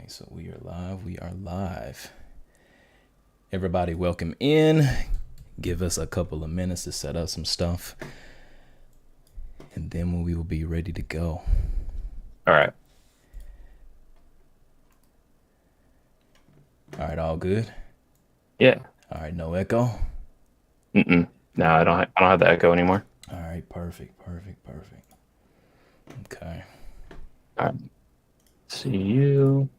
So we are live. We are live. Everybody, welcome in. Give us a couple of minutes to set up some stuff, and then we will be ready to go. All right. All right, all good? Yeah. All right, no echo? No, I don't have the echo anymore. All right, perfect. Okay. All right. See you.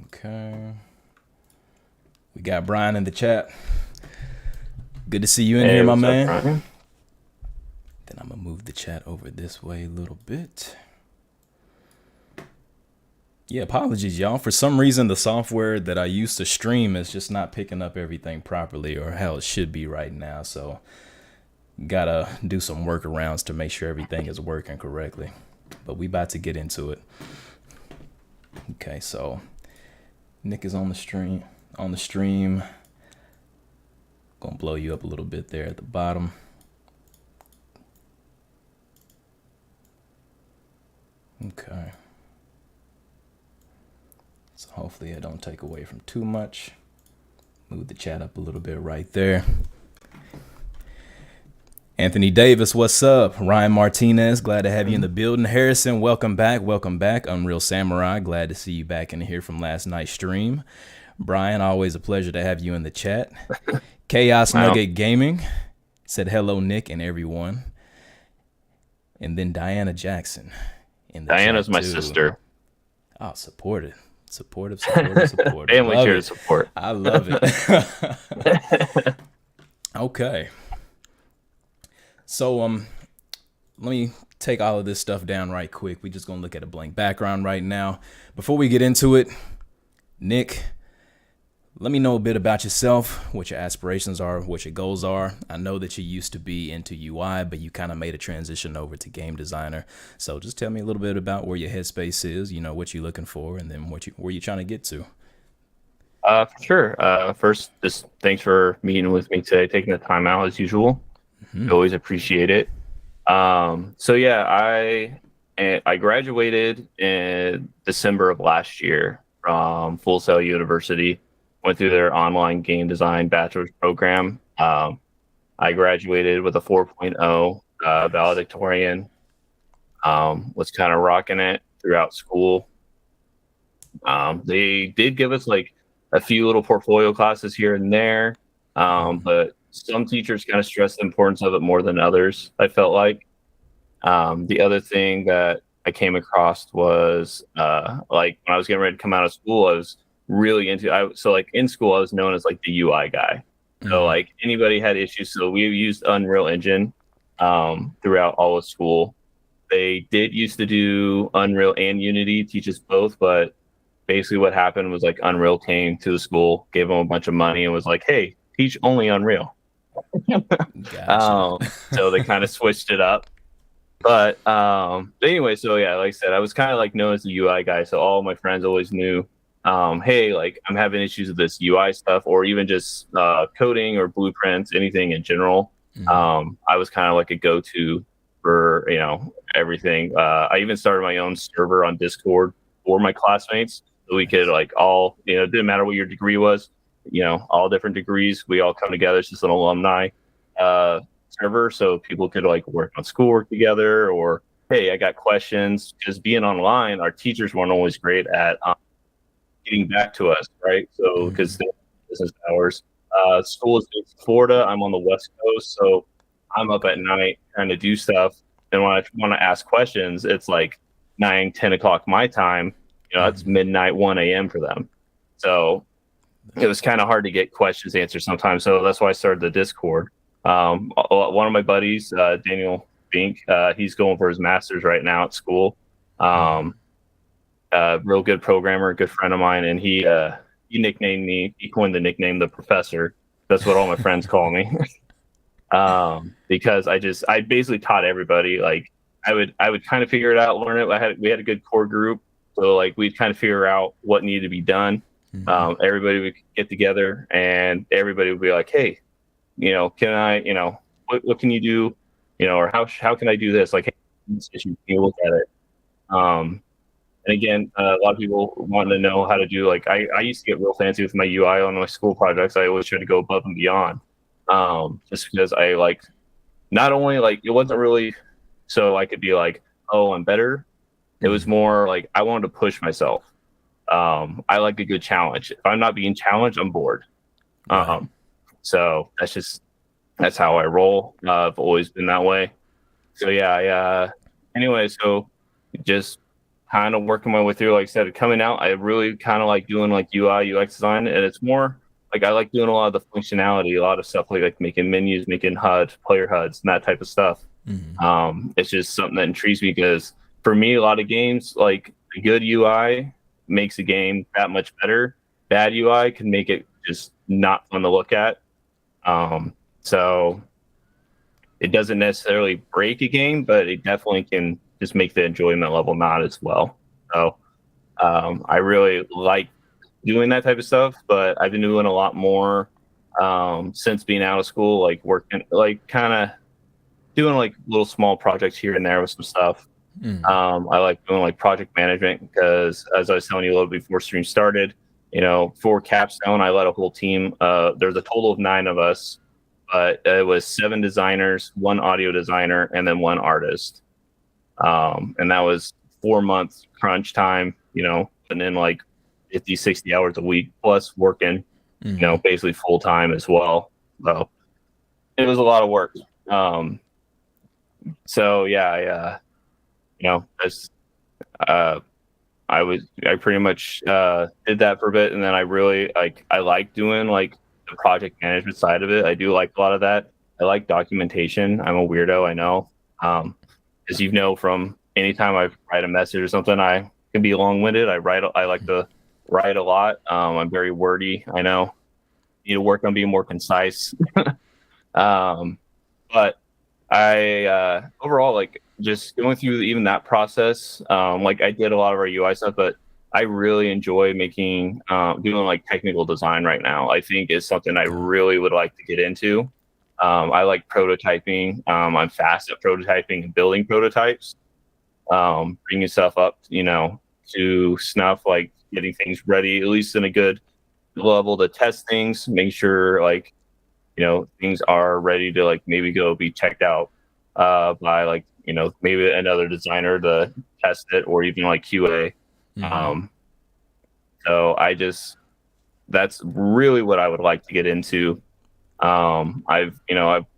Okay. We got Brian in the chat. Good to see you in Hey, here, my what's up, man. Brian? Then I'm going to move the chat over this way a little bit. Yeah, apologies, y'all. For some reason, the software that I used to stream is just not picking up everything properly or how it should be right now. So, gotta do some workarounds to make sure everything is working correctly. But we about to get into it. Okay, so Nick is on the stream. Gonna blow you up a little bit there at the bottom. Okay. So hopefully I don't take away from too much. Move the chat up a little bit right there. Anthony Davis, what's up? Ryan Martinez, glad to have you in the building. Harrison, welcome back. Unreal Samurai, glad to see you back in here from last night's stream. Brian, always a pleasure to have you in the chat. Chaos Nugget Gaming said hello, Nick and everyone. And then Diana Jackson in the Diana's chat my too. sister. Oh, supportive. Family share to support. I love it. Okay. So let me take all of this stuff down right quick. We just gonna look at a blank background right now. Before we get into it, Nick, let me know a bit about yourself, what your aspirations are, what your goals are. I know that you used to be into UI, but you kind of made a transition over to game designer. So just tell me a little bit about where your headspace is, you know, what you're looking for, and then where you're trying to get to. For sure. First, just thanks for meeting with me today, taking the time out as usual. Always appreciate it. So yeah, I graduated in December of last year from Full Sail University. Went through their online game design bachelor's program. I graduated with a 4.0 valedictorian. Was kind of rocking it throughout school. They did give us like a few little portfolio classes here and there, but some teachers kind of stressed the importance of it more than others, I felt like. The other thing that I came across was like when I was getting ready to come out of school, I was really so like in school I was known as like the UI guy. So like anybody had issues, so we used Unreal Engine throughout all of school. They did used to do Unreal and Unity, teach us both, but basically what happened was like Unreal came to the school, gave them a bunch of money and was like, hey, teach only Unreal. Gotcha. So they kind of switched it up. But anyway, so yeah, like I said, I was kind of like known as the UI guy, so all my friends always knew, hey, like I'm having issues with this UI stuff, or even just coding or blueprints, anything in general. I was kind of like a go-to for everything. I even started my own server on Discord for my classmates, so we could like all it didn't matter what your degree was, all different degrees, we all come together. It's just an alumni server, so people could like work on schoolwork together, or hey, I got questions. Because being online, our teachers weren't always great at getting back to us, right? So because business hours, school is in Florida, I'm on the West Coast, so I'm up at night trying to do stuff, and when I want to ask questions, it's like 9-10 o'clock my time. It's midnight 1 a.m. for them, so it was kind of hard to get questions answered sometimes. So that's why I started the Discord. One of my buddies, Daniel Bink, he's going for his master's right now at school. Real good programmer, good friend of mine, and he nicknamed me. He coined the nickname the Professor. That's what all my friends call me. Because I basically taught everybody. Like I would kind of figure it out, learn it. We had a good core group, so like we'd kind of figure out what needed to be done. Everybody would get together, and everybody would be like, "Hey, can I, what can you do or how can I do this? Like, hey, this issue, can you look at it? And again, a lot of people want to know how to do, like, I used to get real fancy with my UI on my school projects. I always try to go above and beyond, just because I like, not only like, it wasn't really so I could be like, oh, I'm better. It was more like I wanted to push myself. I like a good challenge. If I'm not being challenged, I'm bored. Right. So that's how I roll. I've always been that way. So yeah. Anyway, so just kind of working my way through. Like I said, coming out, I really kind of like doing like UI UX design, and it's more like I like doing a lot of the functionality, a lot of stuff like making menus, making HUD, player HUDs, and that type of stuff. It's just something that intrigues me because for me, a lot of games like a good UI makes a game that much better. Bad UI can make it just not fun to look at. So it doesn't necessarily break a game, but it definitely can just make the enjoyment level not as well. So I really like doing that type of stuff, but I've been doing a lot more since being out of school, like working, like kind of doing like little small projects here and there with some stuff. I like doing like project management because, as I was telling you a little before stream started, for Capstone, I led a whole team. There's a total of 9 of us, but it was 7 designers, 1 audio designer, and then 1 artist. And that was 4 months crunch time, and then like 50, 60 hours a week plus working, basically full time as well. So it was a lot of work. So yeah, that's, I pretty much did that for a bit, and then I really I like doing like the project management side of it. I do like a lot of that. I like documentation. I'm a weirdo, I know. As you know from anytime I write a message or something, I can be long-winded. I like to write a lot. I'm very wordy. I know. Need to work on being more concise. But I overall like just going through even that process. Like I did a lot of our UI stuff, but I really enjoy making doing like technical design right now. I think is something I really would like to get into. I like prototyping. I'm fast at prototyping and building prototypes, bringing stuff up, to snuff, like getting things ready, at least in a good level to test things, make sure like, things are ready to like maybe go be checked out by like, maybe another designer to test it or even like QA. So that's really what I would like to get into. I've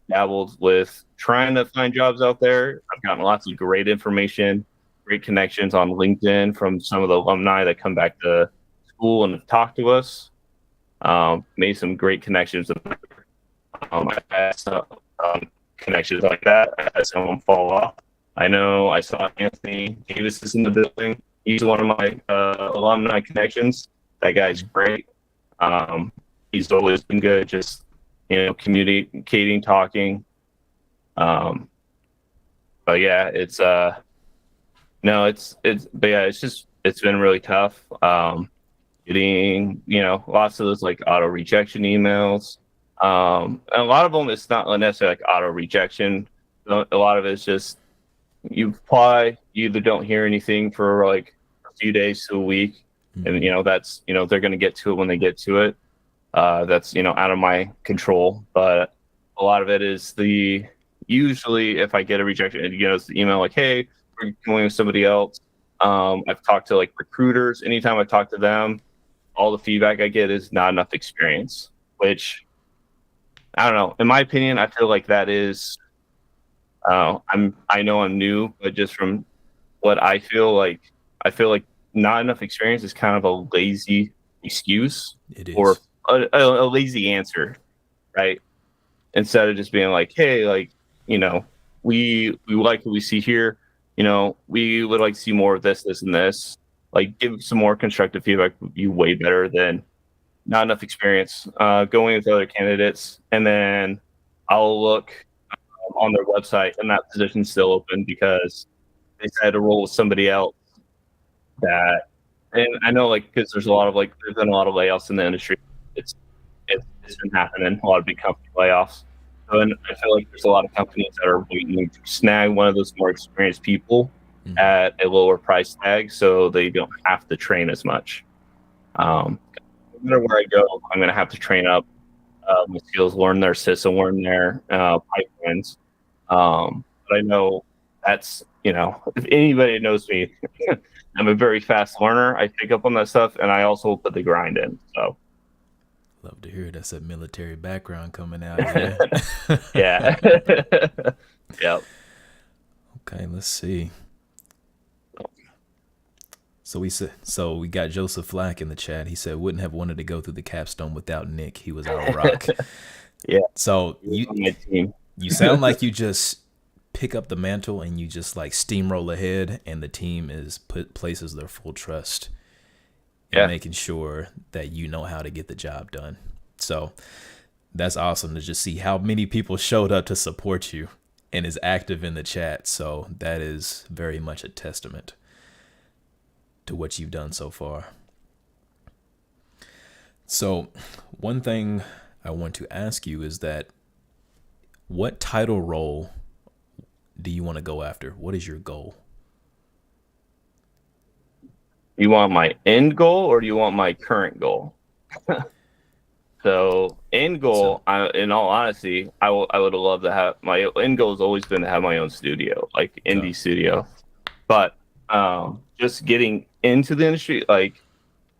dabbled with trying to find jobs out there. I've gotten lots of great information, great connections on LinkedIn from some of the alumni that come back to school and talk to us. Made some great connections. I had some connections like that. I had someone fall off. I know I saw Anthony Davis is in the building. He's one of my alumni connections. That guy's great. He's always been good, just communicating, talking. But yeah, it's but yeah, it's been really tough. Getting lots of those like auto rejection emails. And a lot of them it's not necessarily like auto rejection. A lot of it's just you apply, you either don't hear anything for like a few days to a week, and that's they're going to get to it when they get to it. That's out of my control, but a lot of it is usually if I get a rejection, it's the email like, hey, we're going with somebody else. I've talked to like recruiters. Anytime I talk to them, all the feedback I get is not enough experience, which I don't know. In my opinion, I feel like that is. I know I'm new, but just from what I feel like not enough experience is kind of a lazy excuse or a lazy answer, right? Instead of just being like, hey, like we like what we see here. We would like to see more of this, this, and this. Like, give some more constructive feedback would be way better than not enough experience. Going with other candidates, and then I'll look on their website, and that position's still open because they decided to roll with somebody else. And I know, like, because there's been a lot of layoffs in the industry. It's been happening, a lot of big company layoffs. So, and I feel like there's a lot of companies that are waiting to snag one of those more experienced people Mhm. at a lower price tag, so they don't have to train as much. No matter where I go, I'm going to have to train up my skills, learn their system, learn their pipelines. But I know that's, if anybody knows me, I'm a very fast learner. I pick up on that stuff, and I also put the grind in. So, Love to hear that's a military background coming out. Yeah. yeah. Yep. Okay, let's see. So we got Joseph Flack in the chat. He said wouldn't have wanted to go through the capstone without Nick. He was our rock. Yeah. So He was on my team. you sound like you just pick up the mantle and you just like steamroll ahead, and the team is places their full trust in Yeah. making sure that you know how to get the job done. So that's awesome to just see how many people showed up to support you and is active in the chat. So that is very much a testament to what you've done so far. So one thing I want to ask you is that what title role do you want to go after? What is your goal? You want my end goal or do you want my current goal? So end goal, in all honesty, I would love to have my end goal has always been to have my own studio, like indie studio. But just getting into the industry, like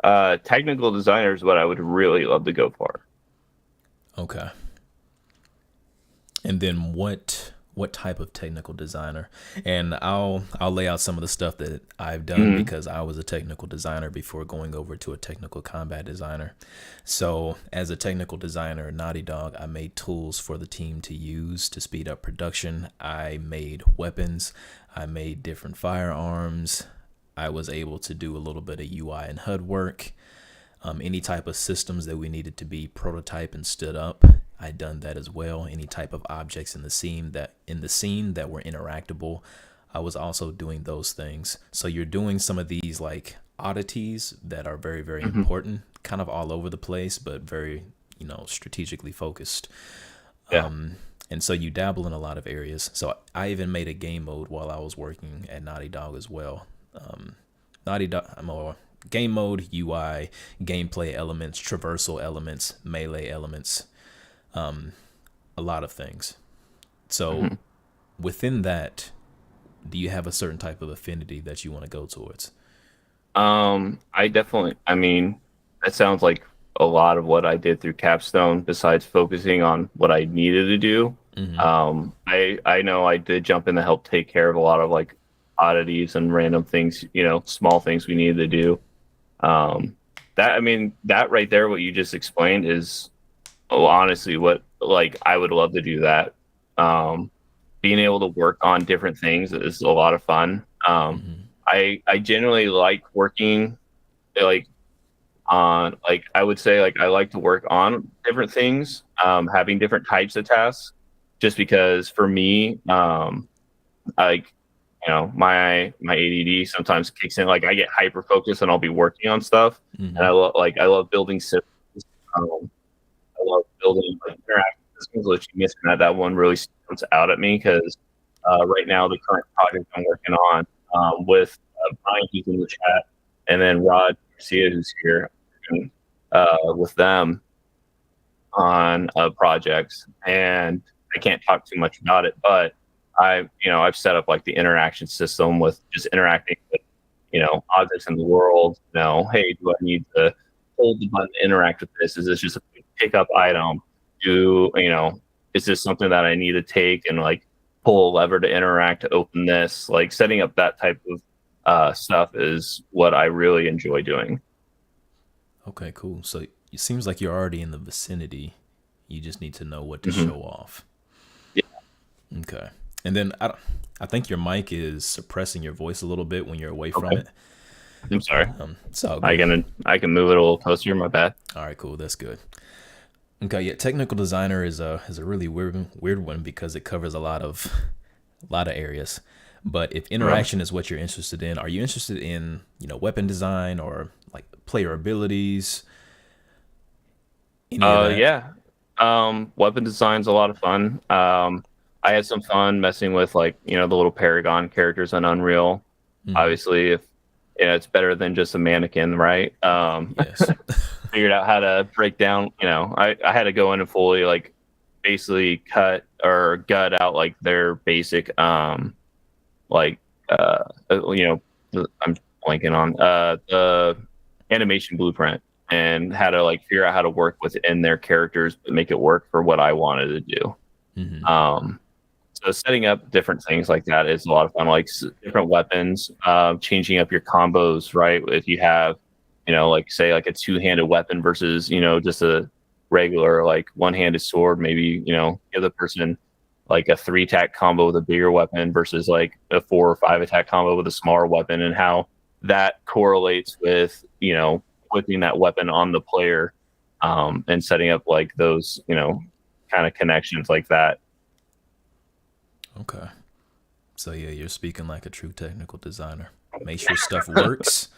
technical designer is what I would really love to go for. Okay. And then what type of technical designer? And I'll lay out some of the stuff that I've done because I was a technical designer before going over to a technical combat designer. So as a technical designer at Naughty Dog, I made tools for the team to use to speed up production. I made weapons. I made different firearms. I was able to do a little bit of UI and HUD work. Any type of systems that we needed to be prototype and stood up, I done that as well. Any type of objects in the scene that were interactable, I was also doing those things. So you're doing some of these like oddities that are very, very important, kind of all over the place, but very, strategically focused. Yeah. And so you dabble in a lot of areas. So I even made a game mode while I was working at Naughty Dog as well. Naughty Dog, game mode, UI, gameplay elements, traversal elements, melee elements, a lot of things. So within that, do you have a certain type of affinity that you want to go towards? I mean, that sounds like a lot of what I did through Capstone, besides focusing on what I needed to do. I know I did jump in to help take care of a lot of like oddities and random things, small things we needed to do. That right there, what you just explained is honestly what, like, I would love to do that. Being able to work on different things is a lot of fun. I generally like working like on, like, I would say, like, I like to work on different things, having different types of tasks, just because for me, like, my ADD sometimes kicks in. Like, I get hyper focused and I'll be working on stuff, and I love building systems. I love building like interactive systems. Which you missing that one really stands out at me because right now the current project I'm working on with Brian, who's in the chat, and then Rod Garcia, who's here, and, with them on projects, and I can't talk too much about it, but I've set up like the interaction system with just interacting with, objects in the world. Hey, do I need to hold the button to interact with this? Is this just a pickup item? Is this something that I need to take and like pull a lever to interact to open this? Like, setting up that type of stuff is what I really enjoy doing. Okay, cool. So it seems like you're already in the vicinity. You just need to know what to show off. Yeah. Okay. And then I think your mic is suppressing your voice a little bit when you're away from it. I'm sorry. So I can move it a little closer. My bad. All right, cool. That's good. Okay, yeah. Technical designer is a really weird one because it covers a lot of areas. But if interaction is what you're interested in, are you interested in weapon design or like player abilities? Yeah. Weapon design's a lot of fun. I had some fun messing with like the little Paragon characters on Unreal. Obviously, if it's better than just a mannequin, right? Yes. Figured out how to break down. I had to go in and fully like basically cut or gut out like their basic like I'm blanking on the animation blueprint and how to like figure out how to work within their characters but make it work for what I wanted to do. So setting up different things like that is a lot of fun, like different weapons, changing up your combos, right? If you have like say like a two-handed weapon versus just a regular like one-handed sword, maybe give the person like a 3 attack combo with a bigger weapon versus like a 4 or 5 attack combo with a smaller weapon, and how that correlates with putting that weapon on the player, and setting up like those kind of connections like that. Okay. So yeah, you're speaking like a true technical designer. Make sure stuff works,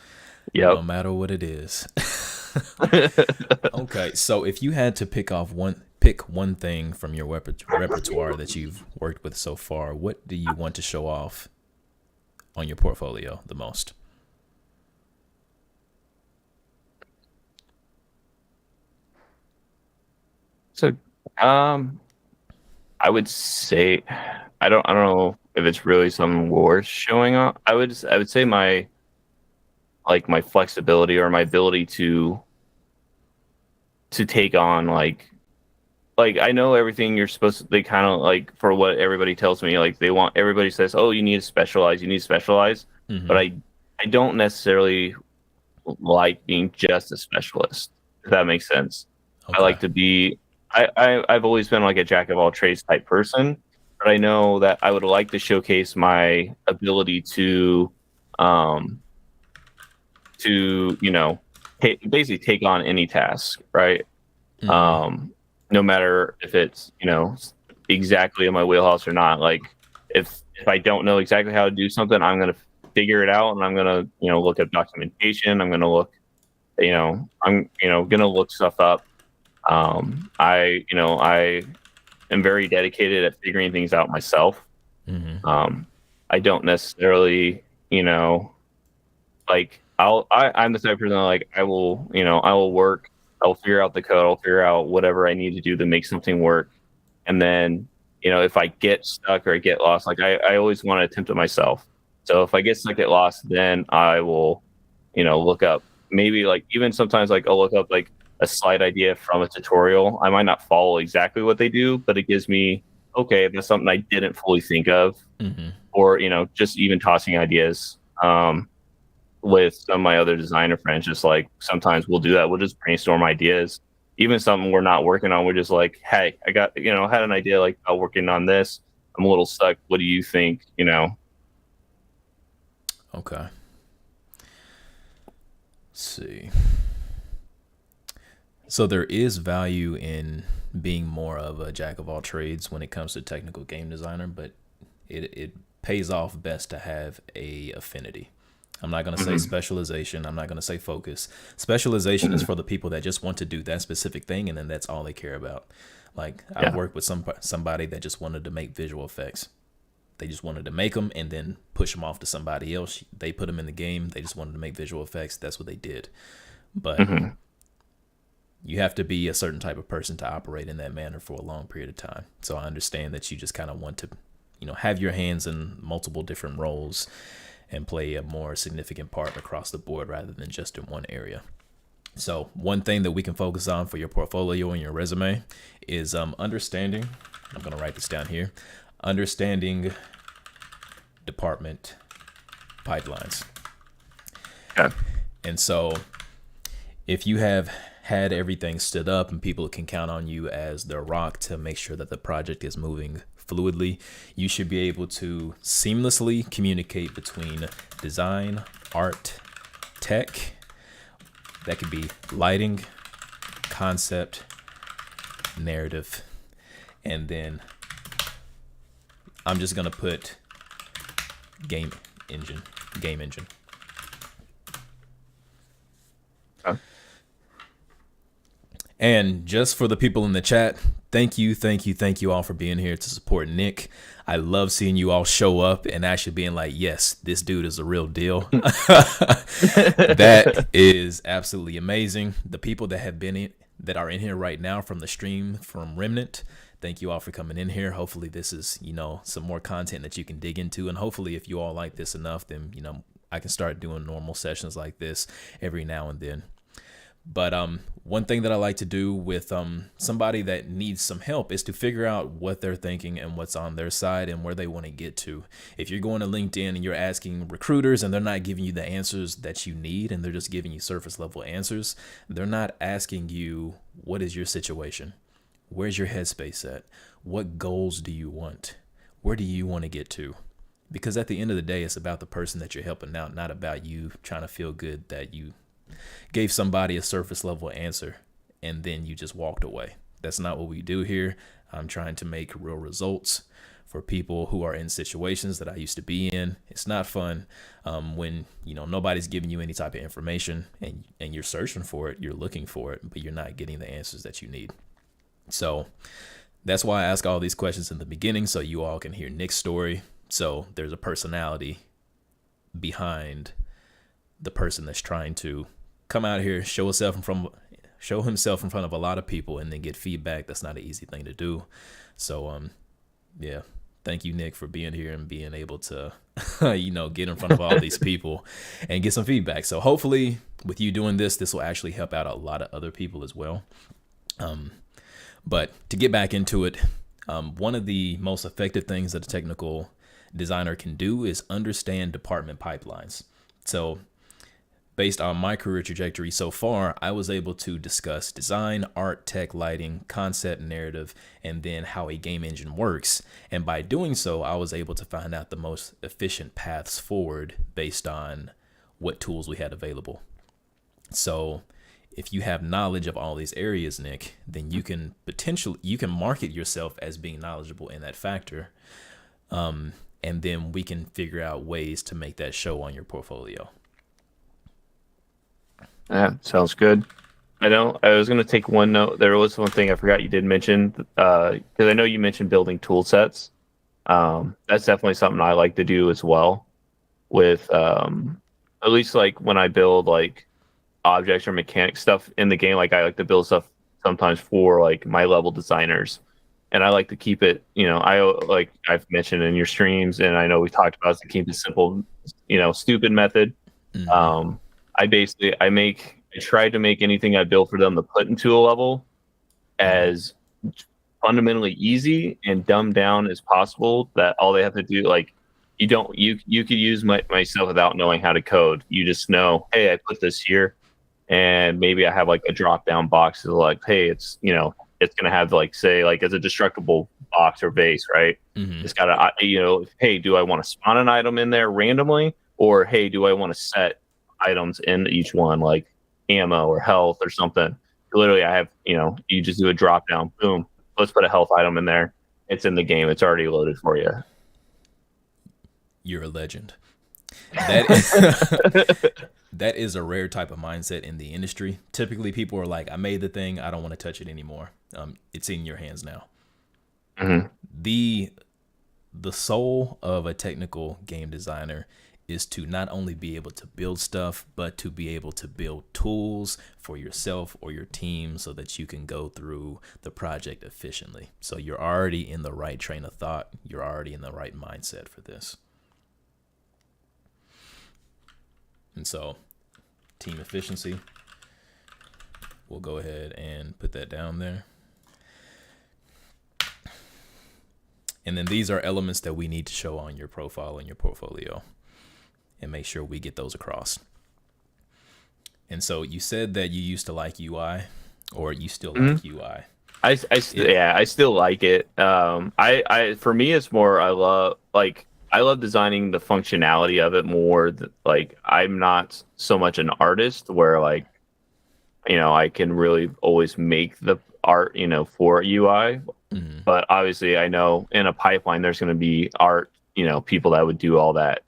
Yep. no matter what it is. Okay, so if you had to pick one thing from your repertoire that you've worked with so far, what do you want to show off on your portfolio the most? So, I would say I don't know if it's really something worth showing off. I would say my flexibility or my ability to take on like I know everything you're supposed to, they kind of like for what everybody tells me, like everybody says, oh, you need to specialize, but I don't necessarily like being just a specialist, if that makes sense. I Okay. like to be I've always been like a jack of all trades type person, but I know that I would like to showcase my ability um to basically take on any task, right? No matter if it's exactly in my wheelhouse or not. Like if I don't know exactly how to do something, I'm gonna figure it out, and I'm gonna look up documentation. I'm gonna look I'm gonna look stuff up. I am very dedicated at figuring things out myself. I don't necessarily like I'm the type of person that, like, I will work, I'll figure out the code, I'll figure out whatever I need to do to make something work, and then if I get stuck or I get lost, like I always want to attempt it myself. So if I get stuck, get lost, then I will look up, maybe like even sometimes like I'll look up like a slight idea from a tutorial. I might not follow exactly what they do, but it gives me, okay, that's something I didn't fully think of, or just even tossing ideas. With some of my other designer friends, just like sometimes we'll do that. We'll just brainstorm ideas, even something we're not working on. We're just like, hey, I got had an idea like about working on this. I'm a little stuck. What do you think? Okay. Let's see. So there is value in being more of a jack of all trades when it comes to technical game designer, but it pays off best to have a affinity. I'm not going to say specialization. I'm not going to say focus. Specialization is for the people that just want to do that specific thing, and then that's all they care about. Like, I worked with somebody that just wanted to make visual effects. They just wanted to make them and then push them off to somebody else. They put them in the game. They just wanted to make visual effects. That's what they did. But you have to be a certain type of person to operate in that manner for a long period of time. So I understand that you just kind of want to, have your hands in multiple different roles and play a more significant part across the board rather than just in one area. So one thing that we can focus on for your portfolio and your resume is understanding. I'm going to write this down here. Understanding department pipelines. Okay. And so if you have had everything stood up and people can count on you as their rock to make sure that the project is moving fluidly, you should be able to seamlessly communicate between design, art, tech. That could be lighting, concept, narrative, and then I'm just gonna put game engine. And just for the people in the chat, thank you all for being here to support Nick. I love seeing you all show up and actually being like, yes, this dude is a real deal. That is absolutely amazing. The people that have been in, that are in here right now from the stream from Remnant, thank you all for coming in here. Hopefully this is, some more content that you can dig into. And hopefully if you all like this enough, then, I can start doing normal sessions like this every now and then. But one thing that I like to do with somebody that needs some help is to figure out what they're thinking and what's on their side and where they want to get to. If you're going to LinkedIn and you're asking recruiters and they're not giving you the answers that you need and they're just giving you surface level answers, they're not asking you, what is your situation? Where's your headspace at? What goals do you want? Where do you want to get to? Because at the end of the day, it's about the person that you're helping out, not about you trying to feel good that you gave somebody a surface level answer and then you just walked away. That's not what we do here. I'm trying to make real results for people who are in situations that I used to be in. It's not fun when nobody's giving you any type of information and you're searching for it, you're looking for it, but you're not getting the answers that you need. So that's why I ask all these questions in the beginning, so you all can hear Nick's story. So there's a personality behind the person that's trying to come out here, show himself in front of a lot of people and then get feedback. That's not an easy thing to do. So, yeah, thank you, Nick, for being here and being able to, get in front of all these people and get some feedback. So hopefully with you doing this will actually help out a lot of other people as well. But to get back into it, one of the most effective things that a technical designer can do is understand department pipelines. So based on my career trajectory so far, I was able to discuss design, art, tech, lighting, concept, narrative, and then how a game engine works. And by doing so, I was able to find out the most efficient paths forward based on what tools we had available. So if you have knowledge of all these areas, Nick, then you can market yourself as being knowledgeable in that factor. And then we can figure out ways to make that show on your portfolio. Yeah, sounds good. I know I was going to take one note. There was one thing I forgot you did mention, because I know you mentioned building tool sets. That's definitely something I like to do as well with, at least like when I build like objects or mechanic stuff in the game. Like I like to build stuff sometimes for like my level designers, and I like to keep it, I've mentioned in your streams, and I know we talked about, to keep it simple, stupid method. Mm-hmm. I try to make anything I build for them to put into a level as fundamentally easy and dumbed down as possible, that all they have to do, like, you could use myself without knowing how to code. You just know, hey, I put this here, and maybe I have like a drop down box of like, hey, it's it's gonna have like, say, like as a destructible box or vase, right? Mm-hmm. It's gotta, hey, do I want to spawn an item in there randomly, or hey, do I want to set items in each one, like ammo or health or something? Literally, I have, you just do a drop down, boom, let's put a health item in there. It's in the game. It's already loaded for you. You're a legend. That is a rare type of mindset in the industry. Typically, people are like, I made the thing, I don't want to touch it anymore. It's in your hands now. Mm-hmm. The soul of a technical game designer is to not only be able to build stuff, but to be able to build tools for yourself or your team so that you can go through the project efficiently. So you're already in the right train of thought. You're already in the right mindset for this. And so team efficiency, we'll go ahead and put that down there. And then these are elements that we need to show on your profile and your portfolio, and make sure we get those across. And so you said that you used to like UI, or you still like UI. I still like it. For me, it's more, I love designing the functionality of it more. Like, I'm not so much an artist where, like, I can really always make the art, for UI. Mm-hmm. But obviously, I know in a pipeline there's going to be art, people that would do all that.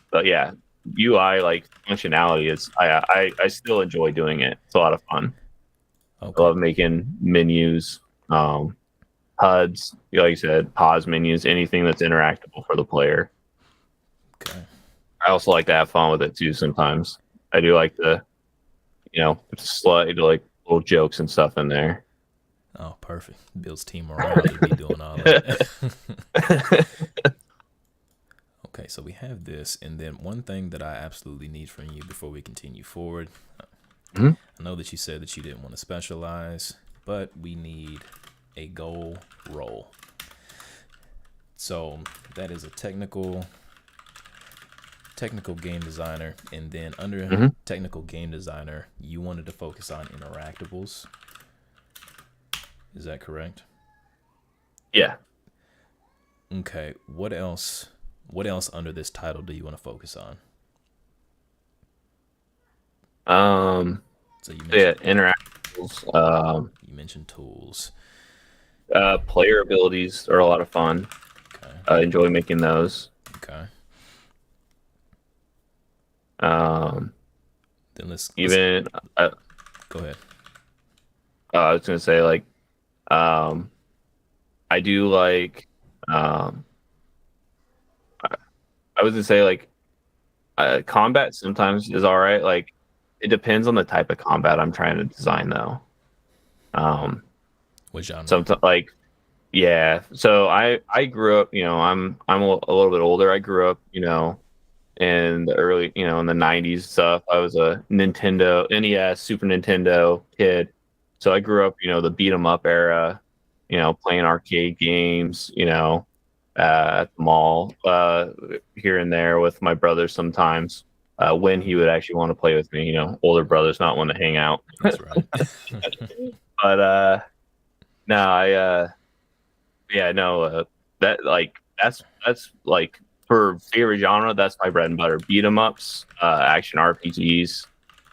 But yeah, UI, like, functionality is, I still enjoy doing it. It's a lot of fun. I Okay. love making menus, HUDs, like you said, pause menus, anything that's interactable for the player. Okay. I also like to have fun with it too. Sometimes I do like to, slide like little jokes and stuff in there. Oh, perfect. Builds team morale to be doing all that. Okay, so we have this, and then one thing that I absolutely need from you before we continue forward. Mhm. I know that you said that you didn't want to specialize, but we need a goal role. So that is a technical game designer, and then under Mhm. technical game designer, you wanted to focus on interactables. Is that correct? Yeah. Okay. What else? What else under this title do you want to focus on? So Yeah, interactables. you mentioned tools. Player abilities are a lot of fun. Okay. I enjoy making those. Okay. Um, Then let's even go ahead. I was gonna say like um, I do like um, I was gonna say like combat sometimes is all right. Like it depends on the type of combat I'm trying to design though. Um, What genre? sometimes like yeah. So I grew up. I'm a little bit older. I grew up. In the early, in the 90s stuff. I was a Nintendo, NES, Super Nintendo kid. So I grew up, the beat 'em up era, playing arcade games, at the mall, here and there with my brother sometimes, when he would actually want to play with me, older brothers not want to hang out. That's right. But no, yeah, no, that like that's like for favorite genre, that's my bread and butter. Beat 'em ups, action RPGs.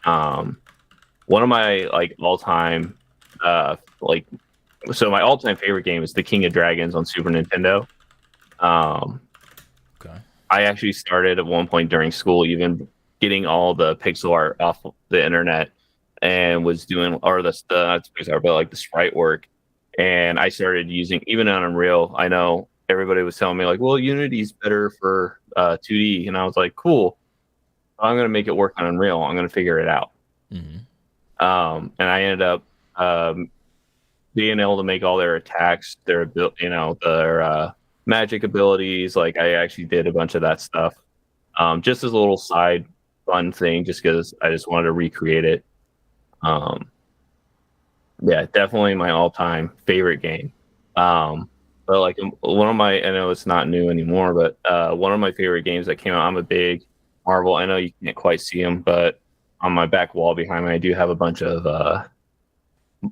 Um, one of my like all time, like so my all time favorite game is The King of Dragons on Super Nintendo. Um, Okay. I actually started at one point during school, even getting all the pixel art off the internet, and was doing or the not pixel art, but like the sprite work. And I started using even on Unreal. I know everybody was telling me like, "Well, Unity's better for 2D," and I was like, "Cool, I'm gonna make it work on Unreal. I'm gonna figure it out." Mm-hmm. And I ended up um, being able to make all their attacks, their magic abilities. Like I actually did a bunch of that stuff, just as a little side fun thing, just because I just wanted to recreate it. Um, yeah, definitely my all-time favorite game. But like one of my, I know it's not new anymore, but one of my favorite games that came out. I'm a big Marvel. I know you can't quite see them, but on my back wall behind me, I do have a bunch of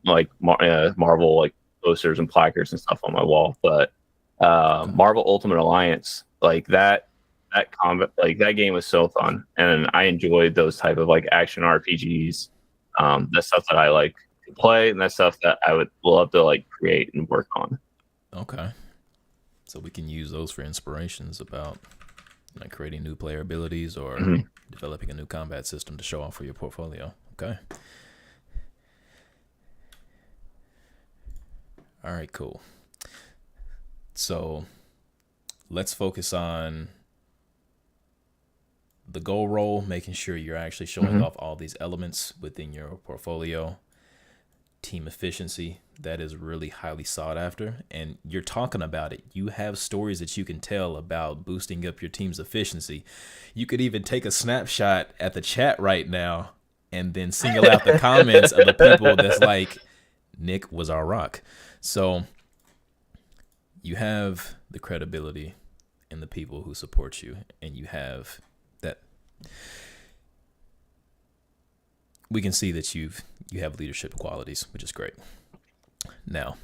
Marvel like posters and placards and stuff on my wall. But Okay. Marvel Ultimate Alliance, like that combat, like that game was so fun, and I enjoyed those type of like action RPGs. That's stuff that I like to play, and that's stuff that I would love to like create and work on. Okay. So we can use those for inspirations about like creating new player abilities or Mhm. developing a new combat system to show off for your portfolio. Okay. All right, cool. So let's focus on the goal role, making sure you're actually showing Mhm. off all these elements within your portfolio. Team efficiency, that is really highly sought after, and you're talking about it. You have stories that you can tell about boosting up your team's efficiency. You could even take a snapshot at the chat right now and then single out the comments of the people that's like, Nick was our rock. So you have the credibility in the people who support you, and you have that. We can see that you have leadership qualities, which is great. Now,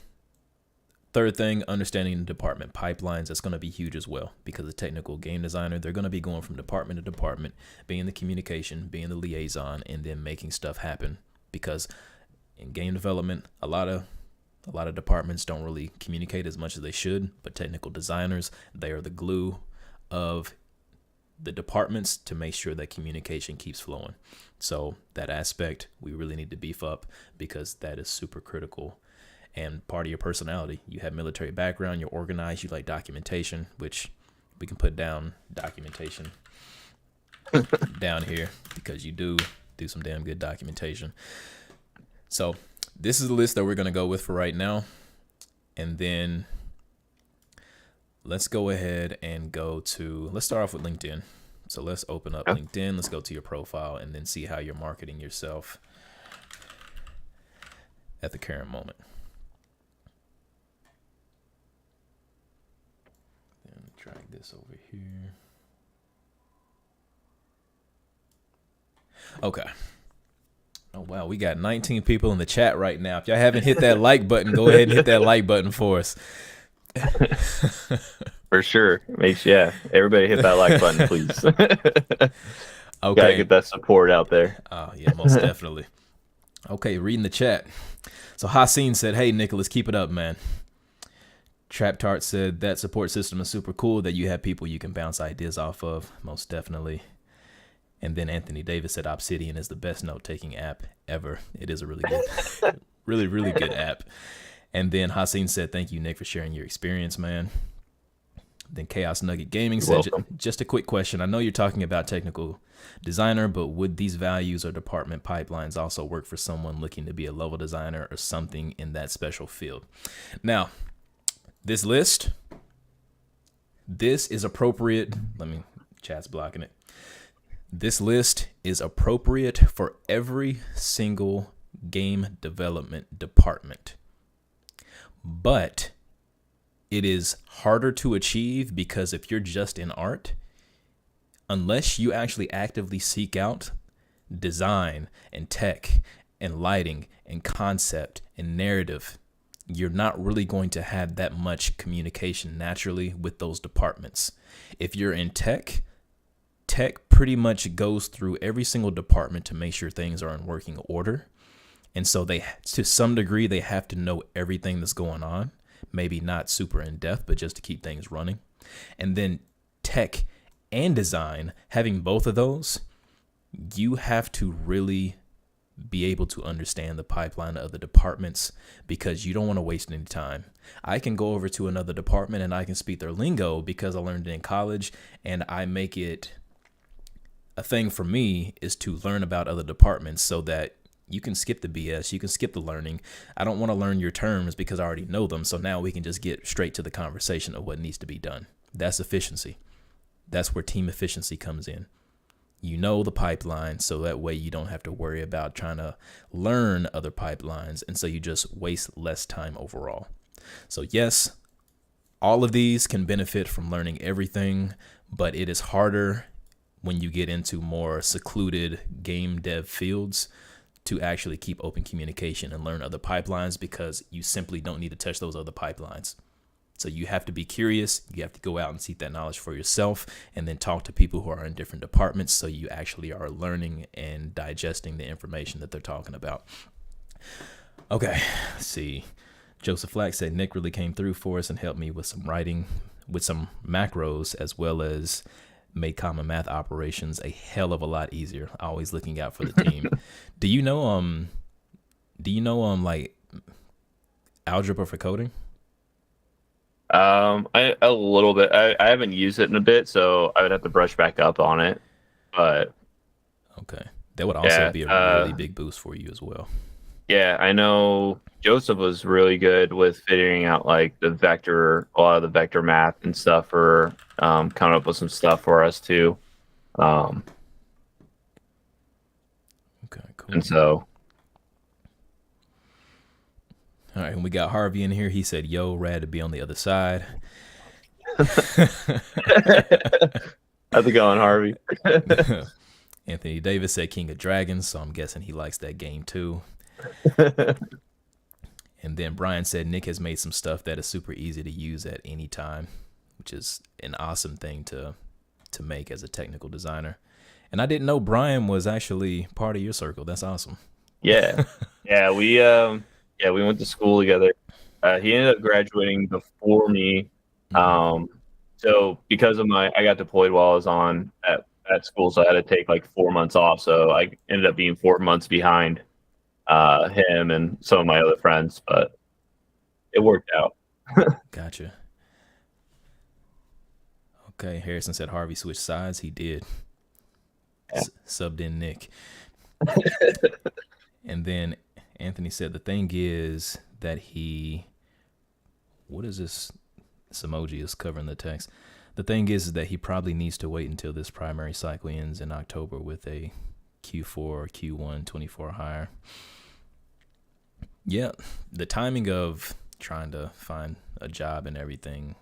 third thing, understanding the department pipelines. That's going to be huge as well, because a technical game designer, they're going to be going from department to department, being the communication, being the liaison, and then making stuff happen. Because in game development, a lot of departments don't really communicate as much as they should, but technical designers, they are the glue of the departments to make sure that communication keeps flowing. So that aspect we really need to beef up because that is super critical and part of your personality. You have military background, you're organized, you like documentation, which we can put down documentation down here because you do some damn good documentation. So this is the list that we're going to go with for right now. And then let's go ahead and let's start off with LinkedIn. So let's open up LinkedIn. Let's go to your profile and then see how you're marketing yourself at the current moment. Then drag this over here. Okay. Oh, wow. We got 19 people in the chat right now. If y'all haven't hit that like button, go ahead and hit that like button for us. For sure. Everybody hit that like button, please. Okay. Gotta get that support out there. Oh, yeah, most definitely. Okay, reading the chat. So Haseen said, hey, Nicholas, keep it up, man. Trap Tart said, that support system is super cool that you have people you can bounce ideas off of. Most definitely. And then Anthony Davis said Obsidian is the best note-taking app ever. It is a really good, really good app. And then Haseen said, thank you, Nick, for sharing your experience, man. Then Chaos Nugget Gaming said, just a quick question. I know you're talking about technical designer, but would these values or department pipelines also work for someone looking to be a level designer or something in that special field? Now, this list, this is appropriate. Chat's blocking it. This list is appropriate for every single game development department, but it is harder to achieve because if you're just in art, unless you actually actively seek out design and tech and lighting and concept and narrative, you're not really going to have that much communication naturally with those departments. If you're in tech pretty much goes through every single department to make sure things are in working order. And so to some degree, they have to know everything that's going on. Maybe not super in depth, but just to keep things running. And then tech and design, having both of those, you have to really be able to understand the pipeline of the departments because you don't want to waste any time. I can go over to another department and I can speak their lingo because I learned it in college, and I make it a thing for me is to learn about other departments so that you can skip the BS, you can skip the learning. I don't want to learn your terms because I already know them. So now we can just get straight to the conversation of what needs to be done. That's efficiency. That's where team efficiency comes in. You know the pipeline, so that way you don't have to worry about trying to learn other pipelines. And so you just waste less time overall. So yes, all of these can benefit from learning everything, but it is harder when you get into more secluded game dev fields to actually keep open communication and learn other pipelines because you simply don't need to touch those other pipelines. So you have to be curious. You have to go out and seek that knowledge for yourself and then talk to people who are in different departments so you actually are learning and digesting the information that they're talking about. Okay, let's see. Joseph Flack said Nick really came through for us and helped me with some writing, with some macros, as well as made common math operations a hell of a lot easier. Always looking out for the team. Do you know like algebra for coding? I a little bit. I haven't used it in a bit, so I would have to brush back up on it. But okay, that would also be a really big boost for you as well. Yeah, I know Joseph was really good with figuring out like a lot of the vector math and stuff for coming up with some stuff for us too. Okay, cool. And so, all right, and we got Harvey in here. He said, "Yo, rad to be on the other side." how's it going, Harvey? Anthony Davis said King of Dragons, so I'm guessing he likes that game too. And then Brian said Nick has made some stuff that is super easy to use at any time, which is an awesome thing to make as a technical designer. And I didn't know Brian was actually part of your circle. That's awesome. Yeah. We went to school together. He ended up graduating before me. So because of I got deployed while I was on at school, so I had to take like 4 months off. So I ended up being 4 months behind him and some of my other friends, but it worked out. Gotcha. Okay, Harrison said Harvey switched sides. He did. Yeah. Subbed in Nick. And then Anthony said the thing is that what is this? This emoji is covering the text. The thing is that he probably needs to wait until this primary cycle ends in October with a Q4 or Q1 24 hire. Yeah, the timing of trying to find a job and everything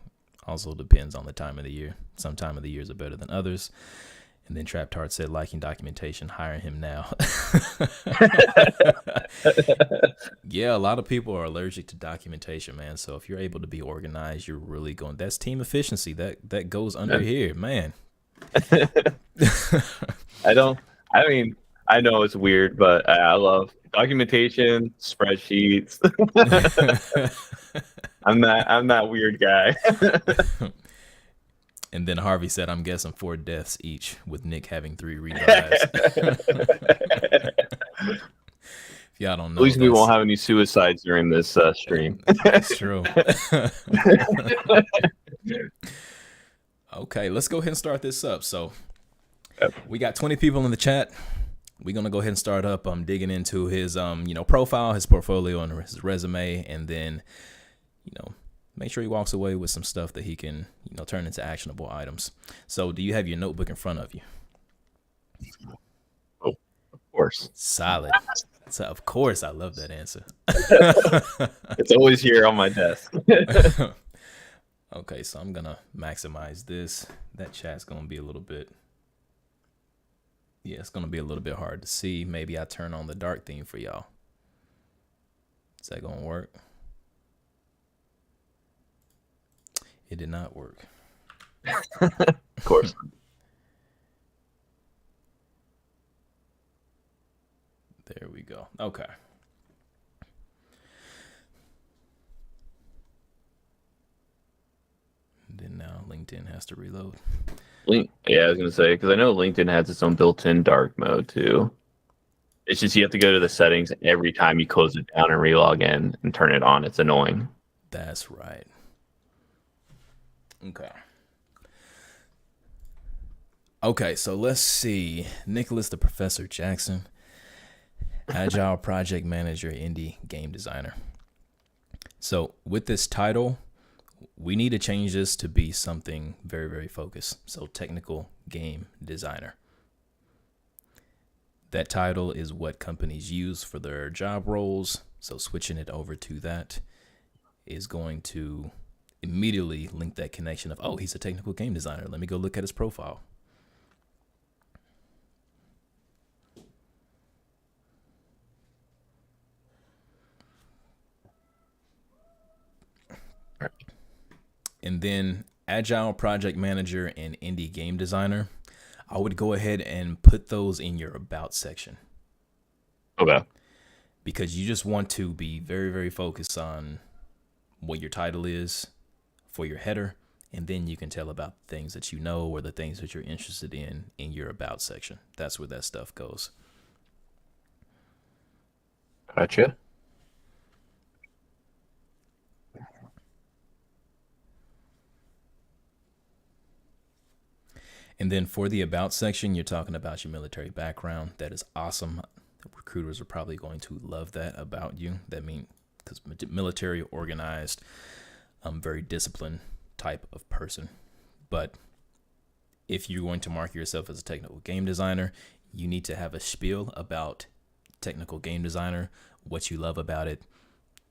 also depends on the time of the year. Some time of the years are better than others. And then Trapped Heart said, liking documentation, hire him now. Yeah, a lot of people are allergic to documentation, man. So if you're able to be organized, you're really going. That's team efficiency. That goes under here, man. I mean, I know it's weird, but I love documentation, spreadsheets. I'm that weird guy. And then Harvey said, I'm guessing 4 deaths each, with Nick having 3 revives. If y'all don't know, at least we won't have any suicides during this stream. That's true. Okay, let's go ahead and start this up. So we got 20 people in the chat. We're gonna go ahead and start up digging into his profile, his portfolio, and his resume, and then make sure he walks away with some stuff that he can turn into actionable items. So do you have your notebook in front of you? Oh, of course. Solid. So of course, I love that answer. It's always here on my desk. Okay, so I'm gonna maximize this. That chat's gonna be a little bit. Yeah, it's gonna be a little bit hard to see. Maybe I turn on the dark theme for y'all. Is that gonna work? It did not work. Of course. There we go. Okay. And then now LinkedIn has to reload. Yeah, I was gonna say, because I know LinkedIn has its own built-in dark mode too. It's just you have to go to the settings every time you close it down and relog in and turn it on. It's annoying. That's right. Okay, so let's see. Nicholas the Professor Jackson, Agile Project Manager, Indie Game Designer. So with this title, we need to change this to be something very, very focused. So Technical Game Designer. That title is what companies use for their job roles. So switching it over to that is going to immediately link that connection of, oh, he's a technical game designer. Let me go look at his profile. And then Agile Project Manager and Indie Game Designer, I would go ahead and put those in your About section. Okay. Because you just want to be very, very focused on what your title is for your header, and then you can tell about things that you know or the things that you're interested in your About section. That's where that stuff goes. Gotcha. And then for the About section, you're talking about your military background. That is awesome. Recruiters are probably going to love that about you. That means because military, organized, very disciplined type of person. But if you're going to market yourself as a technical game designer, you need to have a spiel about technical game designer, what you love about it,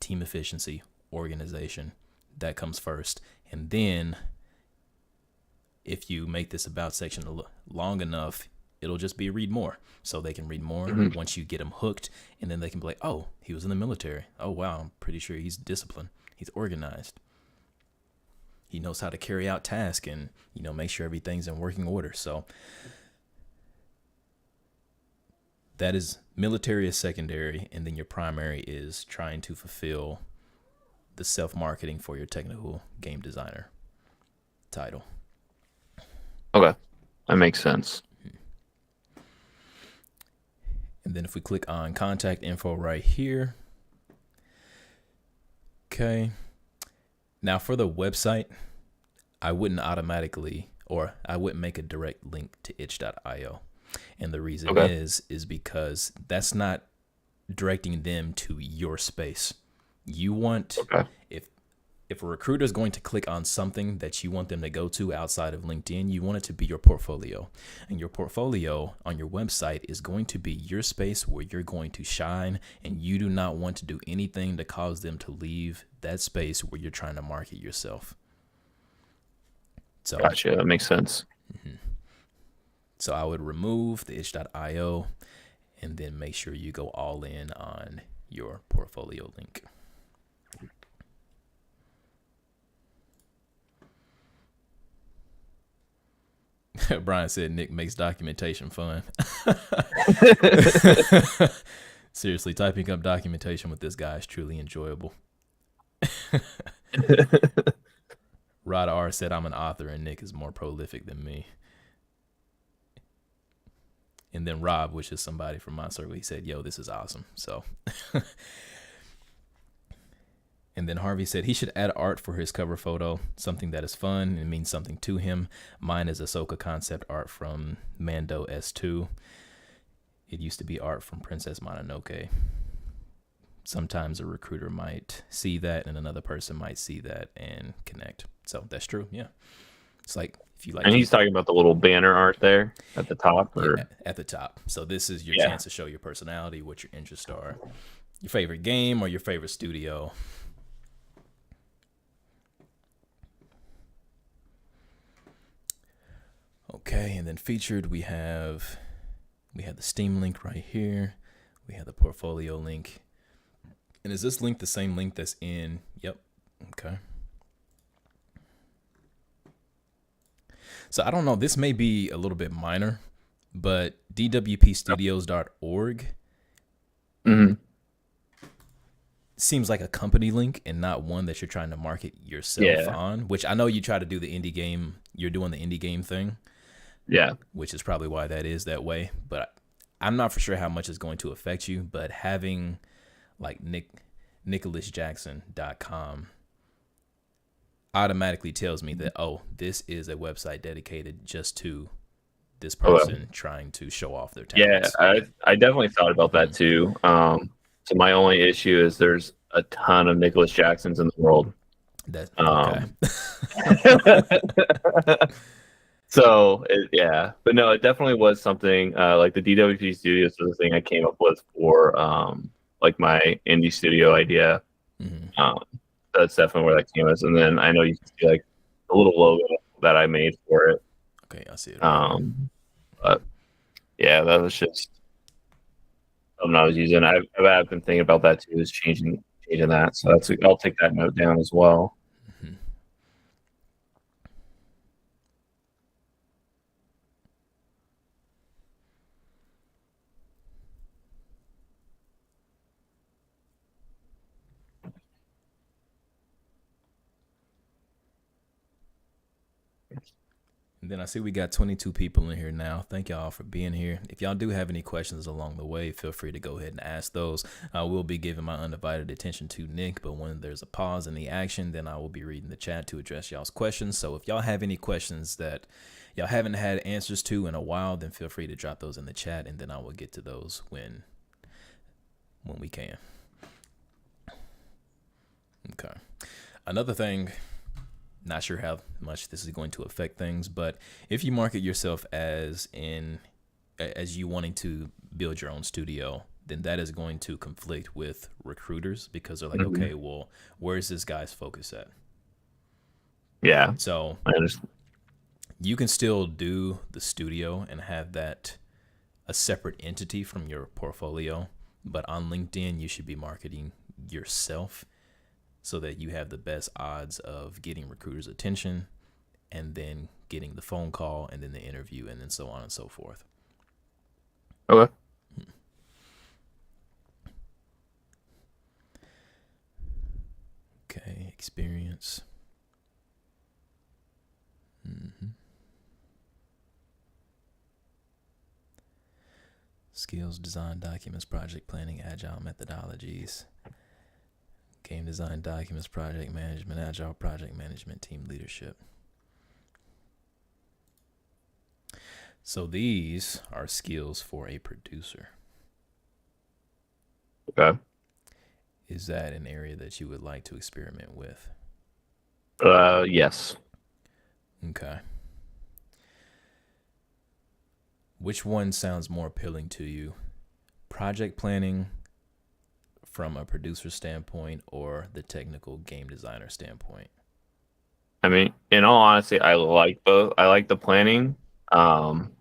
team efficiency, organization. That comes first. And then if you make this About section long enough, it'll just be read more. So they can read more once you get them hooked, and then they can be like, oh, he was in the military. Oh, wow, I'm pretty sure he's disciplined. He's organized. He knows how to carry out tasks and, make sure everything's in working order. So that is military is secondary, and then your primary is trying to fulfill the self-marketing for your technical game designer title. Okay, that makes sense. And then if we click on contact info right here. Okay. Now for the website, I wouldn't make a direct link to itch.io. And the reason Okay. is because that's not directing them to your space. You want, Okay. if a recruiter is going to click on something that you want them to go to outside of LinkedIn, you want it to be your portfolio. And your portfolio on your website is going to be your space where you're going to shine, and you do not want to do anything to cause them to leave that space where you're trying to market yourself. So, Gotcha. That makes sense. so I would remove the itch.io and then make sure you go all in on your portfolio link. Brian said Nick makes documentation fun. Seriously, typing up documentation with this guy is truly enjoyable. Rod R said I'm an author and Nick is more prolific than me. And then Rob, which is somebody from my circle, he said, yo, this is awesome. So, and then Harvey said he should add art for his cover photo, something that is fun and means something to him. Mine is Ahsoka concept art from Mando S2. It used to be art from Princess Mononoke. Sometimes a recruiter might see that and another person might see that and connect. So that's true. Yeah. It's like, if you like, And he's talking about the little banner art there at the top, or at the top. So this is your chance to show your personality, what your interests are, your favorite game or your favorite studio. Okay, and then featured we have the Steam link right here. We have the portfolio link. And is this link the same link that's in? Yep. Okay. So I don't know. This may be a little bit minor, but dwpstudios.org seems like a company link and not one that you're trying to market yourself on, which I know you try to do the indie game. You're doing the indie game thing. Yeah. Which is probably why that is that way. But I'm not for sure how much it's going to affect you. But having like nicholasjackson.com automatically tells me that, oh, this is a website dedicated just to this person trying to show off their talents. Yeah, I definitely thought about that too. So my only issue is there's a ton of Nicholas Jacksons in the world. That's okay. So but no, it definitely was something like the DWP Studios was the thing I came up with for like my indie studio idea. That's definitely where that came as. And then I know you can see like the little logo that I made for it. Okay, I see it. But yeah, that was just something I was using. I've been thinking about that too, is changing that. So I'll take that note down as well. And then I see we got 22 people in here now. Thank y'all for being here. If y'all do have any questions along the way, feel free to go ahead and ask those. I will be giving my undivided attention to Nick, but when there's a pause in the action, then I will be reading the chat to address y'all's questions. So if y'all have any questions that y'all haven't had answers to in a while, then feel free to drop those in the chat, and then I will get to those when we can. Okay. Another thing, not sure how much this is going to affect things, but if you market yourself as you wanting to build your own studio, then that is going to conflict with recruiters because they're like, okay, well, where's this guy's focus at? Yeah. So you can still do the studio and have that a separate entity from your portfolio, but on LinkedIn, you should be marketing yourself so that you have the best odds of getting recruiters' attention and then getting the phone call and then the interview and then so on and so forth. Okay. Okay, experience. Skills, design documents, project planning, agile methodologies, game design documents, project management, agile project management, team leadership. So these are skills for a producer. Okay. Is that an area that you would like to experiment with? Yes. Okay. Which one sounds more appealing to you? Project planning from a producer standpoint or the technical game designer standpoint? I mean, in all honesty, I like both. I like the planning, um,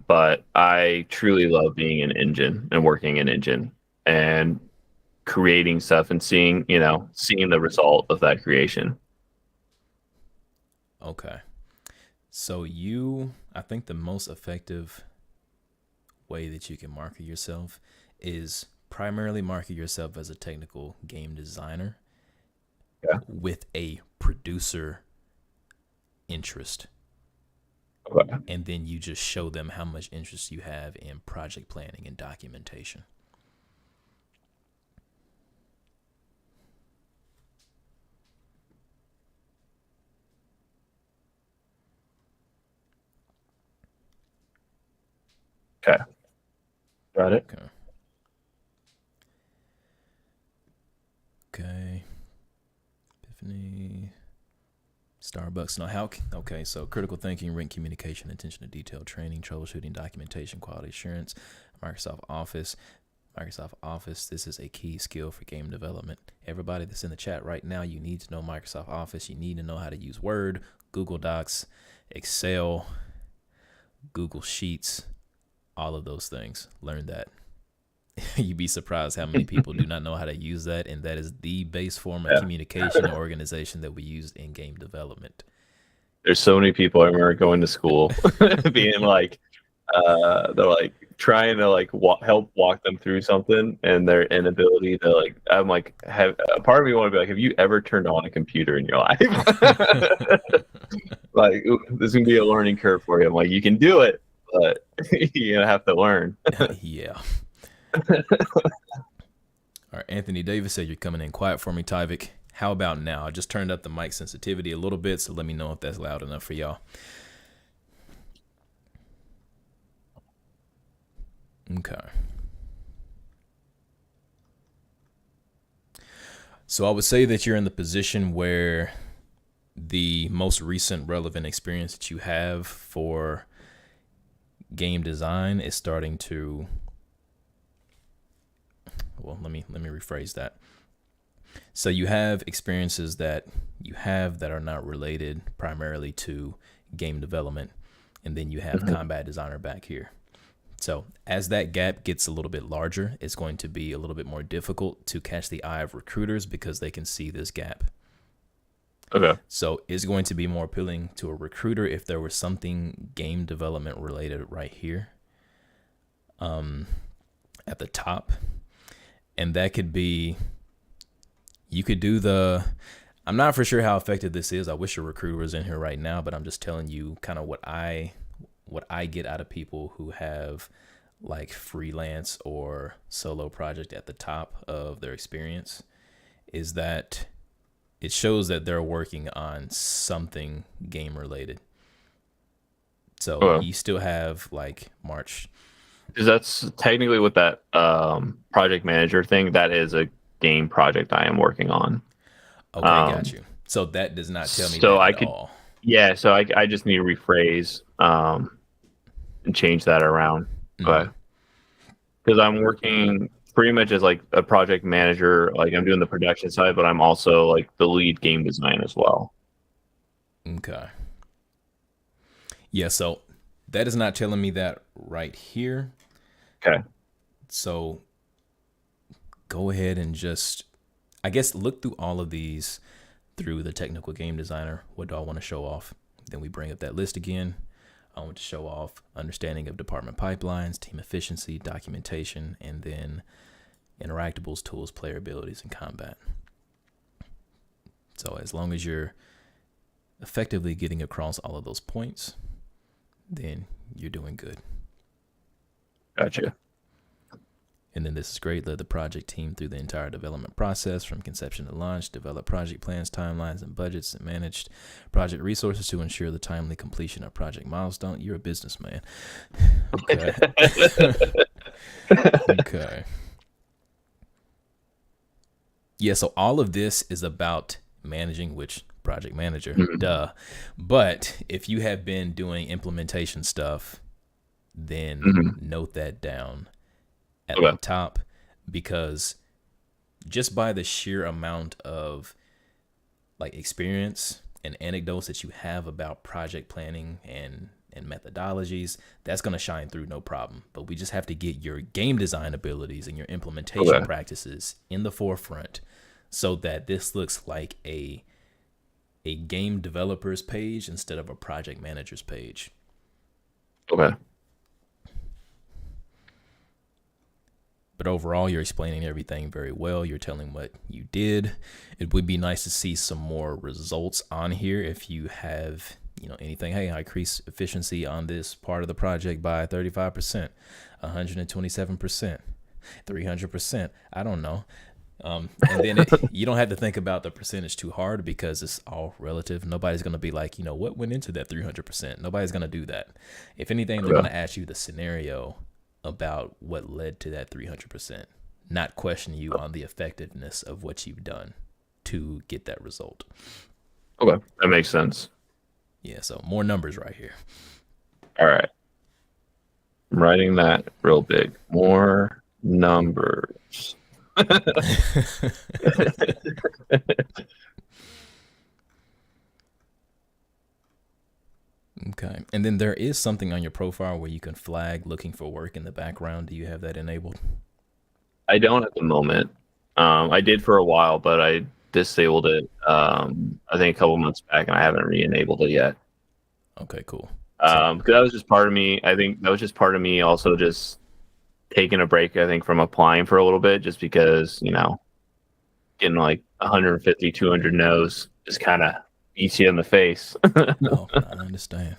but I truly love being an engine and working in engine and creating stuff and seeing the result of that creation. Okay. So I think the most effective way that you can market yourself is primarily market yourself as a technical game designer with a producer interest. Okay. And then you just show them how much interest you have in project planning and documentation. Okay. Got it. Okay. Epiphany. Starbucks. No, how? Okay, so critical thinking, written communication, attention to detail, training, troubleshooting, documentation, quality assurance, Microsoft Office. Microsoft Office, this is a key skill for game development. Everybody that's in the chat right now, you need to know Microsoft Office. You need to know how to use Word, Google Docs, Excel, Google Sheets, all of those things. Learn that. You'd be surprised how many people do not know how to use that, and that is the base form of communication and organization that we use in game development. There's so many people I remember going to school being like, they're like trying to like help walk them through something, and their inability to like. I'm like, have a part of me want to be like, have you ever turned on a computer in your life? Like, this is gonna be a learning curve for you. I'm like, you can do it, but you have to learn. Yeah. All right, Anthony Davis said you're coming in quiet for me, Tyvik. How about now? I just turned up the mic sensitivity a little bit, so let me know if that's loud enough for y'all. Okay. So I would say that you're in the position where the most recent relevant experience that you have for game design is starting to, well, let me rephrase that. So you have experiences that you have that are not related primarily to game development, and then you have combat designer back here. So as that gap gets a little bit larger, it's going to be a little bit more difficult to catch the eye of recruiters because they can see this gap. Okay. So it's going to be more appealing to a recruiter if there was something game development related right here at the top. And that could be, you could do I'm not for sure how effective this is. I wish a recruiter was in here right now, but I'm just telling you kind of what I get out of people who have like freelance or solo project at the top of their experience is that it shows that they're working on something game related. So you still have like March. Because that's technically what that project manager thing, that is a game project I am working on. Okay, got you. So that does not tell me that at all. Yeah, so I just need to rephrase and change that around. But because I'm working pretty much as like a project manager, like I'm doing the production side, but I'm also like the lead game design as well. Okay. Yeah, so that is not telling me that right here. Okay. So go ahead and just, I guess, look through all of these through the technical game designer. What do I want to show off? Then we bring up that list again. I want to show off understanding of department pipelines, team efficiency, documentation, and then interactables, tools, player abilities, and combat. So as long as you're effectively getting across all of those points, then you're doing good. Gotcha. And then this is great. Led the project team through the entire development process from conception to launch, develop project plans, timelines, and budgets, and managed project resources to ensure the timely completion of project milestone. You're a businessman. Okay. Okay. Yeah, so all of this is about managing, which project manager, duh. But if you have been doing implementation stuff, then note that down at the top, because just by the sheer amount of like experience and anecdotes that you have about project planning and methodologies, that's going to shine through no problem. But we just have to get your game design abilities and your implementation practices in the forefront so that this looks like a game developer's page instead of a project manager's page. Okay. But overall, you're explaining everything very well. You're telling what you did. It would be nice to see some more results on here if you have, anything. Hey, I increased efficiency on this part of the project by 35%, 127%, 300%. I don't know. And then you don't have to think about the percentage too hard because it's all relative. Nobody's going to be like, what went into that 300%? Nobody's going to do that. If anything, they're going to ask you the scenario about what led to that 300%, not question you on the effectiveness of what you've done to get that result. Okay, that makes sense. Yeah, so more numbers right here. All right. I'm writing that real big. More numbers. Okay. And then there is something on your profile where you can flag looking for work in the background. Do you have that enabled? I don't at the moment. I did for a while, but I disabled it, I think a couple months back, and I haven't re-enabled it yet. Okay, cool. Because that was just part of me. I think that was just part of me also just taking a break, I think, from applying for a little bit, just because, getting like 150, 200 no's just kind of beats you in the face. No, I understand.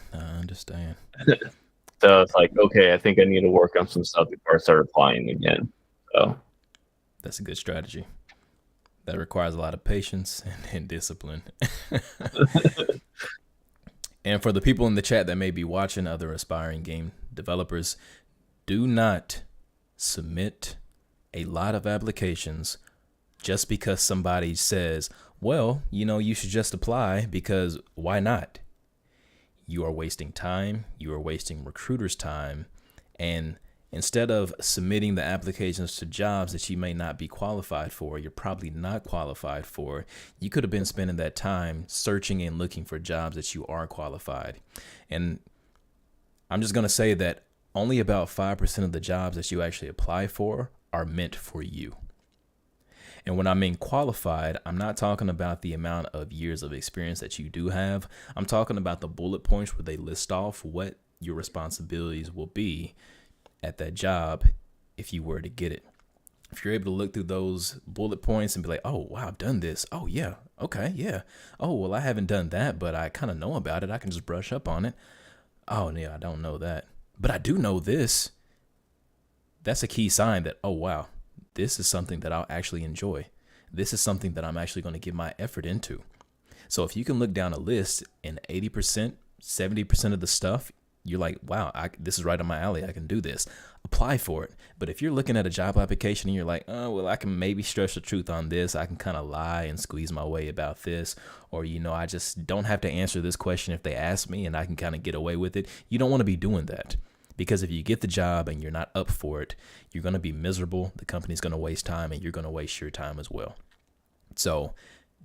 So it's like, okay, I think I need to work on some stuff before I start applying again. So that's a good strategy. That requires a lot of patience and discipline. And for the people in the chat that may be watching, other aspiring game developers, do not submit a lot of applications just because somebody says, well, you should just apply, because why not? You are wasting time. You are wasting recruiters' time. And instead of submitting the applications to jobs that you may not be qualified for, you're probably not qualified for, you could have been spending that time searching and looking for jobs that you are qualified. And I'm just going to say that only about 5% of the jobs that you actually apply for are meant for you. And when I mean qualified, I'm not talking about the amount of years of experience that you do have. I'm talking about the bullet points where they list off what your responsibilities will be at that job if you were to get it. If you're able to look through those bullet points and be like, oh, wow, I've done this. Oh, yeah. Okay, yeah. Oh, well, I haven't done that, but I kind of know about it. I can just brush up on it. Oh, yeah, I don't know that, but I do know this. That's a key sign that, oh, wow, this is something that I'll actually enjoy. This is something that I'm actually going to give my effort into. So if you can look down a list and 80%, 70% of the stuff, you're like, wow, this is right on my alley. I can do this. Apply for it. But if you're looking at a job application and you're like, oh, well, I can maybe stretch the truth on this. I can kind of lie and squeeze my way about this. Or, I just don't have to answer this question if they ask me and I can kind of get away with it. You don't want to be doing that. Because if you get the job and you're not up for it, you're going to be miserable. The company's going to waste time and you're going to waste your time as well. So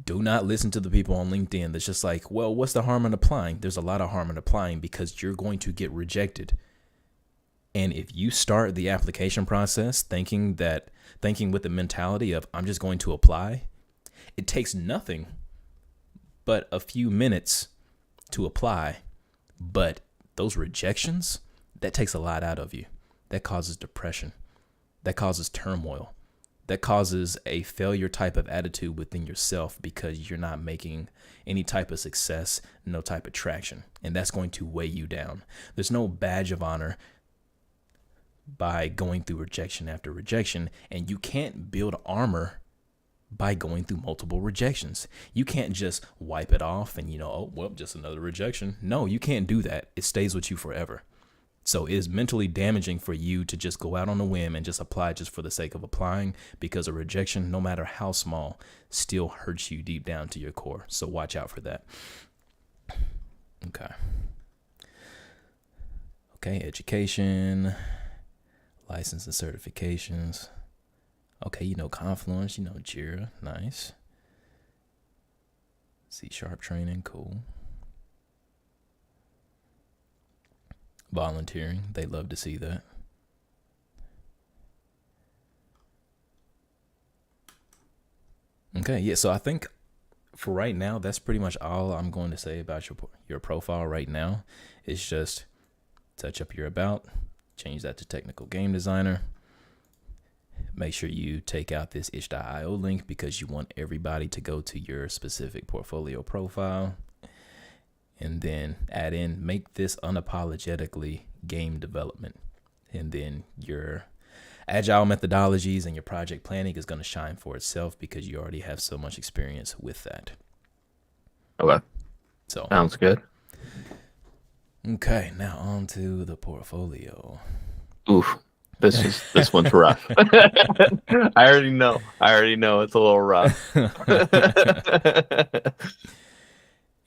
do not listen to the people on LinkedIn that's just like, well, what's the harm in applying? There's a lot of harm in applying because you're going to get rejected. And if you start the application process thinking with the mentality of I'm just going to apply, it takes nothing but a few minutes to apply. But those rejections, that takes a lot out of you. That causes depression. That causes turmoil. That causes a failure type of attitude within yourself because you're not making any type of success, no type of traction. And that's going to weigh you down. There's no badge of honor by going through rejection after rejection, and you can't build armor by going through multiple rejections. You can't just wipe it off and, oh, well, just another rejection. No, you can't do that. It stays with you forever. So it is mentally damaging for you to just go out on a whim and just apply just for the sake of applying, because a rejection, no matter how small, still hurts you deep down to your core. So watch out for that. Okay, education, license and certifications. Okay, Confluence, Jira, nice. C# training, cool. Volunteering, they love to see that. Okay, yeah, so I think for right now, that's pretty much all I'm going to say about your profile right now. It's just touch up your about, change that to technical game designer. Make sure you take out this itch.io link because you want everybody to go to your specific portfolio profile. And then add in, make this unapologetically game development. And then your agile methodologies and your project planning is going to shine for itself because you already have so much experience with that. Okay. So sounds good. Okay, now on to the portfolio. Oof. This one's rough. I already know it's a little rough.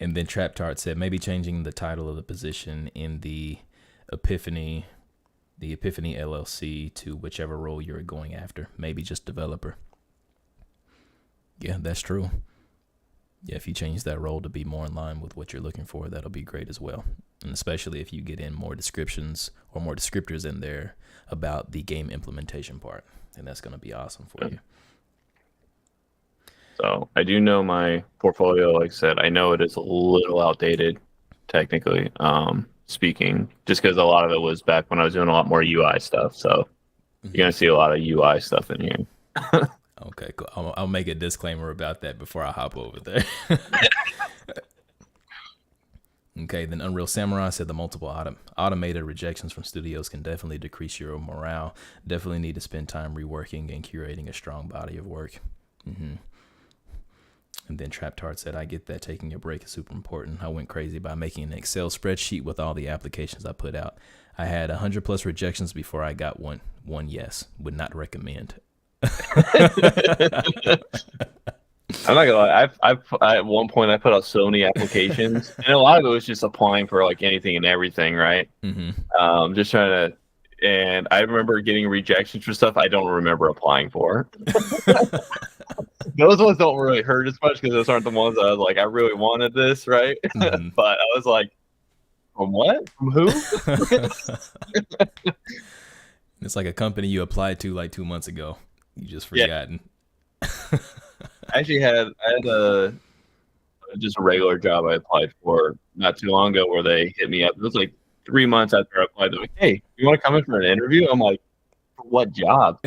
And then Trap Tart said maybe changing the title of the position in the Epiphany LLC to whichever role you're going after. Maybe just developer. Yeah, that's true. Yeah, if you change that role to be more in line with what you're looking for, that'll be great as well. And especially if you get in more descriptions or more descriptors in there about the game implementation part. And that's going to be awesome for you. So I do know my portfolio, like I said, I know it is a little outdated, technically speaking, just because a lot of it was back when I was doing a lot more UI stuff. So you're going to see a lot of UI stuff in here. Okay, cool. I'll make a disclaimer about that before I hop over there. Okay, then Unreal Samurai said the multiple automated rejections from studios can definitely decrease your morale. Definitely need to spend time reworking and curating a strong body of work. And then Trap Tart said, I get that taking a break is super important. I went crazy by making an Excel spreadsheet with all the applications I put out. I had 100+ rejections before I got one yes. Would not recommend. I'm not gonna lie. I at one point I put out so many applications, and a lot of it was just applying for like anything and everything, right? Just trying to. And I remember getting rejections for stuff I don't remember applying for. Those ones don't really hurt as much because those aren't the ones that I was like, I really wanted this, right? But I was like, from what? From who? It's like a company you applied to like 2 months ago. You just forgotten. I had just a regular job I applied for not too long ago where they hit me up. It was like 3 months after I applied. They're like, hey, you want to come in for an interview? I'm like, for what job?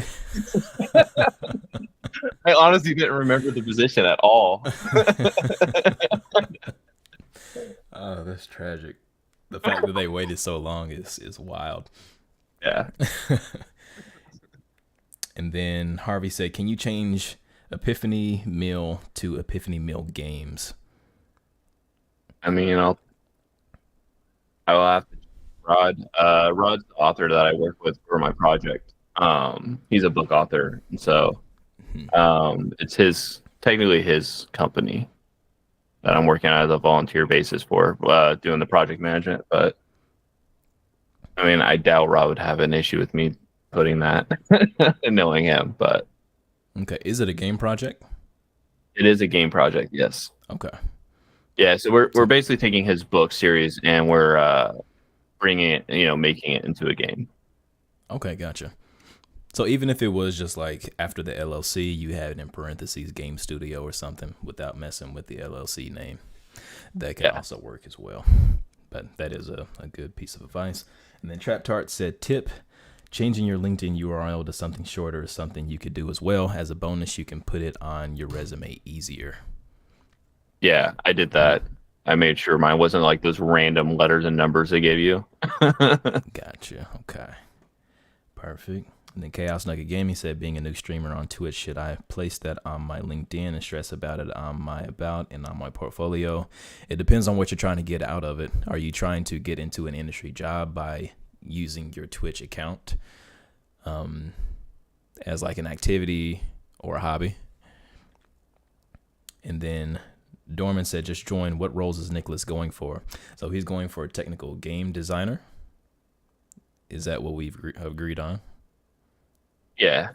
I honestly didn't remember the position at all. Oh, that's tragic. The fact that they waited so long is wild. Yeah. And then Harvey said, can you change Epiphany Mill to Epiphany Mill Games? I mean, I will have to. Rod's the author that I work with for my project. He's a book author, and so it's technically his company that I'm working on as a volunteer basis for doing the project management. But I mean, I doubt Rod would have an issue with me putting that and knowing him. But okay, is it a game project? It is a game project, yes. Okay. Yeah, so we're basically taking his book series and we're bringing it, making it into a game. Okay, gotcha. So even if it was just like after the LLC, you had in parentheses game studio or something without messing with the LLC name, that can also work as well. But that is a good piece of advice. And then Trap Tart said, tip, changing your LinkedIn URL to something shorter is something you could do as well. As a bonus, you can put it on your resume easier. Yeah, I did that. I made sure mine wasn't like those random letters and numbers they gave you. Gotcha. Okay. Perfect. And then Chaos Nugget Gaming said, being a new streamer on Twitch, should I place that on my LinkedIn and stress about it on my about and on my portfolio? It depends on what you're trying to get out of it. Are you trying to get into an industry job by using your Twitch account as like an activity or a hobby? And then Dorman said, just join. What roles is Nicholas going for? So he's going for a technical game designer. Is that what we've agreed on? Yeah.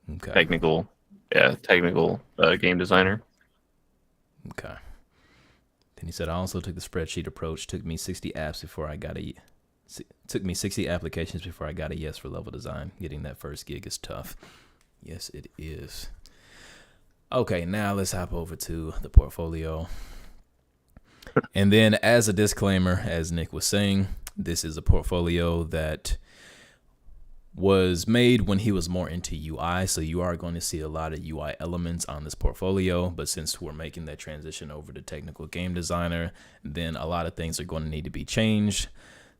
Okay. Technical game designer. Okay. Then he said, I also took the spreadsheet approach. Took me 60 applications before I got a yes for level design. Getting that first gig is tough. Yes, it is. Okay, now let's hop over to the portfolio. And then, as a disclaimer, as Nick was saying, this is a portfolio that was made when he was more into UI. So you are going to see a lot of UI elements on this portfolio. But since we're making that transition over to technical game designer, then a lot of things are going to need to be changed.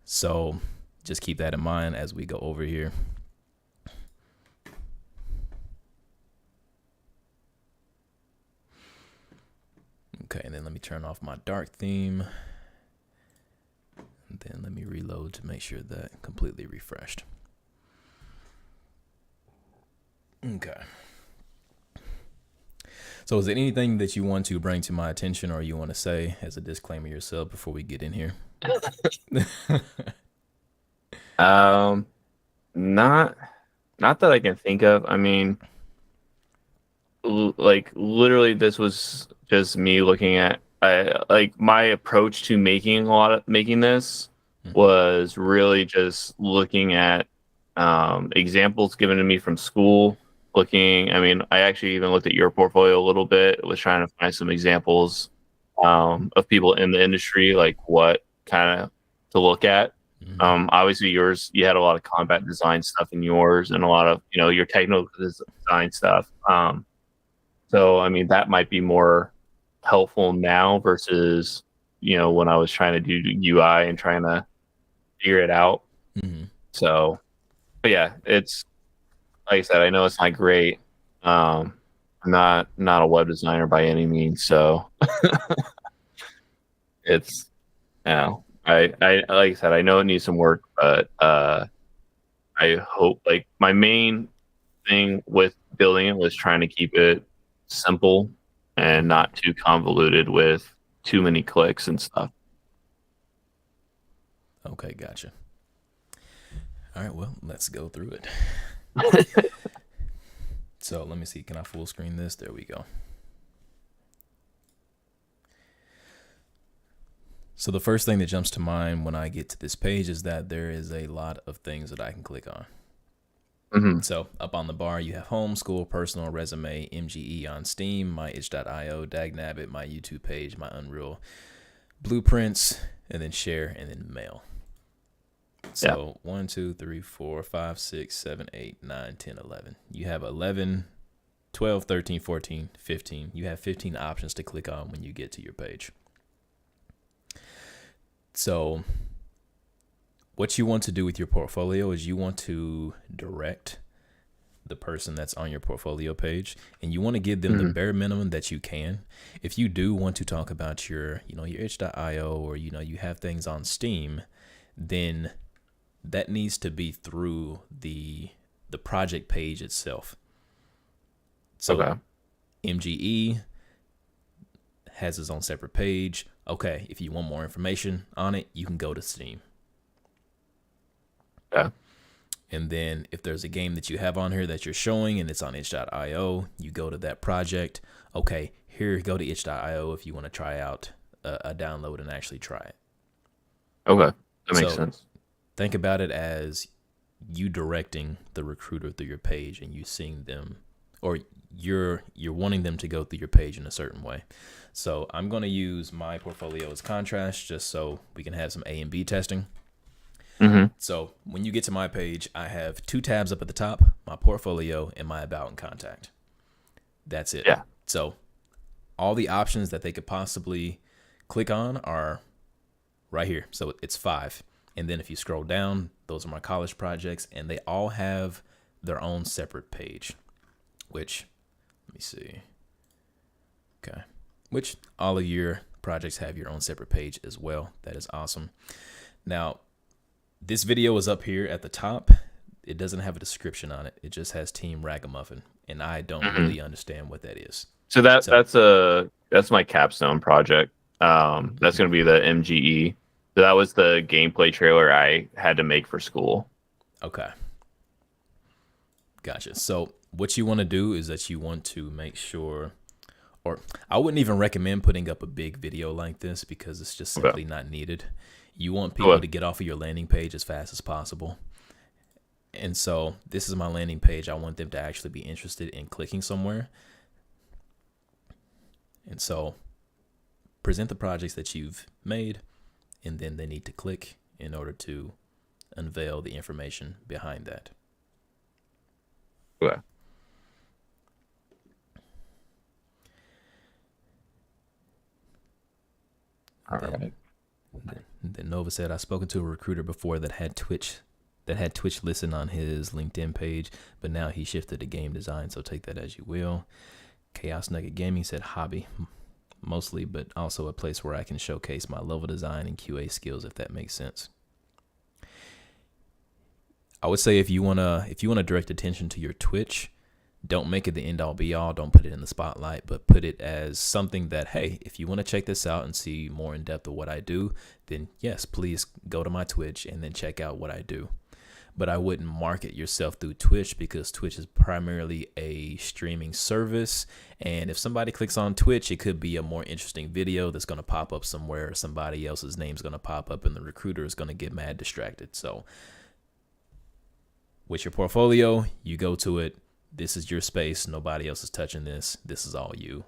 So just keep that in mind as we go over here. Okay, and then let me turn off my dark theme. And then let me reload to make sure that completely refreshed. Okay. So is there anything that you want to bring to my attention or you want to say as a disclaimer yourself before we get in here? Not that I can think of. I mean, like literally this was just me looking at like my approach to making this was really just looking at examples given to me from school. I actually even looked at your portfolio a little bit, was trying to find some examples of people in the industry, like what kind of to look at. Obviously yours, you had a lot of combat design stuff in yours and a lot of, your technical design stuff. So, I mean, that might be more helpful now versus, when I was trying to do UI and trying to figure it out. Mm-hmm. So, but yeah, it's, like I said, I know it's not great. I'm not a web designer by any means. So it's, I like I said, I know it needs some work, but I hope, like, my main thing with building it was trying to keep it simple and not too convoluted with too many clicks and stuff. Okay, gotcha. All right, well, let's go through it. So let me see. Can I full screen this? There we go. So the first thing that jumps to mind when I get to this page is that there is a lot of things that I can click on. Mm-hmm. So up on the bar, you have home, school, personal, resume, MGE on Steam, my itch.io, Dagnabbit, my YouTube page, my Unreal, blueprints, and then share, and then mail. So 1, 2, 3, 4, 5, 6, 7, 8, 9, 10, 11. You have 11, 12, 13, 14, 15. You have 15 options to click on when you get to your page. So what you want to do with your portfolio is you want to direct the person that's on your portfolio page, and you want to give them the bare minimum that you can. If you do want to talk about your itch.io, or, you have things on Steam, then that needs to be through the project page itself. So MGE has its own separate page. Okay, if you want more information on it, you can go to Steam. Yeah. And then if there's a game that you have on here that you're showing and it's on itch.io, you go to that project. Okay, here, go to itch.io if you want to try out a download and actually try it. Okay, that makes sense. Think about it as you directing the recruiter through your page and you seeing them, or you're wanting them to go through your page in a certain way. So I'm going to use my portfolio as contrast just so we can have some A and B testing. Mm-hmm. So when you get to my page, I have 2 tabs up at the top, my portfolio and my about and contact. That's it. Yeah. So all the options that they could possibly click on are right here. So it's 5. And then if you scroll down, those are my college projects, and they all have their own separate page, which, let me see. Okay. Which all of your projects have your own separate page as well. That is awesome. Now, this video is up here at the top. It doesn't have a description on it. It just has Team Ragamuffin, and I don't really understand what that is. So that's my capstone project. That's going to be the MGE. So that was the gameplay trailer I had to make for school. Okay. Gotcha. So what you want to do is that you want to make sure, or I wouldn't even recommend putting up a big video like this because it's just simply not needed. You want people to get off of your landing page as fast as possible. And so this is my landing page. I want them to actually be interested in clicking somewhere. And so present the projects that you've made, and then they need to click in order to unveil the information behind that. Okay. All right. Then Nova said, I've spoken to a recruiter before that had Twitch listed on his LinkedIn page, but now he shifted to game design, so take that as you will. Chaos Nugget Gaming said hobby mostly, but also a place where I can showcase my level design and QA skills, if that makes sense. I would say if you wanna direct attention to your Twitch, don't make it the end all be all. Don't put it in the spotlight, but put it as something that, hey, if you want to check this out and see more in depth of what I do, then yes, please go to my Twitch and then check out what I do. But I wouldn't market yourself through Twitch because Twitch is primarily a streaming service. And if somebody clicks on Twitch, it could be a more interesting video that's going to pop up somewhere. Somebody else's name's going to pop up and the recruiter is going to get mad distracted. So with your portfolio, you go to it. This is your space. Nobody else is touching this. This is all you.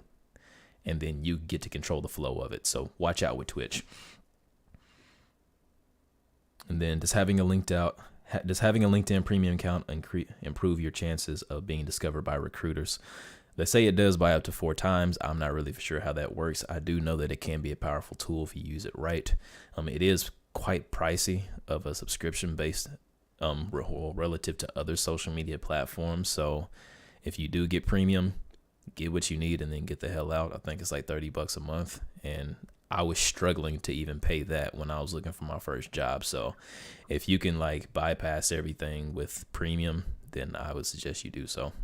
And then you get to control the flow of it. So watch out with Twitch. And then does having a LinkedIn premium account improve your chances of being discovered by recruiters? They say it does by up to 4 times. I'm not really sure how that works. I do know that it can be a powerful tool if you use it right. It is quite pricey of a subscription based relative to other social media platforms. So if you do get premium, get what you need and then get the hell out. I think it's like $30 a month. And I was struggling to even pay that when I was looking for my first job. So if you can like bypass everything with premium, then I would suggest you do so.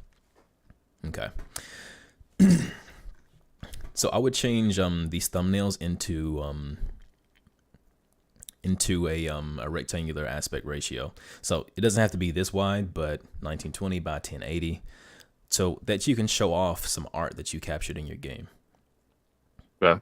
Okay. So I would change these thumbnails into a rectangular aspect ratio. So it doesn't have to be this wide, but 1920 by 1080, so that you can show off some art that you captured in your game. Yeah.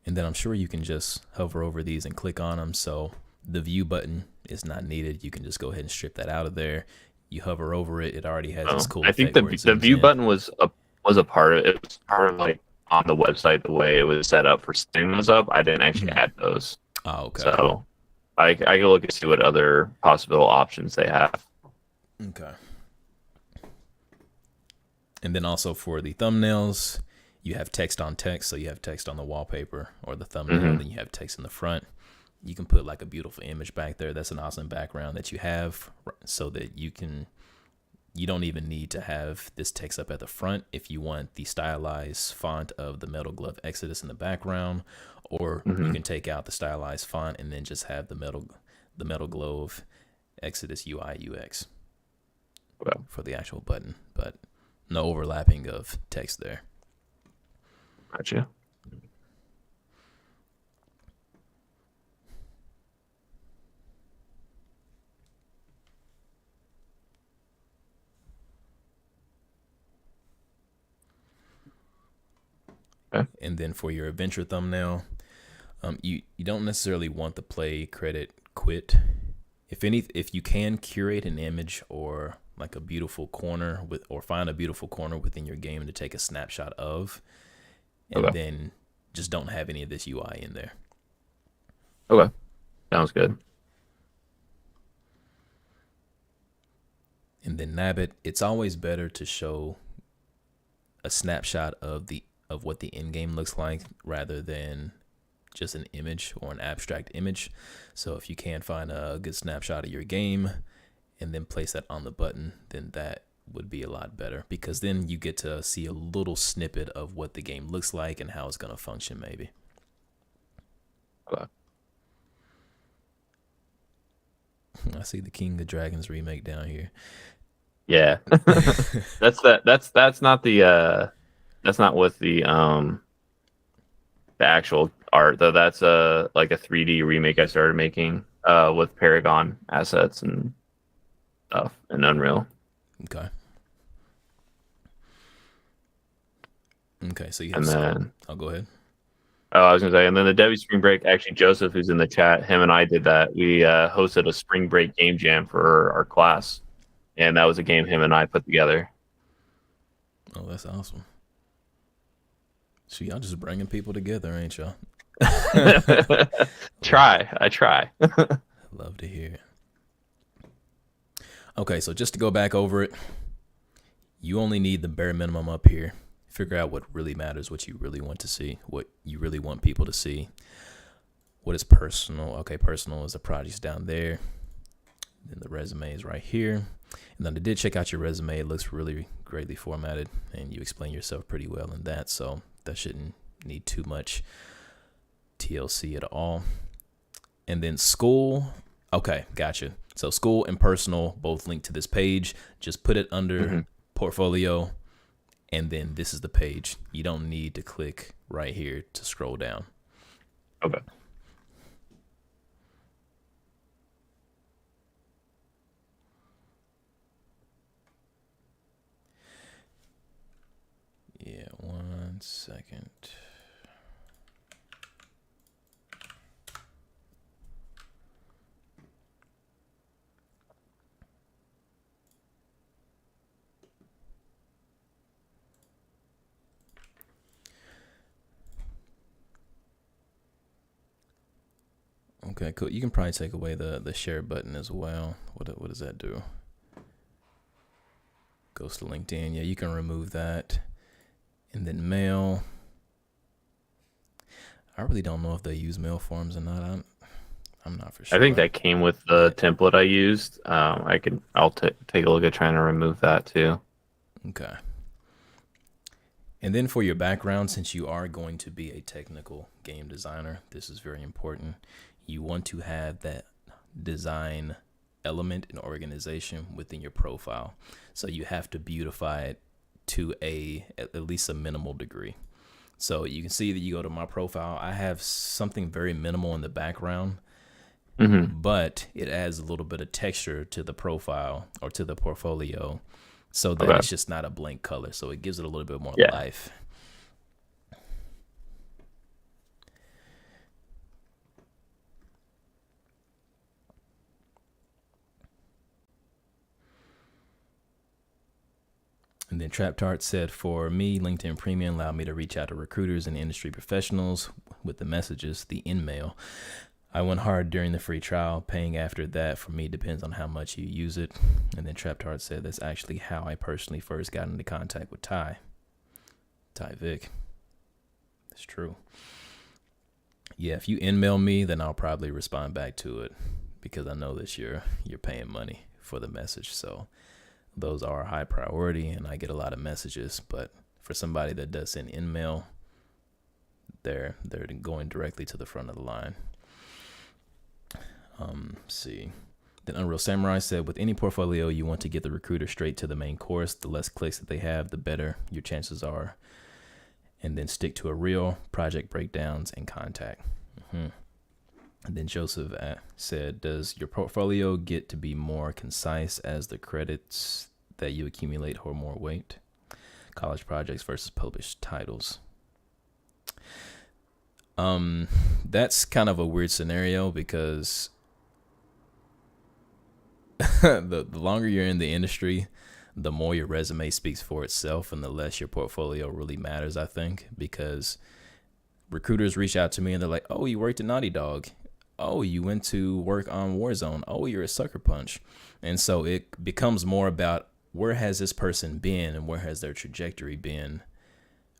And then I'm sure you can just hover over these and click on them. So the view button is not needed. You can just go ahead and strip that out of there. You hover over it. It already has this cool. I think the view button was a part of it. It was part of like on the website, the way it was set up for setting those up. I didn't actually add those. Oh, okay. So I can look and see what other possible options they have. Okay. And then also for the thumbnails, you have text on text. So you have text on the wallpaper or the thumbnail, and then you have text in the front. You can put like a beautiful image back there. That's an awesome background that you have, so that you don't even need to have this text up at the front if you want the stylized font of the Metal Glove Exodus in the background, or you can take out the stylized font and then just have the Metal Glove Exodus UI UX for the actual button, but no overlapping of text there. Gotcha. Okay. And then for your adventure thumbnail, you don't necessarily want the play credit quit. If you can curate an image or like a beautiful corner or find a beautiful corner within your game to take a snapshot of, and then just don't have any of this UI in there. Okay, sounds good. And then Nabbit, it's always better to show a snapshot of of what the end game looks like rather than just an image or an abstract image. So if you can find a good snapshot of your game and then place that on the button, then that would be a lot better, because then you get to see a little snippet of what the game looks like and how it's going to function maybe. Okay. I see the King of Dragons remake down here. Yeah. That's not the that's not with the actual art though. That's like a 3D remake I started making with Paragon assets and stuff and Unreal. Okay. Okay, so you And then I'll go ahead. Oh, I was gonna say, and then the Debbie Spring Break. Actually, Joseph, who's in the chat, him and I did that. We hosted a Spring Break game jam for our class, and that was a game him and I put together. Oh, that's awesome. So y'all just bringing people together, ain't y'all? I try. Love to hear it. Okay, so just to go back over it, you only need the bare minimum up here. Figure out what really matters, what you really want to see, what you really want people to see. What is personal? Okay, personal is the projects down there. Then the resume is right here. And then I did check out your resume. It looks really greatly formatted, and you explain yourself pretty well in that. So that shouldn't need too much TLC at all. And then school. Okay, gotcha. So school and personal both link to this page. Just put it under portfolio. And then this is the page. You don't need to click right here to scroll down. Okay. Yeah, 1 second. Okay, cool. You can probably take away the share button as well. What does that do? Goes to LinkedIn. Yeah, you can remove that. And then mail. I really don't know if they use mail forms or not. I'm not for sure. I think that came with the template I used. I'll take a look at trying to remove that too. Okay. And then for your background, since you are going to be a technical game designer, this is very important. You want to have that design element and organization within your profile. So you have to beautify it to at least a minimal degree. So you can see that you go to my profile. I have something very minimal in the background, but it adds a little bit of texture to the profile or to the portfolio, so that it's just not a blank color. So it gives it a little bit more life. And then Trap Tart said, for me, LinkedIn Premium allowed me to reach out to recruiters and industry professionals with the messages, the in-mail. I went hard during the free trial. Paying after that for me depends on how much you use it. And then Trap Tart said, that's actually how I personally first got into contact with Ty Vick. That's true. Yeah, if you in-mail me, then I'll probably respond back to it, because I know that you're paying money for the message. So those are a high priority, and I get a lot of messages. But for somebody that does send in-mail, they're going directly to the front of the line. See. Then Unreal Samurai said, with any portfolio, you want to get the recruiter straight to the main course. The less clicks that they have, the better your chances are. And then stick to a real project breakdowns and contact. And then Joseph said, does your portfolio get to be more concise as the credits that you accumulate hold more weight? College projects versus published titles. That's kind of a weird scenario, because the longer you're in the industry, the more your resume speaks for itself and the less your portfolio really matters, I think, because recruiters reach out to me and they're like, oh, you worked at Naughty Dog. Oh, you went to work on Warzone. Oh, you're a Sucker Punch. And so it becomes more about where has this person been and where has their trajectory been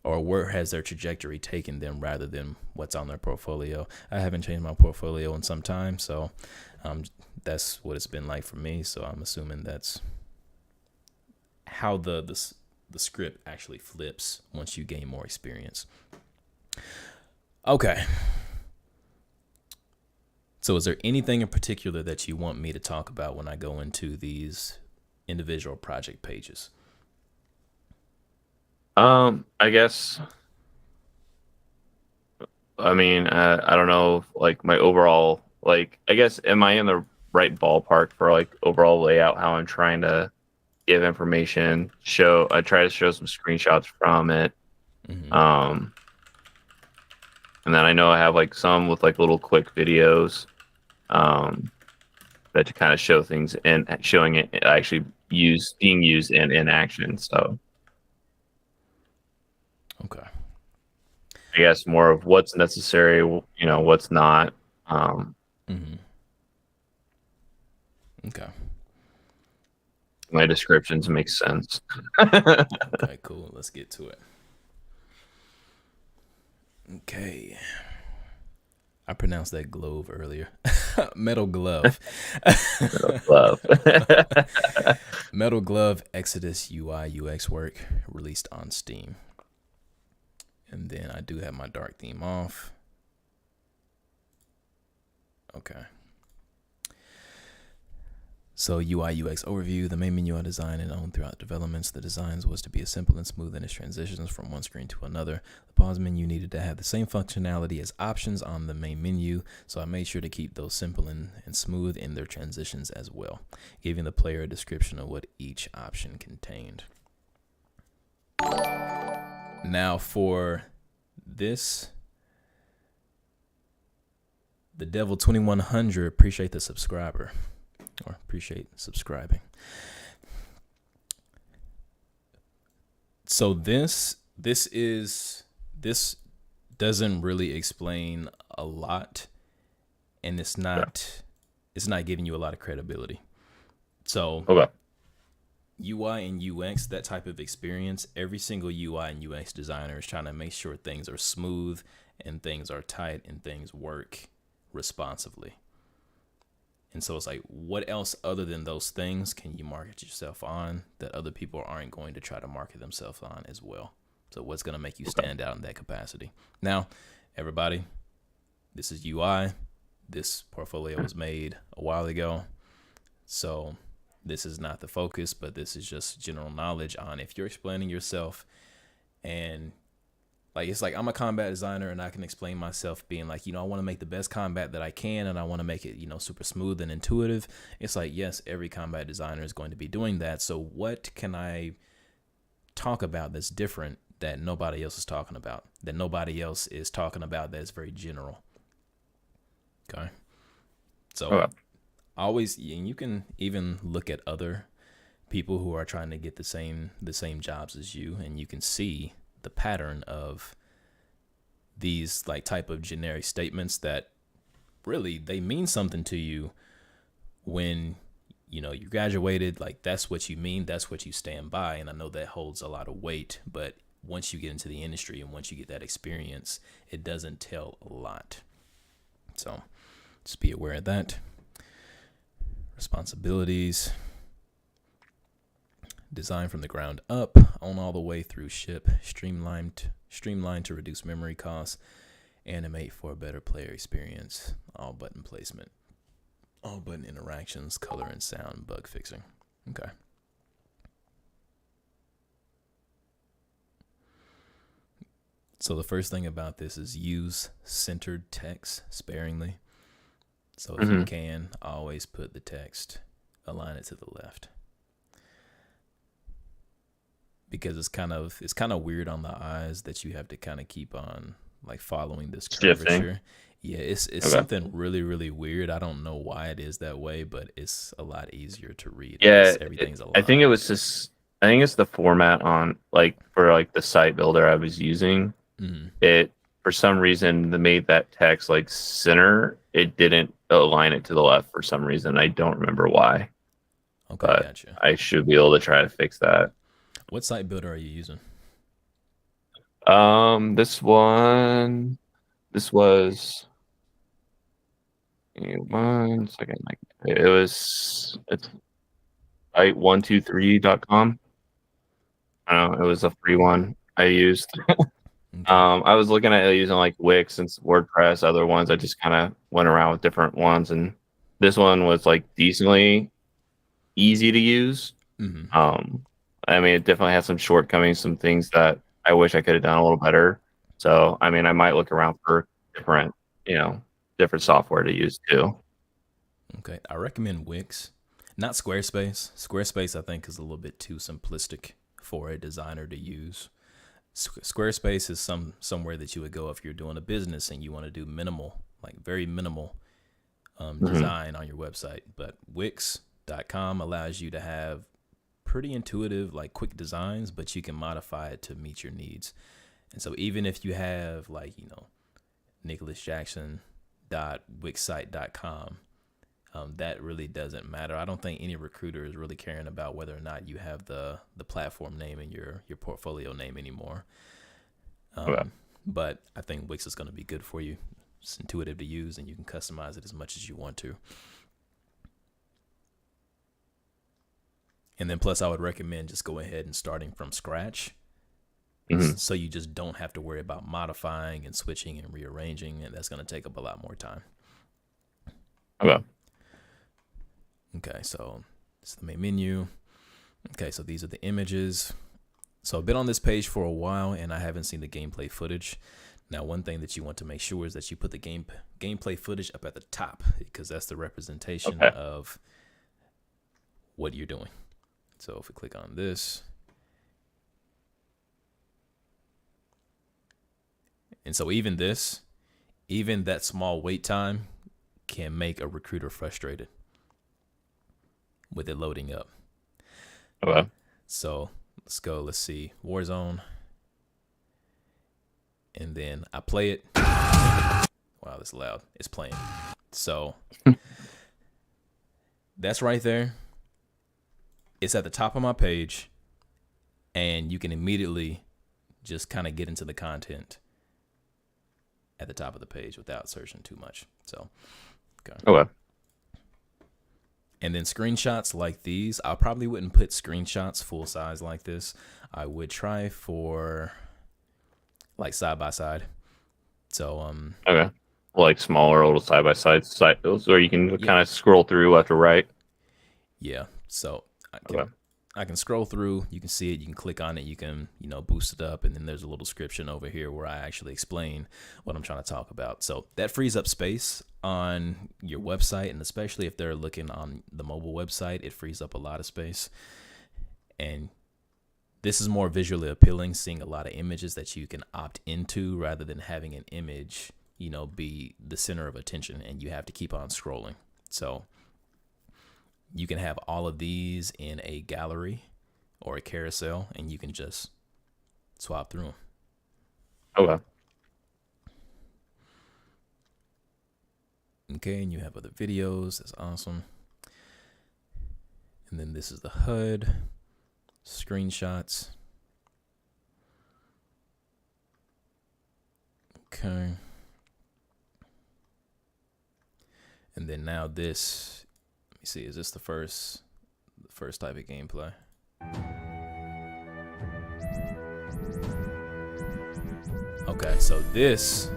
or where has their trajectory taken them rather than what's on their portfolio. I haven't changed my portfolio in some time, so that's what it's been like for me. So I'm assuming that's how the script actually flips once you gain more experience. Okay. So is there anything in particular that you want me to talk about when I go into these individual project pages? I guess, I mean, I don't know, like my overall, like, I guess, am I in the right ballpark for like overall layout, how I'm trying to give information, I try to show some screenshots from it. Mm-hmm. And then I know I have like some with like little quick videos, that to kind of show things and showing it actually being used in action. So Okay. I guess more of what's necessary, you know, what's not. Mm-hmm. Okay. My descriptions make sense. Okay, cool. Let's get to it. Okay. I pronounced that glove earlier. Metal Glove. Love. Metal Glove Exodus UI UX work released on Steam. And then I do have my dark theme off. Okay. So UI UX overview, the main menu I designed and owned throughout developments. The designs was to be as simple and smooth in its transitions from one screen to another. The pause menu needed to have the same functionality as options on the main menu, so I made sure to keep those simple and smooth in their transitions as well, giving the player a description of what each option contained. Now for this, the Devil 2100, appreciate the subscriber. Or appreciate subscribing. So this doesn't really explain a lot, and it's not giving you a lot of credibility. So Okay. UI and UX, that type of experience, every single UI and UX designer is trying to make sure things are smooth and things are tight and things work responsively. And so it's like, what else other than those things can you market yourself on that other people aren't going to try to market themselves on as well? So what's going to make you stand out in that capacity? Now, everybody, this is UI. This portfolio was made a while ago. So this is not the focus, but this is just general knowledge on if you're explaining yourself, and like, it's like I'm a combat designer and I can explain myself being like, I want to make the best combat that I can and I want to make it, super smooth and intuitive. It's like, yes, every combat designer is going to be doing that. So what can I talk about that's different that nobody else is talking about, that's very general? Okay. So always, and you can even look at other people who are trying to get the same jobs as you, and you can see the pattern of these like type of generic statements that really they mean something to you when you graduated. Like, that's what you mean, that's what you stand by, and I know that holds a lot of weight, but once you get into the industry and once you get that experience, it doesn't tell a lot. So just be aware of that. Responsibilities: design from the ground up, own all the way through ship, streamlined to reduce memory costs, animate for a better player experience, all button placement, all button interactions, color and sound, bug fixing. Okay. So the first thing about this is use centered text sparingly. So if you can, always put the text, align it to the left. Because it's kind of weird on the eyes that you have to kind of keep on like following this curvature. Yeah, it's something really, really weird. I don't know why it is that way, but it's a lot easier to read. Yeah, everything's aligned. I think it's the format on like for like the site builder I was using. Mm-hmm. It for some reason they made that text like center. It didn't align it to the left for some reason. I don't remember why. Okay, but gotcha. I should be able to try to fix that. What site builder are you using? This one, this was give me 1 second. Like it's site123.com. I don't know, it was a free one I used. Okay. I was looking at using like Wix and WordPress, other ones. I just kind of went around with different ones, and this one was like decently easy to use. Mm-hmm. I mean, it definitely has some shortcomings, some things that I wish I could have done a little better. So, I mean, I might look around for different, different software to use too. Okay. I recommend Wix, not Squarespace. Squarespace, I think, is a little bit too simplistic for a designer to use. Squarespace is somewhere that you would go if you're doing a business and you want to do minimal, like very minimal design on your website. But Wix.com allows you to have pretty intuitive, like quick designs, but you can modify it to meet your needs. And so even if you have like, nicholasjackson.wixsite.com, that really doesn't matter. I don't think any recruiter is really caring about whether or not you have the platform name in your portfolio name anymore. Okay. But I think Wix is going to be good for you. It's intuitive to use, and you can customize it as much as you want to. And then plus, I would recommend just go ahead and starting from scratch. Mhm. So you just don't have to worry about modifying and switching and rearranging, and that's going to take up a lot more time. Okay. Okay, so it's the main menu. Okay, so these are the images. So I've been on this page for a while, and I haven't seen the gameplay footage. Now, one thing that you want to make sure is that you put the gameplay footage up at the top, because that's the representation of what you're doing. So if we click on this, and so even that small wait time can make a recruiter frustrated with it loading up. Okay. So let's go. Let's see. Warzone. And then I play it. Wow, that's loud. It's playing. So that's right there. It's at the top of my page. And you can immediately just kind of get into the content at the top of the page without searching too much. So, Okay. And then screenshots like these, I probably wouldn't put screenshots full size like this. I would try for like side by side. So Okay. Like smaller little side by side sites, or you can kind of scroll through left or right. Yeah. So I can scroll through. You can see it. You can click on it. You can boost it up, and then there's a little description over here where I actually explain what I'm trying to talk about. So that frees up space on your website, and especially if they're looking on the mobile website, it frees up a lot of space. And this is more visually appealing, seeing a lot of images that you can opt into rather than having an image, be the center of attention and you have to keep on scrolling. So you can have all of these in a gallery or a carousel, and you can just swap through them. Okay. Okay, and you have other videos. That's awesome. And then this is the HUD, screenshots. Okay. And then now this, let me see, is this the first type of gameplay? Okay, so this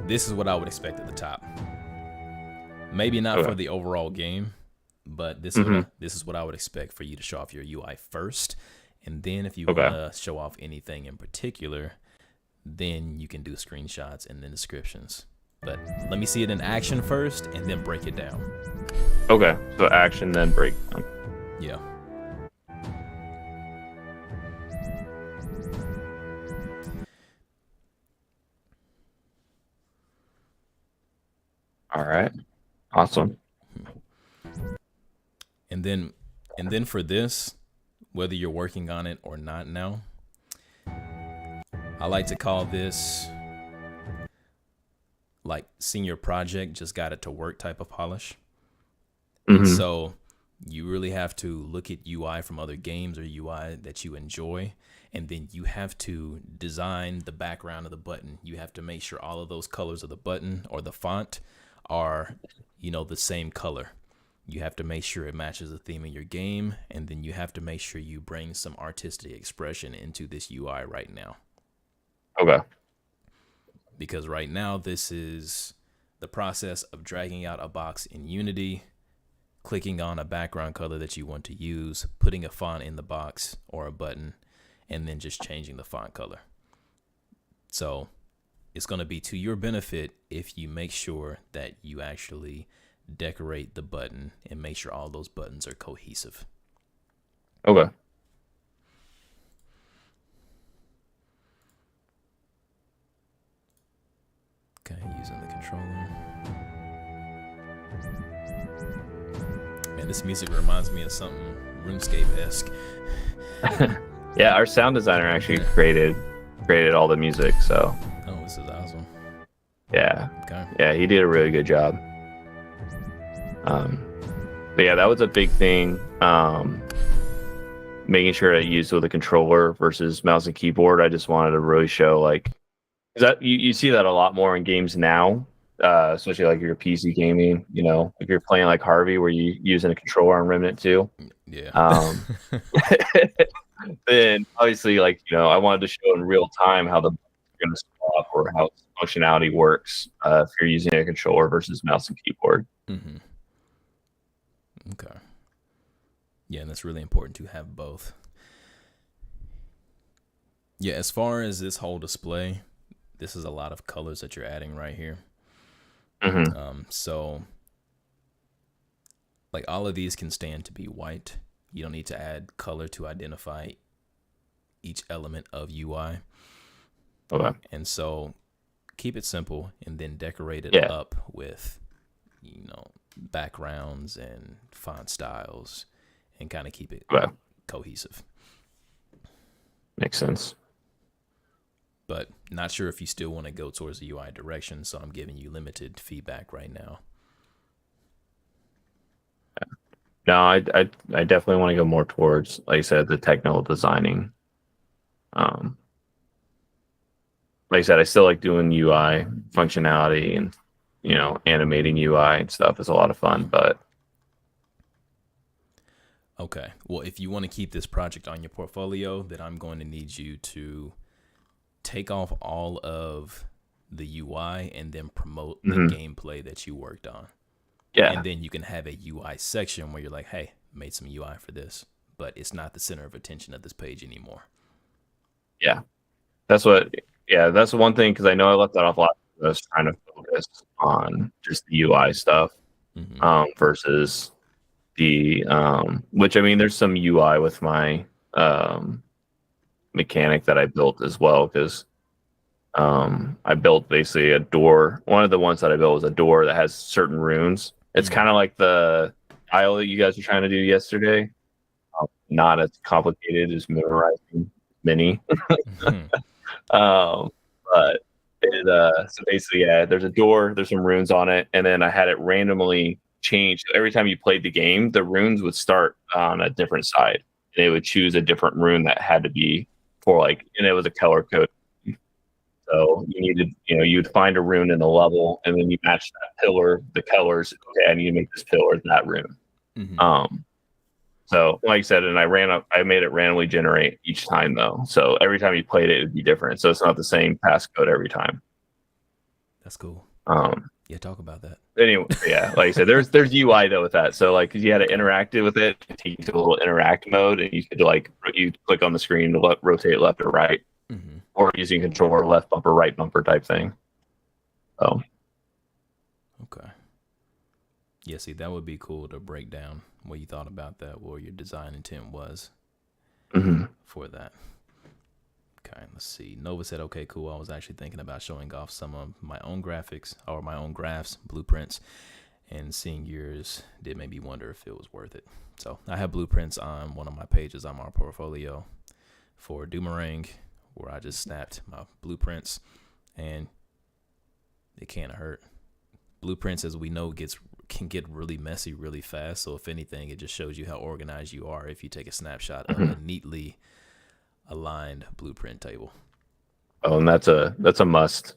is what I would expect at the top. Maybe not for the overall game, but this is what I would expect for you to show off your UI first. And then if you want to show off anything in particular, then you can do screenshots and then descriptions. But let me see it in action first and then break it down. Okay, so action, then breakdown. Yeah. All right. Awesome. And then for this, whether you're working on it or not now, I like to call this like senior project, just got it to work type of polish. And so you really have to look at UI from other games or UI that you enjoy and then you have to design the background of the button. You have to make sure all of those colors of the button or the font are, the same color. You have to make sure it matches the theme of your game, and then you have to make sure you bring some artistic expression into this UI right now. Okay. Because right now, this is the process of dragging out a box in Unity, clicking on a background color that you want to use, putting a font in the box or a button, and then just changing the font color. So it's going to be to your benefit if you make sure that you actually decorate the button and make sure all those buttons are cohesive. Okay. Okay, using the controller. Man, this music reminds me of something RuneScape-esque. Yeah, our sound designer actually created all the music, so. Oh, this is awesome. Yeah. Okay. Yeah, he did a really good job. But yeah, that was a big thing. Making sure I used with a controller versus mouse and keyboard. I just wanted to really show that you see that a lot more in games now, especially like your PC gaming. If you're playing like Harvey, where you using a controller on Remnant 2. Yeah. Then obviously, I wanted to show in real time how the going to swap or how functionality works if you're using a controller versus mouse and keyboard. Mm-hmm. Okay. Yeah, and that's really important to have both. Yeah, as far as this whole display, this is a lot of colors that you're adding right here. Mm-hmm. So all of these can stand to be white. You don't need to add color to identify each element of UI. Okay. And so keep it simple and then decorate it up with, backgrounds and font styles and kind of keep it cohesive. Makes sense. But not sure if you still want to go towards the UI direction, so I'm giving you limited feedback right now. No, I definitely want to go more towards, like I said, the technical designing. Like I said, I still like doing UI functionality and, animating UI and stuff is a lot of fun, but. Okay. Well, if you want to keep this project on your portfolio, then I'm going to need you to take off all of the UI and then promote the gameplay that you worked on. Yeah. And then you can have a UI section where you're like, hey, made some UI for this, but it's not the center of attention of this page anymore. Yeah. That's the one thing, because I know I left that off a lot. I was trying to focus on just the UI stuff versus the, which, I mean, there's some UI with my mechanic that I built as well, because I built basically a door. One of the ones that I built was a door that has certain runes. It's kind of like the tile that you guys were trying to do yesterday. Not as complicated as memorizing mini. But so basically, there's a door, there's some runes on it, and then I had it randomly change. Every time you played the game, the runes would start on a different side. They would choose a different rune that had to be for and it was a color code. So you needed, you'd find a rune in the level, and then you match that pillar, the colors. Okay, I need to make this pillar that rune. Mm-hmm. So like I said, and I made it randomly generate each time though. So every time you played it, it would be different. So it's not the same passcode every time. That's cool. Yeah, talk about that. Anyway, yeah, like I said, there's UI though with that. So cause you had to interact with it, take you to a little interact mode, and you could you click on the screen to rotate left or right, or using controller left bumper, right bumper type thing. So. Okay. Yeah, see, that would be cool to break down what you thought about that, what your design intent was for that. Okay, let's see. Nova said, okay, cool. I was actually thinking about showing off some of my own graphics or my own graphs, blueprints, and seeing yours did make me wonder if it was worth it. So I have blueprints on one of my pages on my portfolio for Doomerang, where I just snapped my blueprints, and it can't hurt. Blueprints, as we know, can get really messy really fast. So if anything, it just shows you how organized you are if you take a snapshot of a neatly aligned blueprint table. Oh, and that's a must.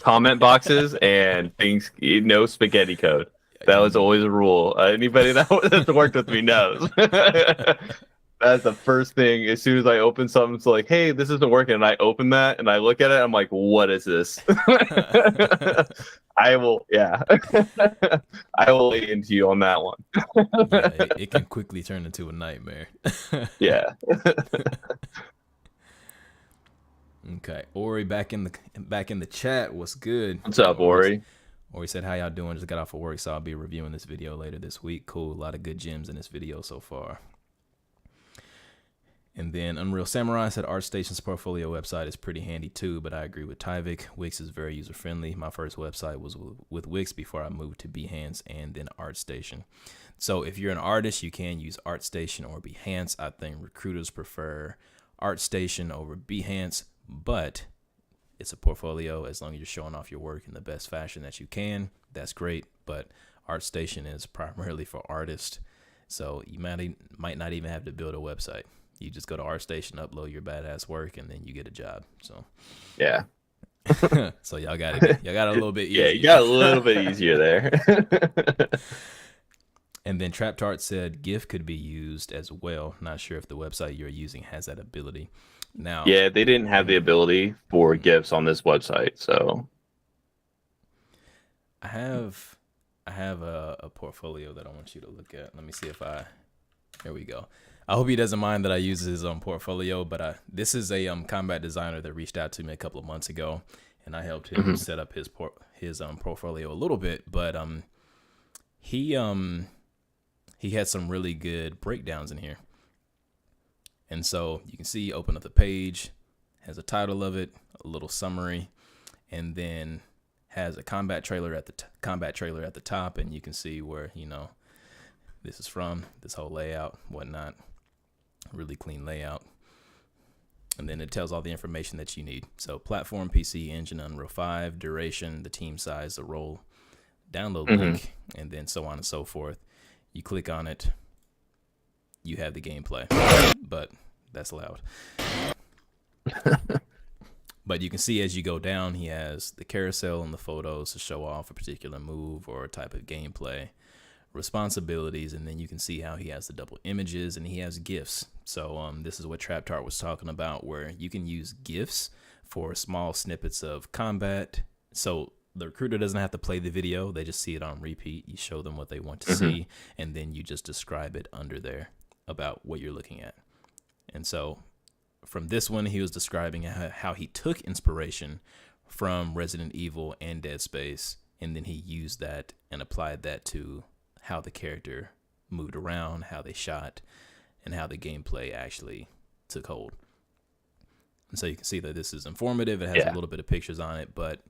Comment boxes and things, spaghetti code. That was always a rule. Anybody that's worked with me knows. That's the first thing. As soon as I open something, it's like, hey, this isn't working. And I open that and I look at it. I'm like, what is this? I will lay into you on that one. Yeah, it can quickly turn into a nightmare. Yeah. Okay, Ori back in the chat. What's good? What's up, Ori? Ori said, "How y'all doing? Just got off of work, so I'll be reviewing this video later this week. Cool, a lot of good gems in this video so far." And then Unreal Samurai said, ArtStation's portfolio website is pretty handy too, but I agree with Tyvik. Wix is very user-friendly. My first website was with Wix before I moved to Behance and then ArtStation. So if you're an artist, you can use ArtStation or Behance. I think recruiters prefer ArtStation over Behance, but it's a portfolio. As long as you're showing off your work in the best fashion that you can, that's great. But ArtStation is primarily for artists, so you might not even have to build a website. You just go to ArtStation, upload your badass work, and then you get a job. So yeah. So y'all got it. Y'all got a little bit easier. Yeah, you got a little bit easier there. And then Trap Tart said GIF could be used as well. Not sure if the website you're using has that ability. Now, yeah, they didn't have the ability for GIFs on this website, so I have a portfolio that I want you to look at. Let me see if here we go. I hope he doesn't mind that I use his portfolio, but this is a combat designer that reached out to me a couple of months ago, and I helped him set up his portfolio a little bit. But he had some really good breakdowns in here, and so you can see, open up the page, has a title of it, a little summary, and then has a combat trailer at the top, and you can see where this is from, this whole layout, whatnot. Really clean layout. And then it tells all the information that you need. So platform, PC, engine, Unreal 5, duration, the team size, the role, download link, and then so on and so forth. You click on it, you have the gameplay. But that's loud. But you can see as you go down, he has the carousel and the photos to show off a particular move or a type of gameplay, responsibilities, and then you can see how he has the double images and he has GIFs. So this is what Trap Tart was talking about, where you can use GIFs for small snippets of combat. So the recruiter doesn't have to play the video, they just see it on repeat. You show them what they want to see, and then you just describe it under there about what you're looking at. And so from this one, he was describing how he took inspiration from Resident Evil and Dead Space, and then he used that and applied that to how the character moved around, how they shot, and how the gameplay actually took hold. And so you can see that this is informative. It has a little bit of pictures on it, but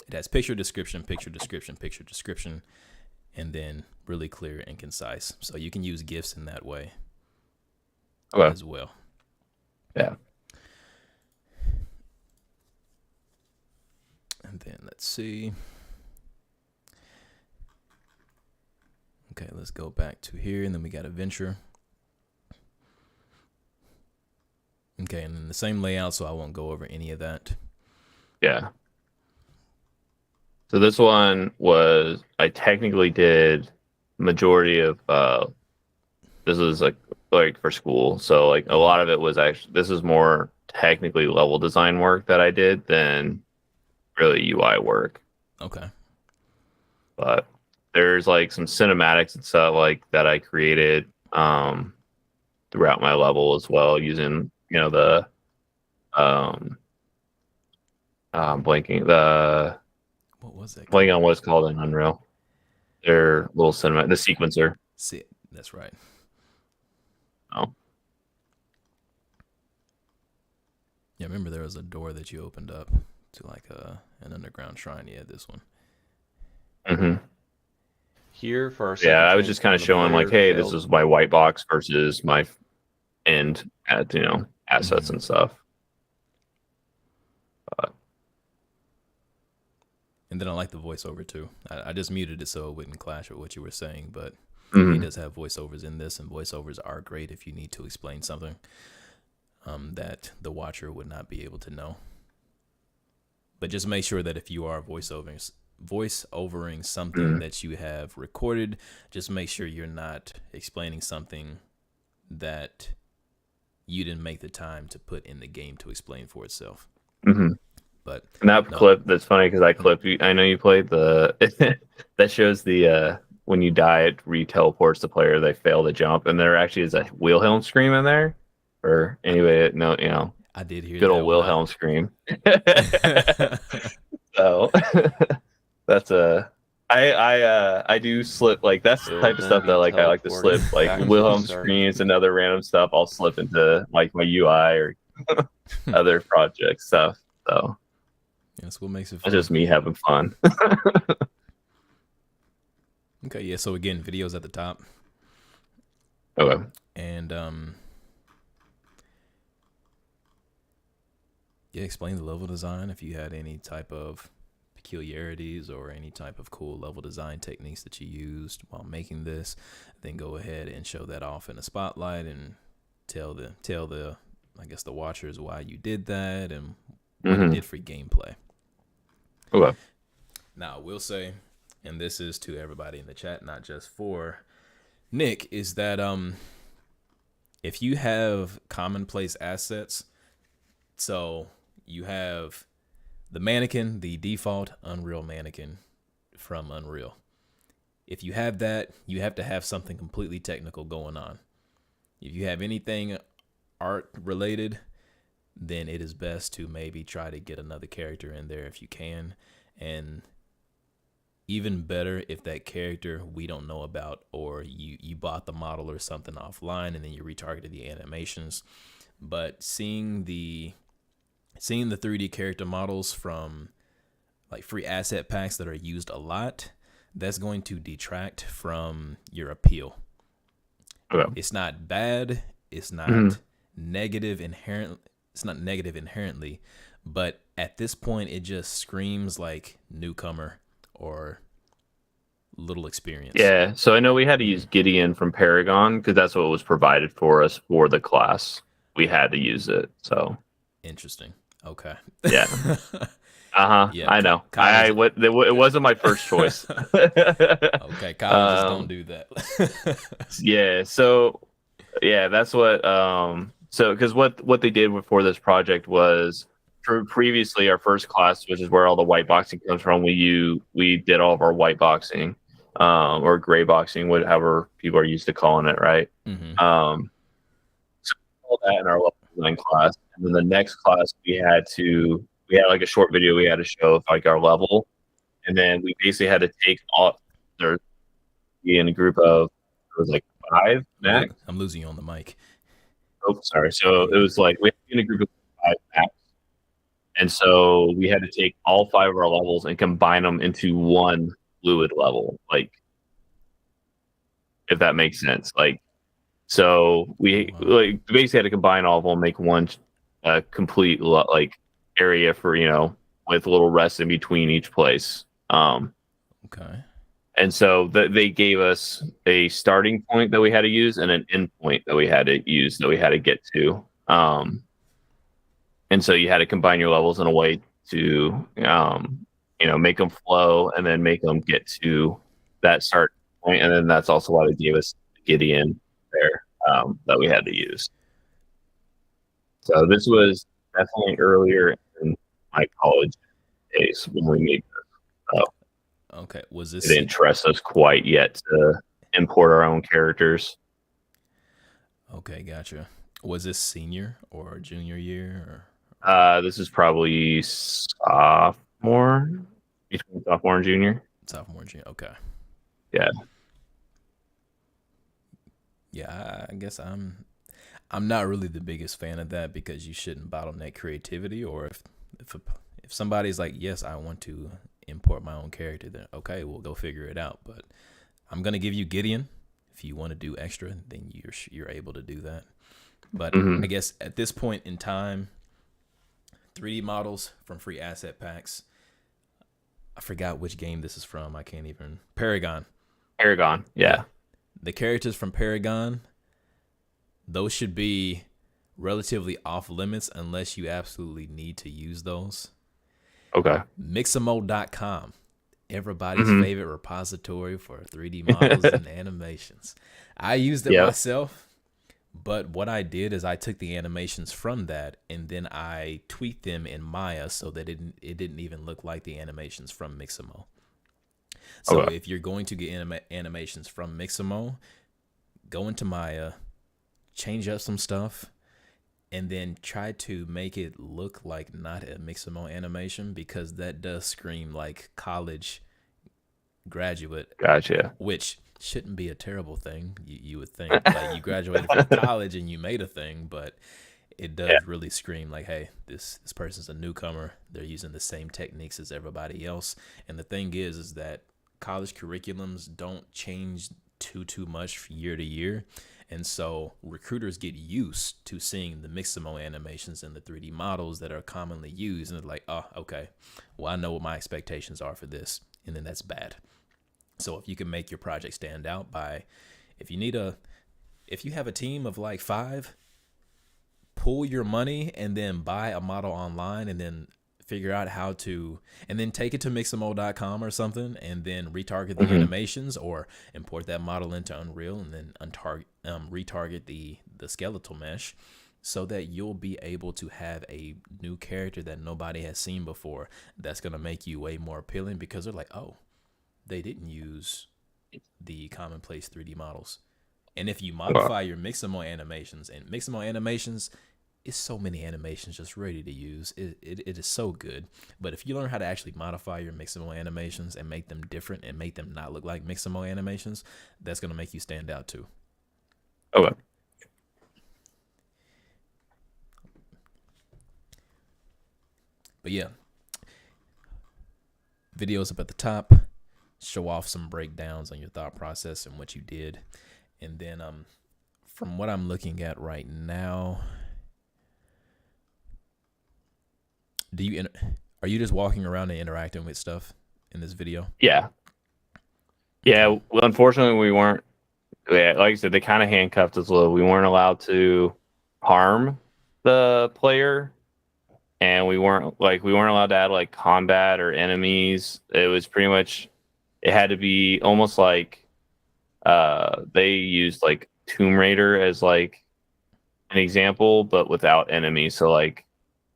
it has picture description, and then really clear and concise. So you can use GIFs in that way as well. Yeah. And then let's see. Okay, let's go back to here, and then we got Adventure. Okay, and then the same layout, so I won't go over any of that. Yeah. So this one was, I technically did majority of this is like for school. So like a lot of it was actually, this is more technically level design work that I did than really UI work. Okay. But there's like some cinematics and stuff like that I created throughout my level as well, using the blanking the what was that? Blanking on what it's called in Unreal. Their little cinema, the sequencer. See, that's right. Oh. Yeah, remember there was a door that you opened up to like an underground shrine. Yeah, this one. Mm-hmm. Here for our I was just kind of showing like, hey, this is my white box versus my end at assets and stuff. And then I like the voiceover too. I just muted it so it wouldn't clash with what you were saying, but he does have voiceovers in this, and voiceovers are great if you need to explain something. that the watcher would not be able to know. But just make sure that if you are voice-overing something that you have recorded, just make sure you're not explaining something that you didn't make the time to put in the game to explain for itself. But and that clip, that's funny because I clipped you. I know you played the that shows the when you die, it re-teleports the player. They fail to jump, and there actually is a Wilhelm scream in there. Or anyway, no, you know, I did hear good old Wilhelm scream. So that's I do slip, like that's the type of stuff that like I like to slip, like Wilhelm screams and other random stuff. I'll slip into like my UI or other project stuff. So that's what makes it fun. It's just me having fun. Okay, yeah. So again, videos at the top. Okay. And yeah, explain the level design if you had any type of peculiarities or any type of cool level design techniques that you used while making this. Then go ahead and show that off in a spotlight and tell the I guess the watchers why you did that and what you did for gameplay. Okay. Now I will say, and this is to everybody in the chat, not just for Nick, is that if you have commonplace assets, so you have the mannequin, the default Unreal mannequin from Unreal. If you have that, you have to have something completely technical going on. If you have anything art related, then it is best to maybe try to get another character in there if you can. And even better if that character we don't know about, or you bought the model or something offline and then you retargeted the animations. But seeing the 3D character models from like free asset packs that are used a lot, that's going to detract from your appeal. Okay. It's not bad. It's not negative inherently. It's not negative inherently, but at this point, it just screams like newcomer or little experience. Yeah. So I know we had to use Gideon from Paragon because that's what was provided for us for the class. We had to use it. So interesting. Okay. Yeah. Yeah, I know. It wasn't my first choice. Okay, Kyle, just don't do that. Yeah. So yeah, that's what. So because what they did before this project was, previously our first class, which is where all the white boxing comes from, we did all of our white boxing, or gray boxing, whatever people are used to calling it, right? So all that in our level design class, and then the next class we had like a short video we had to show of like our level, and then we basically had to take all in a group of, it was like 5 max. I'm losing you on the mic. Oh, sorry. So it was like we had to be in a group of 5 max. And so we had to take all 5 of our levels and combine them into one fluid level, like, if that makes sense. Like, so we like basically had to combine all of them, make one complete like area for, with a little rest in between each place. Okay. And so they gave us a starting point that we had to use and an end point that we had to use, that we had to get to. And so you had to combine your levels in a way to, make them flow and then make them get to that start point. And then that's also why they gave us Gideon there, that we had to use. So this was definitely earlier in my college days when we made this. Okay. Was this? It didn't trust us quite yet to import our own characters. Okay, gotcha. Was this senior or junior year? This is probably between sophomore and junior. Sophomore and junior. Okay. Yeah. Yeah, I guess I'm not really the biggest fan of that, because you shouldn't bottleneck creativity. Or if somebody's like, yes, I want to import my own character, then okay, we'll go figure it out. But I'm gonna give you Gideon. If you want to do extra, then you're able to do that. But I guess at this point in time, 3D models from free asset packs. I forgot which game this is from. I can't even. Paragon. Yeah. The characters from Paragon, those should be relatively off limits unless you absolutely need to use those. Okay. Mixamo.com, everybody's Mhm. favorite repository for 3D models and animations. I used it Yep. myself, but what I did is I took the animations from that and then I tweaked them in Maya so that it didn't even look like the animations from Mixamo. So Okay. if you're going to get animations from Mixamo, go into Maya, change up some stuff, and then try to make it look like not a Mixamo animation, because that does scream like college graduate, Gotcha. which shouldn't be a terrible thing. You would think like you graduated from college and you made a thing, but it does really scream like, hey, this person's a newcomer. They're using the same techniques as everybody else. And the thing is that college curriculums don't change too much year to year. And so recruiters get used to seeing the Mixamo animations and the 3D models that are commonly used. And they're like, oh, okay, well, I know what my expectations are for this. And then that's bad. So if you can make your project stand out by, if you have a team of like 5, pull your money and then buy a model online and then figure out how to, and then take it to Mixamo.com or something and then retarget the animations, or import that model into Unreal and then retarget the skeletal mesh, so that you'll be able to have a new character that nobody has seen before. That's going to make you way more appealing, because they're like, oh, they didn't use the commonplace 3D models. And if you modify your Mixamo animations, and Mixamo animations is so many animations just ready to use. It is so good. But if you learn how to actually modify your Mixamo animations and make them different and make them not look like Mixamo animations, that's going to make you stand out too. Okay. But yeah, videos up at the top show off some breakdowns on your thought process and what you did. And then from what I'm looking at right now, are you just walking around and interacting with stuff in this video? Yeah. Well, unfortunately, we weren't. Yeah, like I said, they kind of handcuffed us a little. We weren't allowed to harm the player, and we weren't allowed to add like combat or enemies. It was pretty much, it had to be almost like they used like Tomb Raider as like an example, but without enemies. So like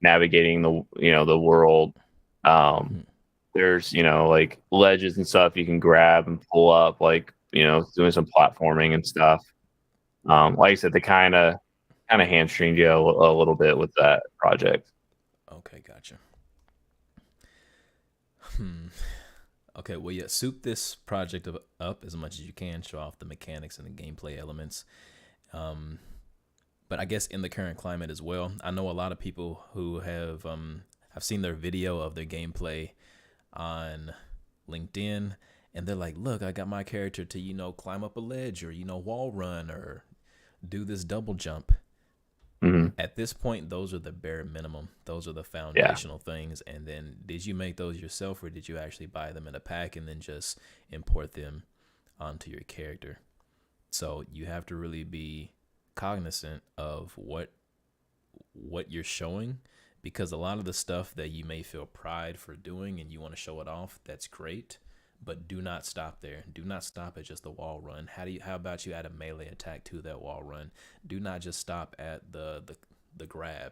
navigating the world. There's like ledges and stuff you can grab and pull up, like doing some platforming and stuff. Like I said, they kind of hamstringed you a little bit with that project. Okay, gotcha. Okay, well, yeah, soup this project up as much as you can, show off the mechanics and the gameplay elements. But I guess in the current climate as well, I know a lot of people who have I've seen their video of their gameplay on LinkedIn, and they're like, look, I got my character to, climb up a ledge, or, wall run, or do this double jump. At this point, those are the bare minimum. Those are the foundational things. And then did you make those yourself, or did you actually buy them in a pack and then just import them onto your character? So you have to really be cognizant of what you're showing, because a lot of the stuff that you may feel pride for doing and you want to show it off, that's great. But do not stop there. Do not stop at just the wall run. How about you add a melee attack to that wall run? Do not just stop at the grab.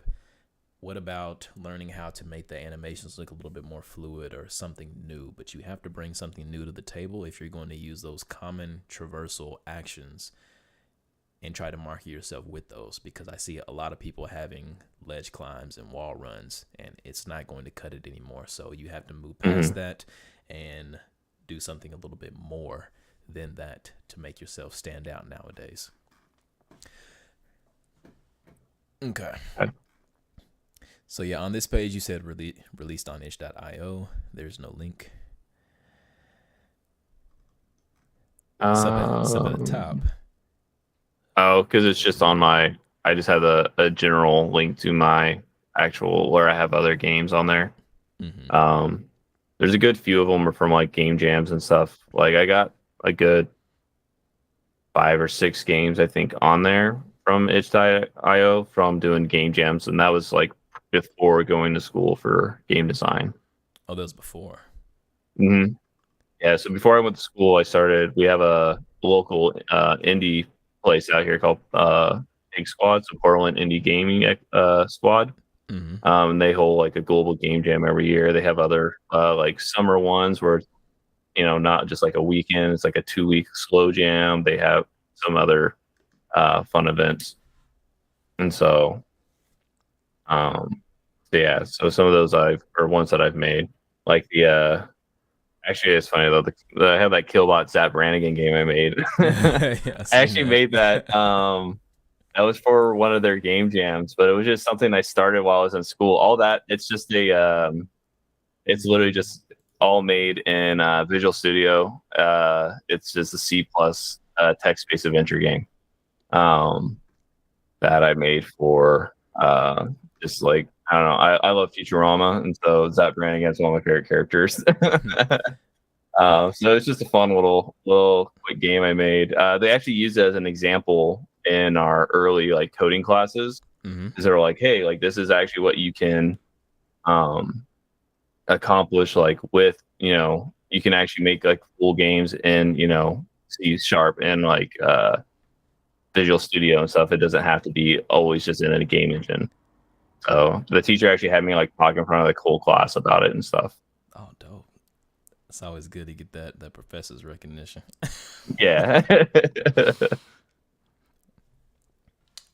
What about learning how to make the animations look a little bit more fluid or something new? But you have to bring something new to the table if you're going to use those common traversal actions and try to market yourself with those, because I see a lot of people having ledge climbs and wall runs, and it's not going to cut it anymore. So you have to move past that and do something a little bit more than that to make yourself stand out nowadays. Okay. So yeah, on this page you said released on itch.io. There's no link. Sub at the top. Oh, because it's just on I just have a general link to my actual, where I have other games on there. There's a good few of them are from like game jams and stuff. Like I got a good 5 or 6 games, I think, on there from itch.io from doing game jams, and that was like before going to school for game design. Oh, that was before. Mm-hmm. Yeah, so before I went to school, we have a local indie place out here called Big Squad, so Portland Indie Gaming Squad. Mm-hmm. They hold like a global game jam every year. They have other like summer ones where, not just like a weekend, it's like a 2-week slow jam. They have some other fun events. And so, so some of those ones that I've made, like actually, it's funny though. I have that Killbot Zap Brannigan game I made. Yeah, I actually made that. That was for one of their game jams, but it was just something I started while I was in school. All that it's just it's literally just all made in Visual Studio. It's just a C+ text-based adventure game that I made for just like, I don't know. I love Futurama, and so Zap Brannigan's one of my favorite characters. So it's just a fun little quick game I made. They actually used it as an example in our early like coding classes. Mm-hmm. Because they were like, hey, like this is actually what you can accomplish like with, you can actually make like full games in, C# and like Visual Studio and stuff. It doesn't have to be always just in a game engine. So the teacher actually had me like talk in front of the whole class about it and stuff. Oh, dope. It's always good to get that professor's recognition. Yeah.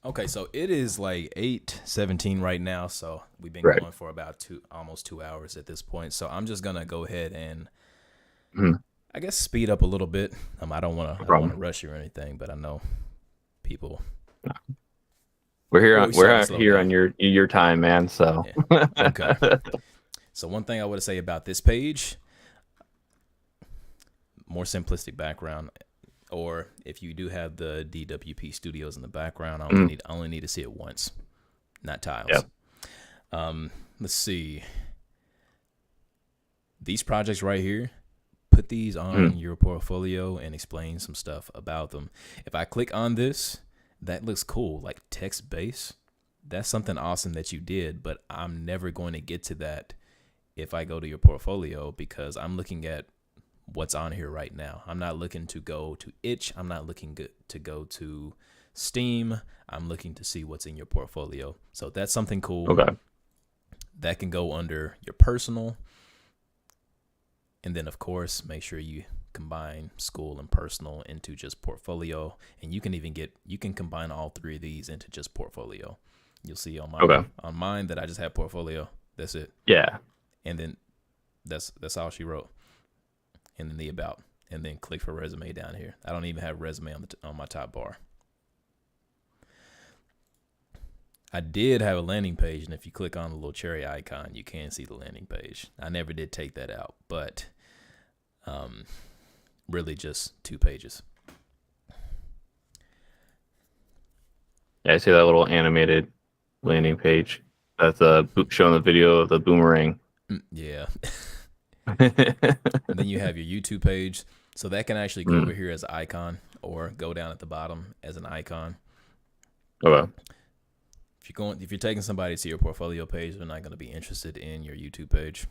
Okay, so it is like 8:17 right now, so we've been Right. going for about almost 2 hours at this point. So I'm just gonna go ahead and I guess speed up a little bit. I don't want to rush you or anything, but I know people. We're here Slow on your time, man. So Yeah. Okay. So one thing I would say about this page, more simplistic background, or if you do have the DWP Studios in the background, I only need to see it once, not tiles. Yep. Let's see. These projects right here, put these on your portfolio and explain some stuff about them. If I click on this, that looks cool, like text base. That's something awesome that you did, but I'm never going to get to that if I go to your portfolio, because I'm looking at what's on here right now. I'm not looking to go to Itch. I'm not looking to go to Steam. I'm looking to see what's in your portfolio. So that's something cool. Okay. That can go under your personal. And then, of course, make sure you combine school and personal into just portfolio. And you can combine all three of these into just portfolio. You'll see on mine that I just have portfolio. That's it. Yeah. And then that's all she wrote. And then the about, and then click for resume down here. I don't even have resume on my top bar. I did have a landing page, and if you click on the little cherry icon, you can see the landing page. I never did take that out, but really just 2 pages. Yeah, I see that little animated landing page. That's showing the video of the boomerang. Yeah. And then you have your YouTube page. So that can actually go over here as an icon, or go down at the bottom as an icon. Okay. If you're taking somebody to your portfolio page, they're not going to be interested in your YouTube page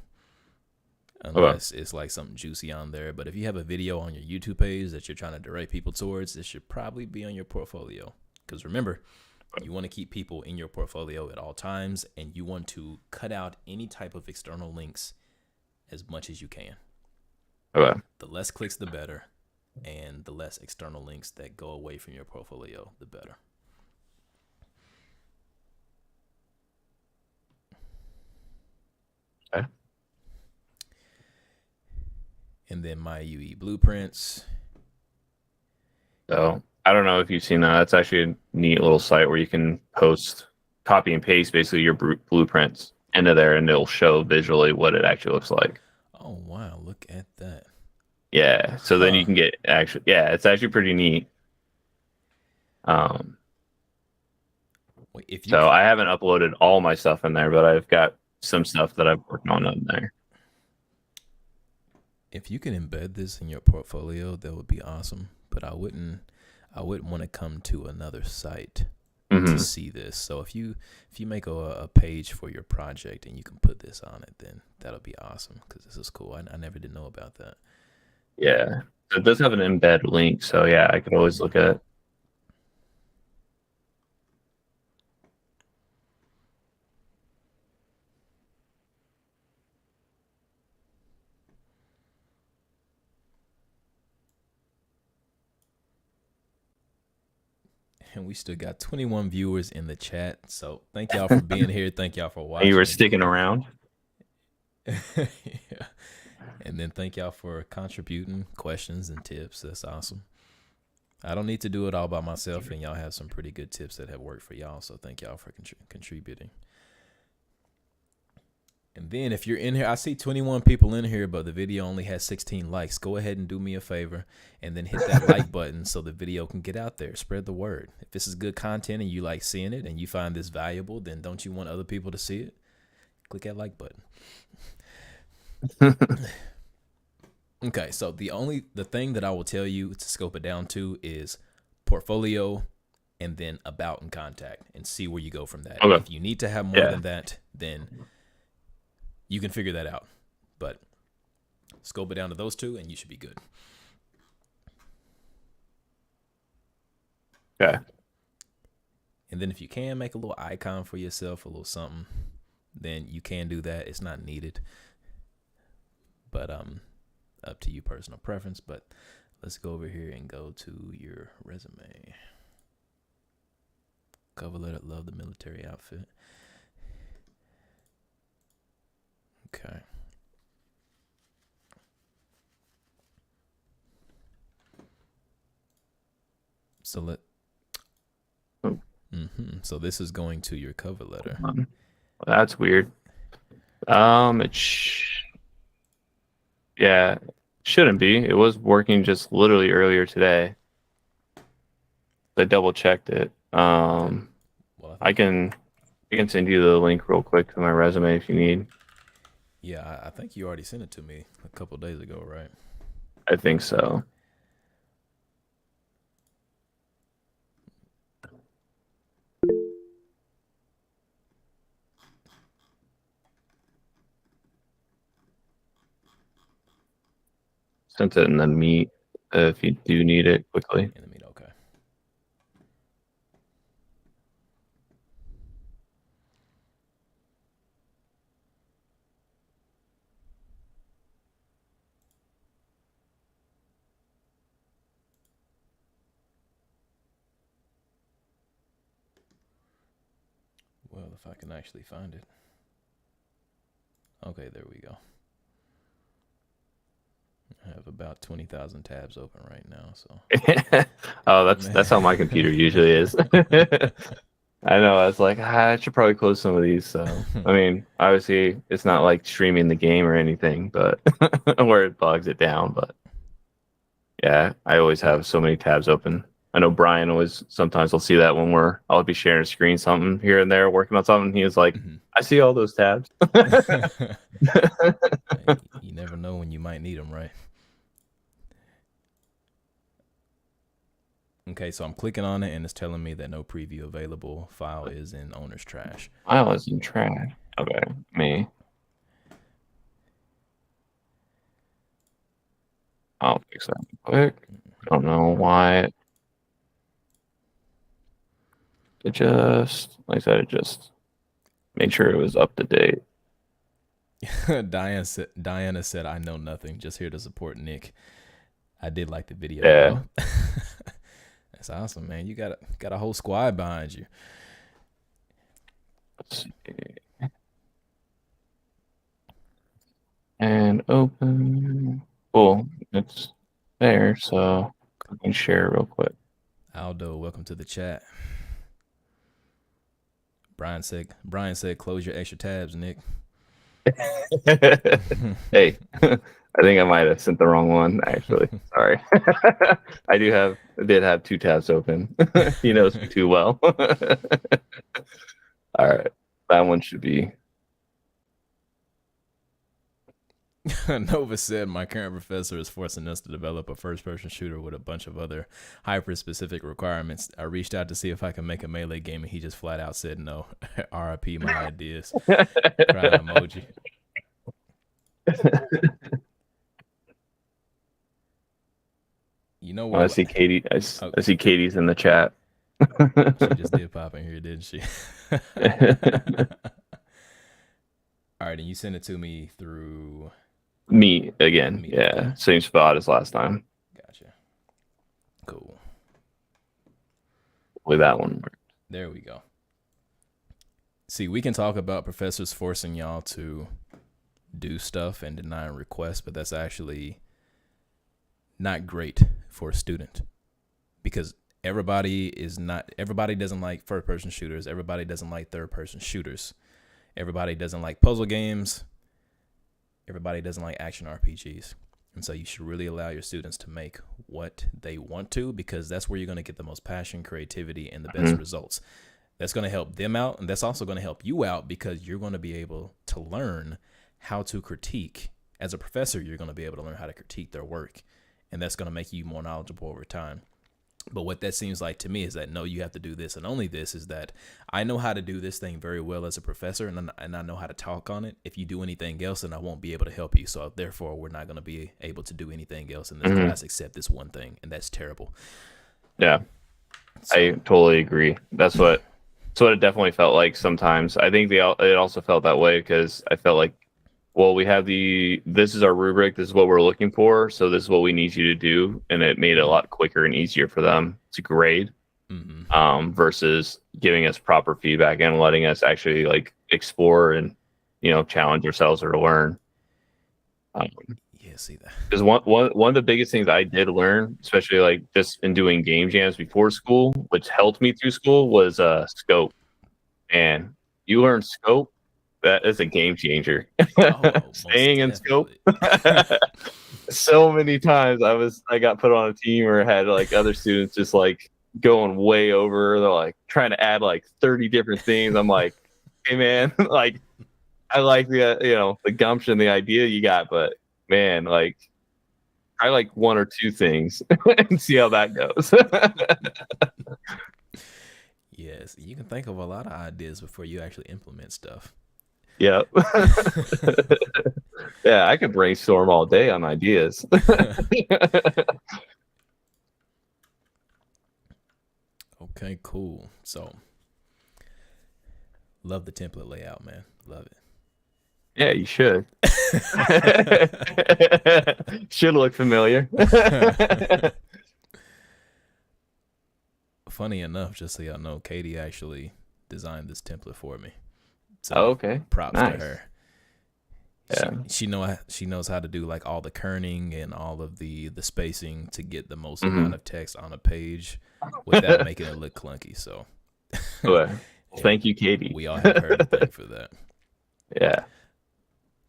unless it's like something juicy on there. But if you have a video on your YouTube page that you're trying to direct people towards, it should probably be on your portfolio. Because remember, you want to keep people in your portfolio at all times, and you want to cut out any type of external links as much as you can. Okay. The less clicks, the better. And the less external links that go away from your portfolio, the better. Okay. And then my UE blueprints. So I don't know if you've seen that. That's actually a neat little site where you can post, copy and paste basically your blueprints into there, and it'll show visually what it actually looks like. Oh, wow. Look at that. Yeah. So then you can get it's actually pretty neat. Wait, I haven't uploaded all my stuff in there, but I've got some stuff that I've worked on in there. If you can embed this in your portfolio, that would be awesome. But I wouldn't want to come to another site Mhm. see this. So if you make a page for your project and you can put this on it, then that'll be awesome because this is cool. I never did know about that. Yeah. So it does have an embed link, so yeah, I could always look at it. And we still got 21 viewers in the chat. So thank y'all for being here. Thank y'all for watching. And you were sticking around. Yeah. And then thank y'all for contributing questions and tips. That's awesome. I don't need to do it all by myself, and y'all have some pretty good tips that have worked for y'all. So thank y'all for contributing. And then if you're in here, I see 21 people in here, but the video only has 16 likes. Go ahead and do me a favor and then hit that like button so the video can get out there. Spread the word. If this is good content and you like seeing it and you find this valuable, then don't you want other people to see it? Click that like button. Okay, so the thing that I will tell you to scope it down to is portfolio and then about and contact and see where you go from that. Okay. If you need to have more than that, then you can figure that out. But scope it down to those two and you should be good. Okay. And then if you can make a little icon for yourself, a little something, then you can do that. It's not needed. But up to you, personal preference. But let's go over here and go to your resume. Cover letter, love the military outfit. Okay. So so this is going to your cover letter. That's weird. Yeah, shouldn't be. It was working just literally earlier today. I double checked it. Well, I can send you the link real quick to my resume if you need. Yeah, I think you already sent it to me a couple days ago, right? I think so. Sent it in the Meet if you do need it quickly. In the Meet, okay. Well, if I can actually find it. Okay, there we go. I have about 20,000 tabs open right now, so. Oh, that's how my computer usually is. I know. I was like, I should probably close some of these. So, I mean, obviously, it's not like streaming the game or anything, but where it bogs it down. But yeah, I always have so many tabs open. I know Brian always sometimes will see that when I'll be sharing a screen, something here and there, working on something. He was like, I see all those tabs. You never know when you might need them, right? Okay, so I'm clicking on it and it's telling me that no preview available. File is in owner's trash. File is in trash. Okay, me. I'll fix that quick. I don't know why. It just, like I said, it just made sure it was up to date. Diana said, I know nothing, just here to support Nick. I did like the video. Yeah. That's awesome, man. You got a whole squad behind you. Let's see. And open. Cool. It's there, so I can share real quick. Aldo, welcome to the chat. Brian said, close your extra tabs, Nick. Hey, I think I might have sent the wrong one, actually. Sorry. I did have two tabs open. He knows me too well. All right. That one should be. Nova said, my current professor is forcing us to develop a first-person shooter with a bunch of other hyper-specific requirements. I reached out to see if I can make a melee game, and he just flat out said no. RIP my ideas. Crying emoji. You know what? I see Katie. I see Katie's in the chat. She just did pop in here, didn't she? All right, and you sent it to me through me again. Yeah, same spot as last time. Gotcha. Cool. Hopefully that one worked. There we go. See, we can talk about professors forcing y'all to do stuff and denying requests, but that's actually not great for a student, because everybody doesn't like first person shooters. Everybody doesn't like third person shooters. Everybody doesn't like puzzle games. Everybody doesn't like action RPGs. And so you should really allow your students to make what they want to, because that's where you're going to get the most passion, creativity, and the best results. That's going to help them out, and that's also going to help you out, because you're going to be able to learn how to critique. As a professor, you're going to be able to learn how to critique their work, and that's going to make you more knowledgeable over time. But what that seems like to me is that, no, you have to do this and only this, is that I know how to do this thing very well as a professor, and I know how to talk on it. If you do anything else, then I won't be able to help you. So therefore, we're not going to be able to do anything else in this class except this one thing, and that's terrible. Yeah, so, I totally agree. That's what it definitely felt like sometimes. I think it also felt that way because I felt like, well, we have this is our rubric, this is what we're looking for, so this is what we need you to do, and it made it a lot quicker and easier for them to grade, versus giving us proper feedback and letting us actually like explore and challenge ourselves or learn. See that, because one of the biggest things I did learn, especially like just in doing game jams before school, which helped me through school, was scope. And you learn scope, that is a game changer. Staying in scope. So many times I got put on a team or had like other students just like going way over. They're like trying to add like 30 different things. I'm like, hey man, like I like the the gumption, the idea you got, but man, like I like one or two things and see how that goes. Yes, you can think of a lot of ideas before you actually implement stuff. Yeah. Yeah, I could brainstorm all day on ideas. Okay, cool. So, love the template layout, man. Love it. Yeah, you should. Should look familiar. Funny enough, just so y'all know, Katie actually designed this template for me. So okay. Props nice. to her. Yeah. She knows how to do like all the kerning and all of the spacing to get the most amount of text on a page without making it look clunky. So well, thank you, Katie. We all have her to thank for that. Yeah.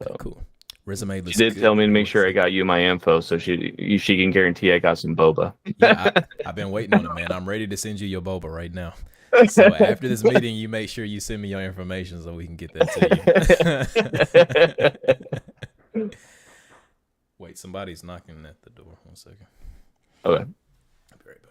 Okay, cool. Resume looks She did good. tell me to make sure I got you my info, so she can guarantee I got some boba. Yeah, I've been waiting on it, man. I'm ready to send you your boba right now. So after this meeting, you make sure you send me your information so we can get that to you. Wait, somebody's knocking at the door. 1 second. Okay. I'll be right back.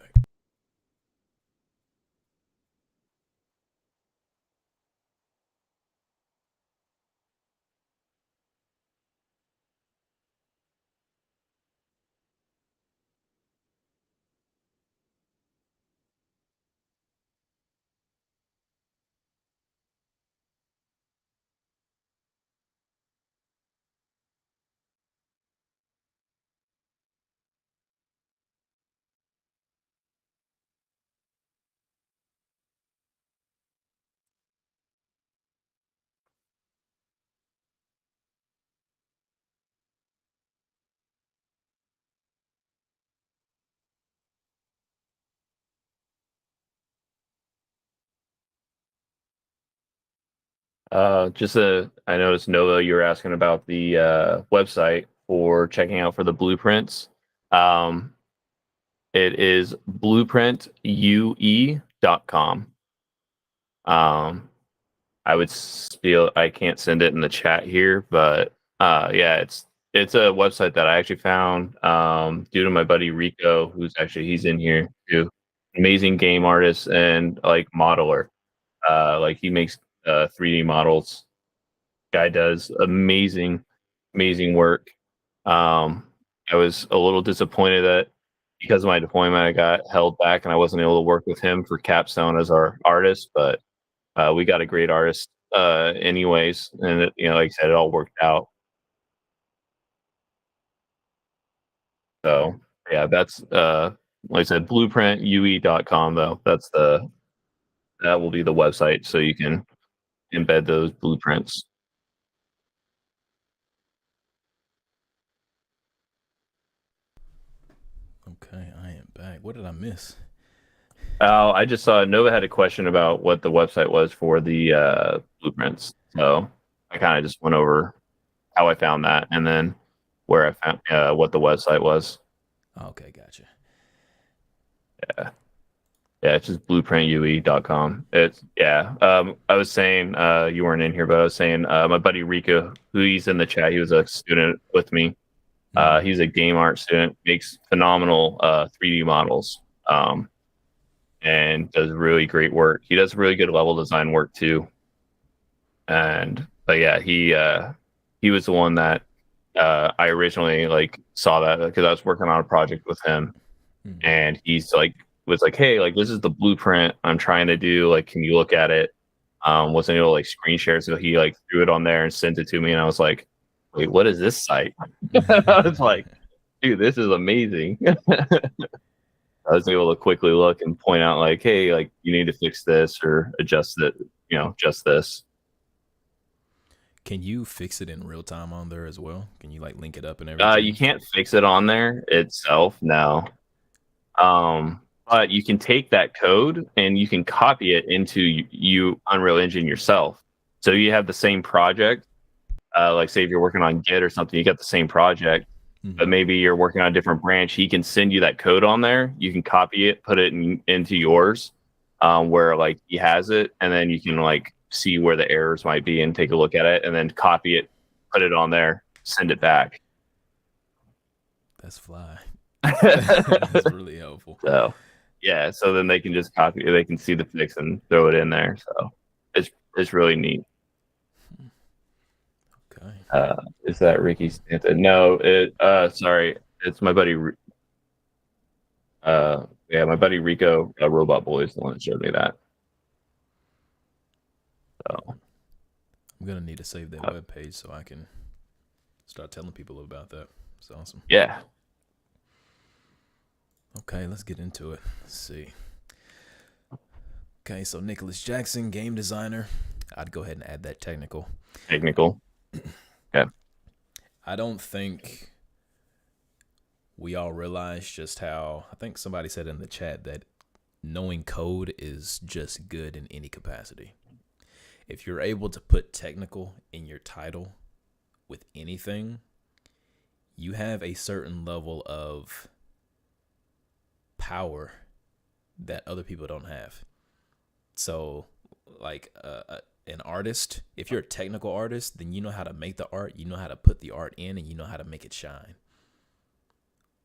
I noticed, Nova, you were asking about the website for checking out for the blueprints. It is blueprintue.com. I can't send it in the chat here, but yeah, it's a website that I actually found due to my buddy Rico, he's in here too. Amazing game artist and like modeler. Like he makes 3D models. Guy does amazing work. I was a little disappointed that because of my deployment, I got held back and I wasn't able to work with him for Capstone as our artist. But we got a great artist anyways, and like I said, it all worked out. So yeah, that's like I said, blueprintue.com though. That will be the website, so you can embed those blueprints. Okay, I am back. What did I miss? I just saw Nova had a question about what the website was for the blueprints. So I kind of just went over how I found that and then where I found what the website was. Okay, gotcha. Yeah, it's just blueprintue.com. It's I was saying you weren't in here, but I was saying my buddy Rico, who he's in the chat, he was a student with me. He's a game art student, makes phenomenal 3D models, and does really great work. He does really good level design work too. But yeah, he was the one that I originally like saw that because I was working on a project with him, and he's like was like, hey, like this is the blueprint I'm trying to do. Like, can you look at it? Wasn't able to like screen share, so he like threw it on there and sent it to me, and I was like, wait, what is this site? I was like, dude, this is amazing. I was able to quickly look and point out like, hey, like you need to fix this or adjust it, just this. Can you fix it in real time on there as well? Can you like link it up and everything? You can't fix it on there itself, no. But you can take that code and you can copy it into you Unreal Engine yourself. So you have the same project. Like say if you're working on Git or something, you got the same project, but maybe you're working on a different branch. He can send you that code on there. You can copy it, put it into yours, where like he has it, and then you can like see where the errors might be and take a look at it, and then copy it, put it on there, send it back. That's fly. That's really helpful. So yeah, so then they can just copy, they can see the fix and throw it in there. So it's really neat. Okay. Is that Ricky Stanton? No, sorry, it's my buddy. My buddy Rico, Robot Boy, is the one that showed me that. So I'm gonna need to save that web page so I can start telling people about that. It's awesome. Yeah. Okay, let's get into it. Let's see. Okay, so Nicholas Jackson, game designer. I'd go ahead and add that technical. Okay. I don't think we all realize just how, I think somebody said in the chat that knowing code is just good in any capacity. If you're able to put technical in your title with anything, you have a certain level of power that other people don't have. So like an artist, if you're a technical artist, then you know how to make the art, you know how to put the art in, and you know how to make it shine.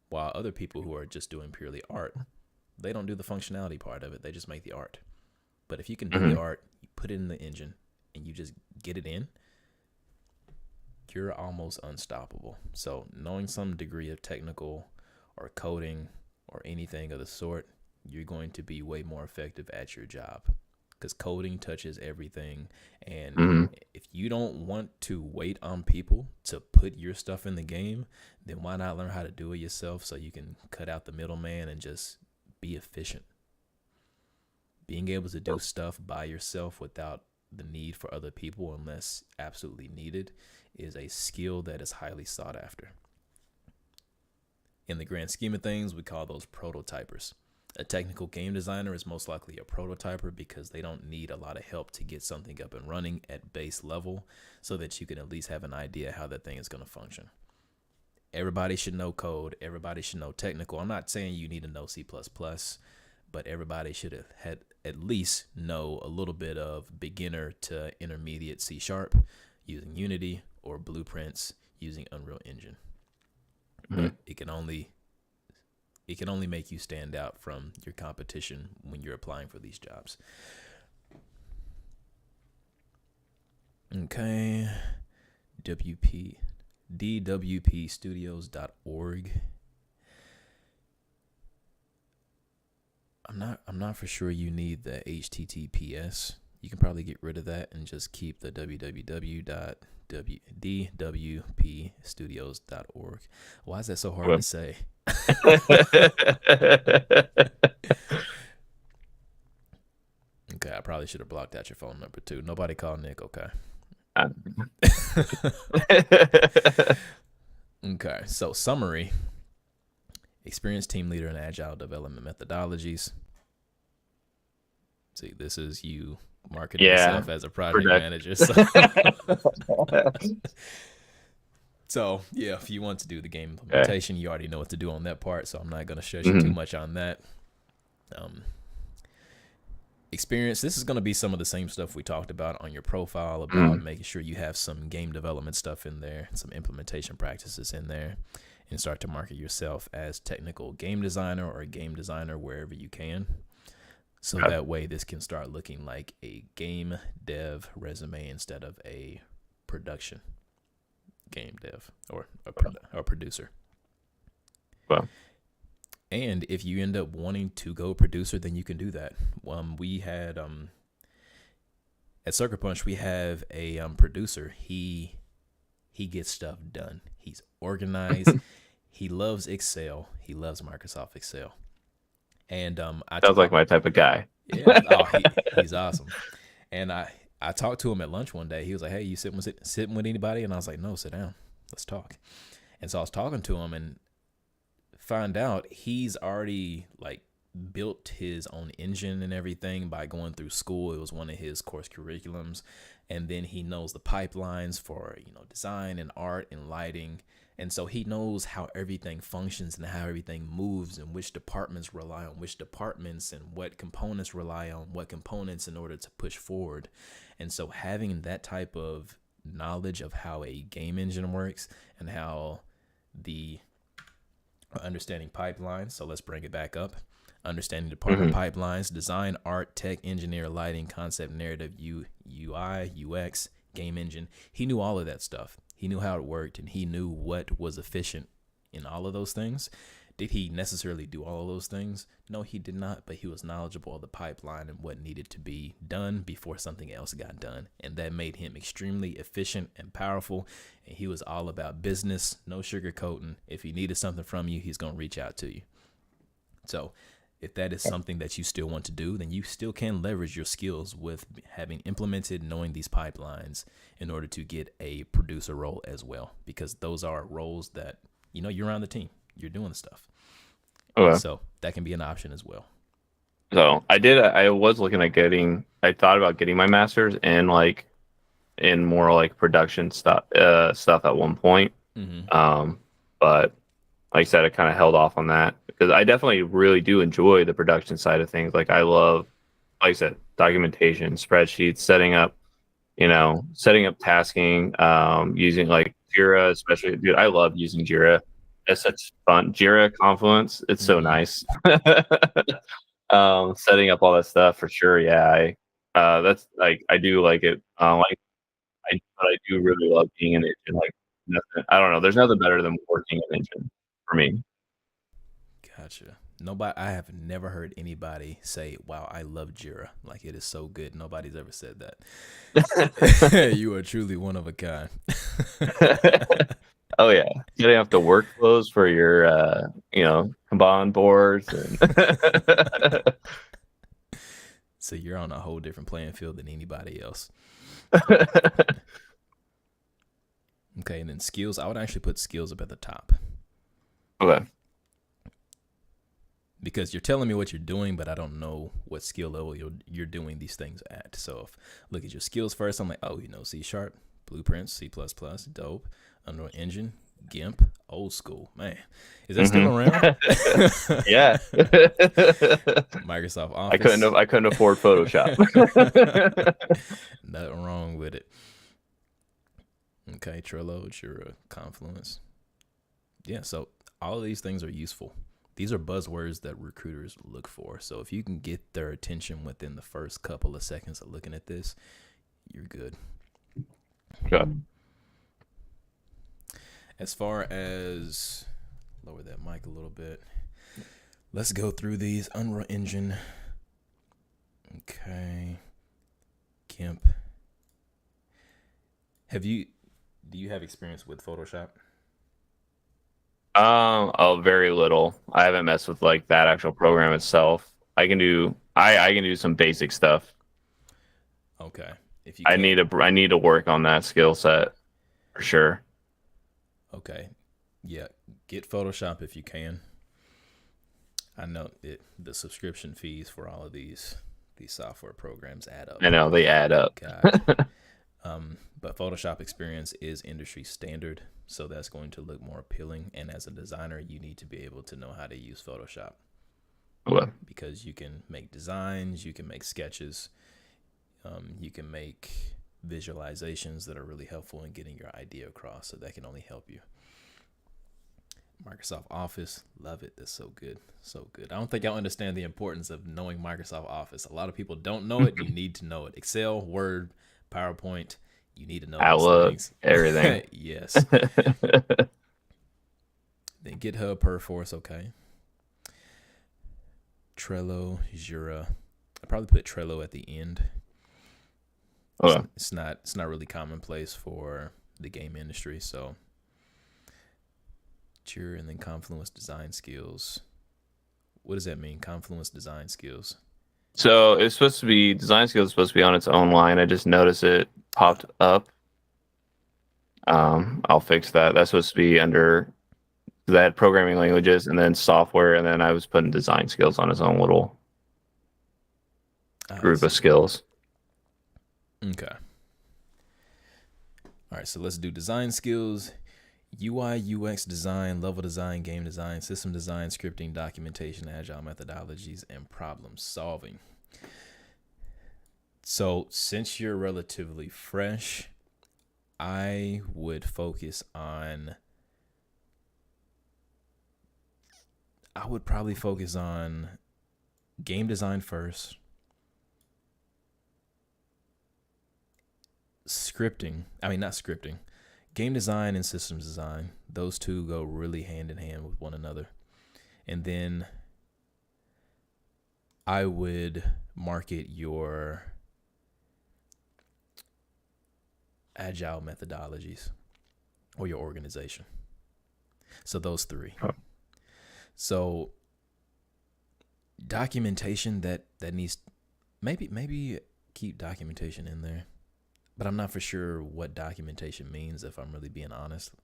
While other people who are just doing purely art, they don't do the functionality part of it. They just make the art. But if you can do the art, you put it in the engine, and you just get it in, you're almost unstoppable. So knowing some degree of technical or coding or anything of the sort, you're going to be way more effective at your job, because coding touches everything. And if you don't want to wait on people to put your stuff in the game, then why not learn how to do it yourself so you can cut out the middleman and just be efficient? Being able to do stuff by yourself without the need for other people, unless absolutely needed, is a skill that is highly sought after. In the grand scheme of things, we call those prototypers. A technical game designer is most likely a prototyper because they don't need a lot of help to get something up and running at base level, so that you can at least have an idea how that thing is going to function. Everybody should know code. Everybody should know technical. I'm not saying you need to know C++, but everybody should have had at least know a little bit of beginner to intermediate C# using Unity or Blueprints using Unreal Engine. Mhm. But it can only make you stand out from your competition when you're applying for these jobs. Okay. DWPstudios.org. I'm not for sure you need the HTTPS. You can probably get rid of that and just keep the www.dwpstudios.org. Why is that so hard to say? Okay, I probably should have blocked out your phone number too. Nobody call Nick, okay? Okay, so summary. Experienced team leader in agile development methodologies. See, this is you marketing yourself as a project manager. So, yeah, if you want to do the game implementation, you already know what to do on that part, so I'm not going to stress you too much on that. Experience, this is going to be some of the same stuff we talked about on your profile about making sure you have some game development stuff in there, some implementation practices in there, and start to market yourself as technical game designer or a game designer wherever you can. So that way this can start looking like a game dev resume instead of a production game dev or a producer. Well, and if you end up wanting to go producer, then you can do that. We had at Sucker Punch, we have a producer. He gets stuff done. He's organized. He loves Excel. He loves Microsoft Excel. And sounds like my type of guy. Yeah, he's awesome. And I talked to him at lunch one day. He was like, "Hey, you sitting with anybody?" And I was like, "No, sit down. Let's talk." And so I was talking to him and find out he's already like built his own engine and everything by going through school. It was one of his course curriculums. And then he knows the pipelines for, design and art and lighting. And so he knows how everything functions and how everything moves and which departments rely on which departments and what components rely on what components in order to push forward. And so having that type of knowledge of how a game engine works and how the understanding pipelines. So let's bring it back up. Understanding department pipelines, design, art, tech, engineer, lighting, concept, narrative, UI, UX, game engine. He knew all of that stuff. He knew how it worked and he knew what was efficient in all of those things. Did he necessarily do all of those things? No, he did not, but he was knowledgeable of the pipeline and what needed to be done before something else got done. And that made him extremely efficient and powerful. And he was all about business, no sugarcoating. If he needed something from you, he's going to reach out to you. So if that is something that you still want to do, then you still can leverage your skills with having implemented, knowing these pipelines in order to get a producer role as well, because those are roles that, you're on the team, you're doing the stuff. Okay. So that can be an option as well. So I was looking at I thought about getting my master's in more like production stuff at one point. But like I said, I kind of held off on that because I definitely really do enjoy the production side of things. Like I love, like I said, documentation, spreadsheets, setting up tasking, using like Jira, especially. Dude, I love using Jira. It's such fun. Jira, Confluence, it's so nice. Setting up all that stuff for sure. Yeah, that's like I do like it. But I do really love being in engine. Like nothing, I don't know. There's nothing better than working in engine for me. Gotcha. I have never heard anybody say, "Wow, I love Jira. Like it is so good." Nobody's ever said that. You are truly one of a kind. Oh yeah, setting up the workflows for your Kanban boards. So you're on a whole different playing field than anybody else. Okay, and then skills. I would actually put skills up at the top. Okay. Because you're telling me what you're doing, but I don't know what skill level you're doing these things at. So if look at your skills first, I'm like, oh, C#, Blueprints, C++, dope, Unreal Engine, GIMP, old school. Man, is that still around? Yeah. Microsoft Office. I couldn't afford Photoshop. Nothing wrong with it. Okay, Trello, Jira, Confluence. Yeah, so all of these things are useful. These are buzzwords that recruiters look for. So if you can get their attention within the first couple of seconds of looking at this, you're good. Okay. As far as, lower that mic a little bit. Let's go through these. Unreal Engine. Okay. GIMP. Do you have experience with Photoshop? Oh, very little. I haven't messed with like that actual program itself. I can do some basic stuff. Okay. If you I need to work on that skill set for sure. Okay. Yeah. Get Photoshop if you can. I know the subscription fees for all of these software programs add up. I know they add up. God. But Photoshop experience is industry standard, so that's going to look more appealing. And as a designer, you need to be able to know how to use Photoshop. Okay. Because you can make designs, you can make sketches, you can make visualizations that are really helpful in getting your idea across. So that can only help you. Microsoft Office, love it. That's so good. So good. I don't think y'all understand the importance of knowing Microsoft Office. A lot of people don't know it. You need to know it. Excel, Word, PowerPoint, you need to know Outlook, those things. everything. Yes. Then GitHub, Perforce, okay. Trello, Jira. I probably put Trello at the end. Okay. It's not really commonplace for the game industry, so Jira, and then Confluence design skills. What does that mean? Confluence design skills. So it's supposed to be design skills is supposed to be on its own line. I just noticed it popped up. I'll fix that. That's supposed to be under that programming languages and then software, and then I was putting design skills on its own little group of skills. Okay. All right, so let's do design skills. UI, UX design, level design, game design, system design, scripting, documentation, agile methodologies, and problem solving. So since you're relatively fresh, I would probably focus on game design first, game design and systems design. Those two go really hand in hand with one another. And then I would market your agile methodologies or your organization. So those three. Oh. So documentation that needs, maybe keep documentation in there. But I'm not for sure what documentation means, if I'm really being honest.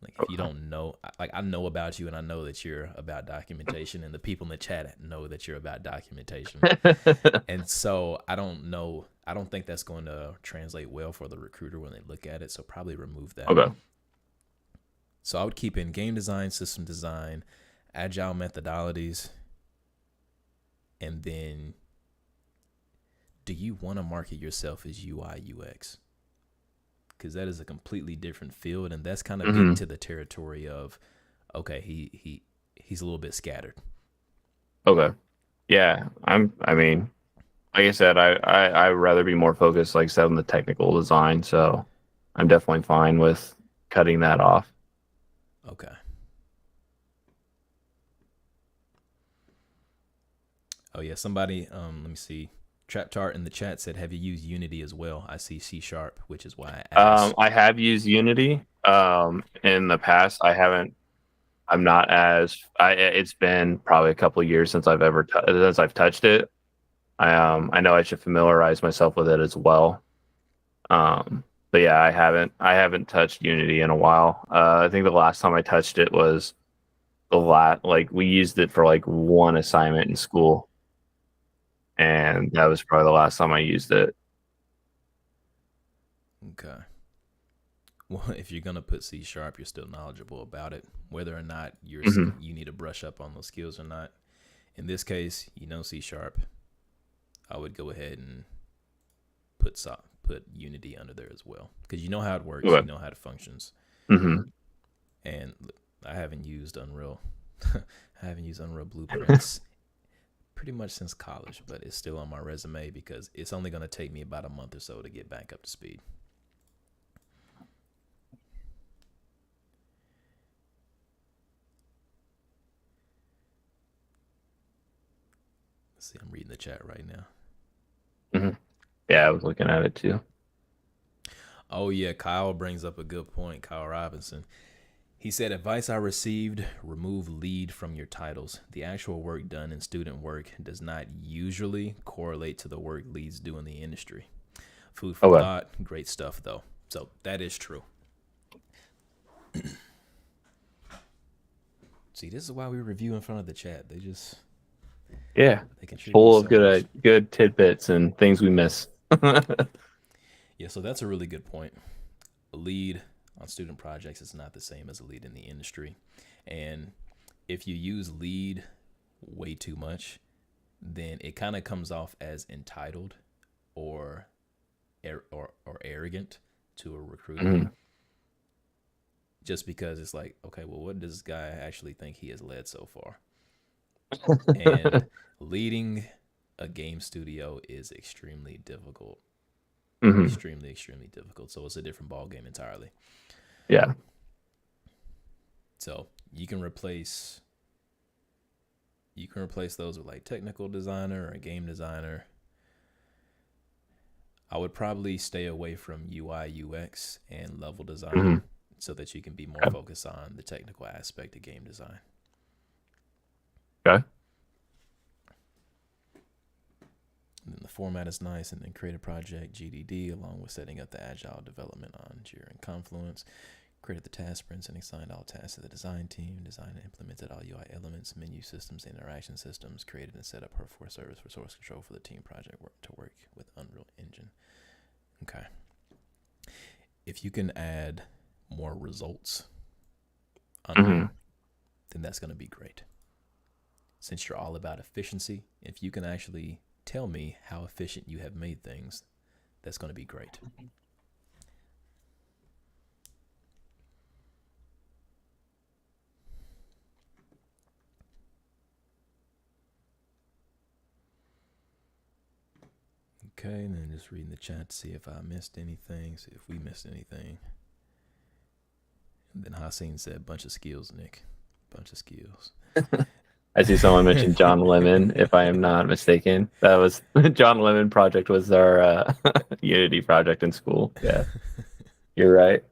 Like, if you don't know, like, I know about you and I know that you're about documentation, and the people in the chat know that you're about documentation. And so I don't know. I don't think that's going to translate well for the recruiter when they look at it. So probably remove that. Okay. So I would keep in game design, system design, agile methodologies, and then do you want to market yourself as UI UX? Because that is a completely different field, and that's kind of getting to the territory of, okay, he's a little bit scattered. Okay. Yeah. I mean, like I said, I'd rather be more focused, like I said, on the technical design. So I'm definitely fine with cutting that off. Okay. Oh yeah, somebody, let me see. Trap Tart in the chat said, have you used Unity as well? I see C#, which is why I asked. I have used Unity in the past. I'm not as it's been probably a couple of years since I've touched it. I know I should familiarize myself with it as well. But yeah, I haven't touched Unity in a while. I think the last time I touched it was we used it for like one assignment in school. And that was probably the last time I used it. Okay. Well, if you're going to put C#, you're still knowledgeable about it, whether or not you need to brush up on those skills or not. In this case, C#. I would go ahead and put Unity under there as well, because you know how it works, Okay. you know how it functions. Mm-hmm. And I haven't used Unreal. I haven't used Unreal Blueprints pretty much since college, but it's still on my resume because it's only going to take me about a month or so to get back up to speed. Let's see, I'm reading the chat right now. Mm-hmm. Yeah, I was looking at it too. Oh yeah, Kyle brings up a good point. Kyle Robinson. He said, advice I received, remove lead from your titles. The actual work done in student work does not usually correlate to the work leads do in the industry. Food for thought, great stuff though. So that is true. See, this is why we review in front of the chat. They contribute full of so good much. good tidbits and things we miss. Yeah, so that's a really good point. A lead on student projects is not the same as a lead in the industry. And if you use lead way too much, then it kind of comes off as entitled or arrogant to a recruiter. Mm-hmm. Just because it's like, okay, well, what does this guy actually think he has led so far? And leading a game studio is extremely difficult. Mm-hmm. Extremely difficult. So it's a different ball game entirely. Yeah. So you can replace those with like technical designer or game designer. I would probably stay away from UI, UX, and level design so that you can be more focused on the technical aspect of game design. Okay. And then the format is nice, and then create a project, GDD, along with setting up the agile development on Jira and Confluence. Created the task sprints and assigned all tasks to the design team. Designed and implemented all UI elements, menu systems, interaction systems. Created and set up Perforce service for source control for the team project to work with Unreal Engine. Okay. If you can add more results on then that's going to be great. Since you're all about efficiency, if you can actually tell me how efficient you have made things, that's going to be great. Okay, and then just reading the chat to see if I missed anything, see if we missed anything. And then Hassan said, bunch of skills, Nick. Bunch of skills. I see someone mentioned John Lemon, if I am not mistaken. That was John Lemon project was our Unity project in school. Yeah, you're right.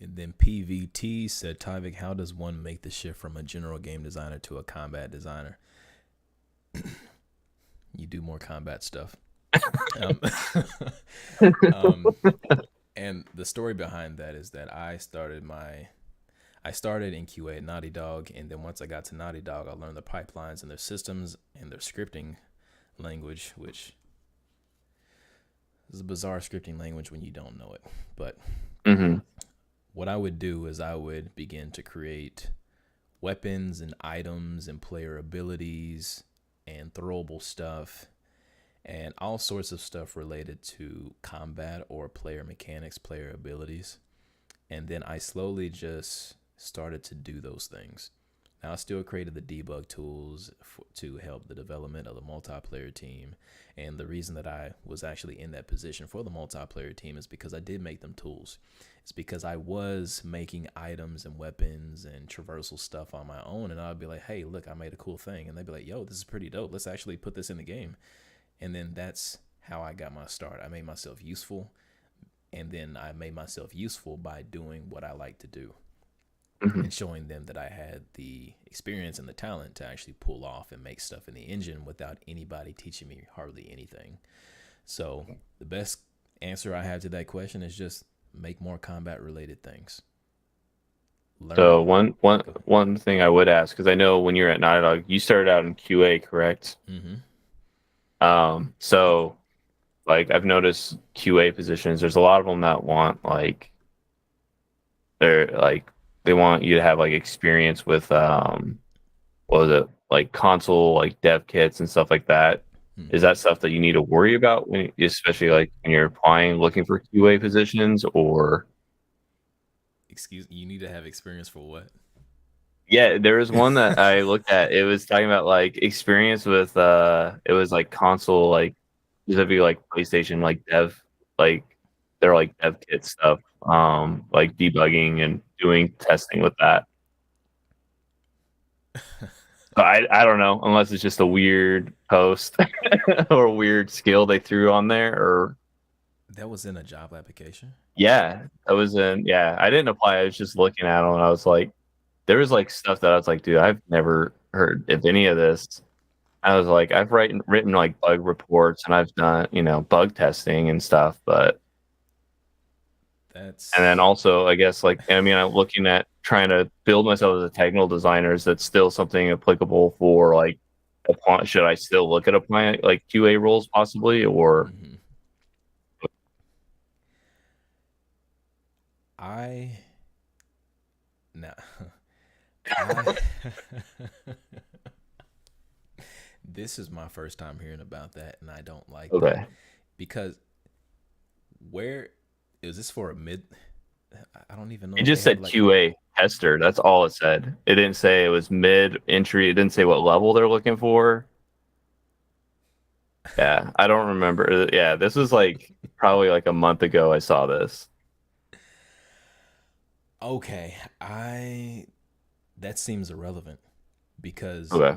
And then PVT said, Tyvik, how does one make the shift from a general game designer to a combat designer? You do more combat stuff. And the story behind that is that I started in QA at Naughty Dog, and then once I got to Naughty Dog, I learned the pipelines and their systems and their scripting language, which is a bizarre scripting language when you don't know it. But what I would do is I would begin to create weapons and items and player abilities and throwable stuff and all sorts of stuff related to combat or player mechanics, player abilities. And then I slowly just started to do those things. Now I still created the debug tools to help the development of the multiplayer team. And the reason that I was actually in that position for the multiplayer team is because I did make them tools. It's because I was making items and weapons and traversal stuff on my own. And I'd be like, hey, look, I made a cool thing. And they'd be like, yo, this is pretty dope. Let's actually put this in the game. And then that's how I got my start. I made myself useful. And then I made myself useful by doing what I like to do. And showing them that I had the experience and the talent to actually pull off and make stuff in the engine without anybody teaching me hardly anything. So the best answer I have to that question is just make more combat related things. So one thing I would ask, because I know when you're at Naughty Dog, you started out in QA, correct? So like I've noticed QA positions, there's a lot of them that want like they want you to have like experience with what was it, like console like dev kits and stuff like that. Is that stuff that you need to worry about when, especially like when you're applying, looking for QA positions, or? Excuse, you need to have experience for what? Yeah, there was one that I looked at. It was talking about like experience with it was like console, like specifically like PlayStation, like dev, like they're like dev kit stuff, like debugging and doing testing with that. So I don't know, unless it's just a weird post or a weird skill they threw on there, or That was in a job application. yeah, that was in, yeah. I didn't apply. I was just looking at them, and I was like, there was like stuff that I was like, dude, I've never heard of any of this. I was like, I've written like bug reports, and I've done, bug testing and stuff, but That's and then also I guess like, I mean, I'm looking at trying to build myself as a technical designer. Is that still something applicable for like, should I still look at applying like QA roles possibly, or? mhm. I nah. I, this is my first time hearing about that, and I don't like that Okay. because where is this for a mid? I don't even know It if they just have said like. QA tester. That's all it said. It didn't say it was mid entry. It didn't say what level they're looking for. Yeah, I don't remember. Yeah, this was like probably like a month ago I saw this. Okay, I that seems irrelevant because Okay.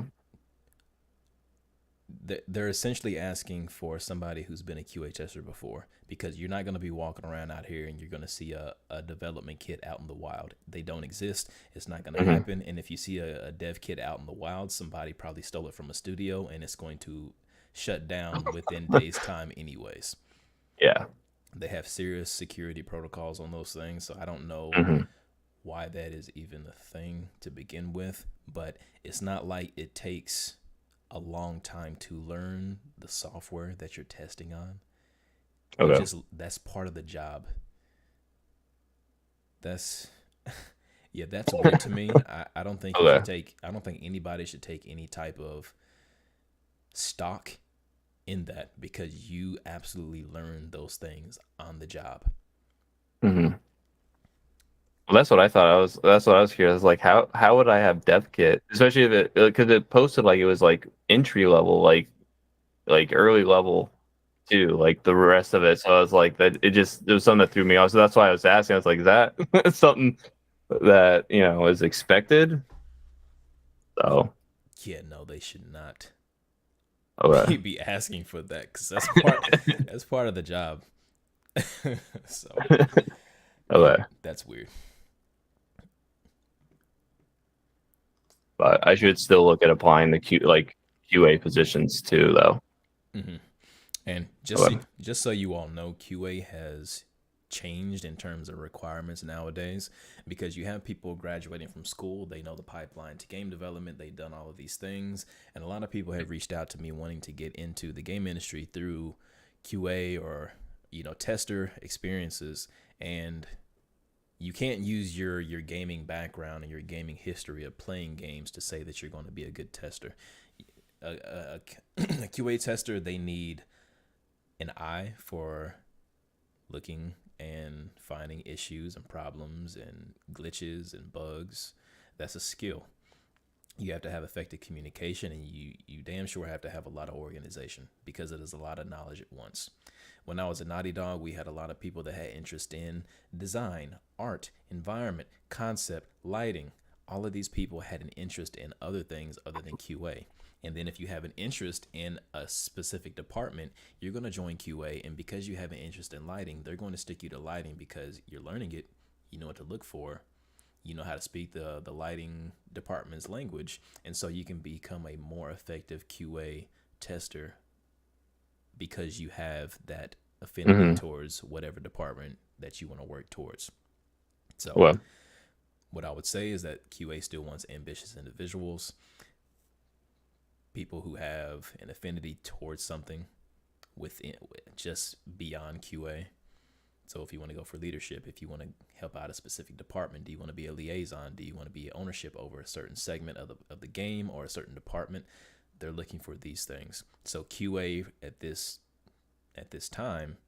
they're essentially asking for somebody who's been a QA tester before because you're not going to be walking around out here and you're going to see a development kit out in the wild. They don't exist. It's not going to Hmm. happen. And if you see a dev kit out in the wild, somebody probably stole it from a studio and it's going to shut down within days' time, anyways. Yeah. They have serious security protocols on those things. So I don't know Hmm. why that is even a thing to begin with, but it's not like it takes a long time to learn the software that you're testing on. You Okay. just that's part of the job. That's yeah, that's weird to me. I don't think you should Okay. take I don't think anybody should take any type of stock in that because you absolutely learn those things on the job. Hmm. Well, that's what I thought. That's what I was curious. I was like, how would I have dev kit, especially if it, because it posted like it was like entry level, like early level too, like the rest of it. So I was like, that it was something that threw me off. So that's why I was asking. I was like, is that something that is expected? So Yeah, no, they should not okay. be asking for that because that's part of the job. So yeah, Okay. that's weird. But I should still look at applying the QA positions too, though. Hmm. And Okay. just so you all know, QA has changed in terms of requirements nowadays because you have people graduating from school, they know the pipeline to game development, they've done all of these things, and a lot of people have reached out to me wanting to get into the game industry through QA or tester experiences, and you can't use your gaming background and your gaming history of playing games to say that you're going to be a good tester. A QA tester, they need an eye for looking and finding issues and problems and glitches and bugs. That's a skill. You have to have effective communication, and you damn sure have to have a lot of organization because it is a lot of knowledge at once. When I was at Naughty Dog, we had a lot of people that had interest in design, art, environment, concept, lighting. All of these people had an interest in other things other than QA. And then if you have an interest in a specific department, you're going to join QA. And because you have an interest in lighting, they're going to stick you to lighting because you're learning it. You know what to look for. You know how to speak the lighting department's language. And so you can become a more effective QA tester because you have that affinity Hmm. towards whatever department that you want to work towards. So Well. what I would say is that QA still wants ambitious individuals, people who have an affinity towards something within just beyond QA. So if you want to go for leadership, if you want to help out a specific department, do you want to be a liaison? Do you want to be ownership over a certain segment of the game or a certain department? they're looking for these things. So QA at this time,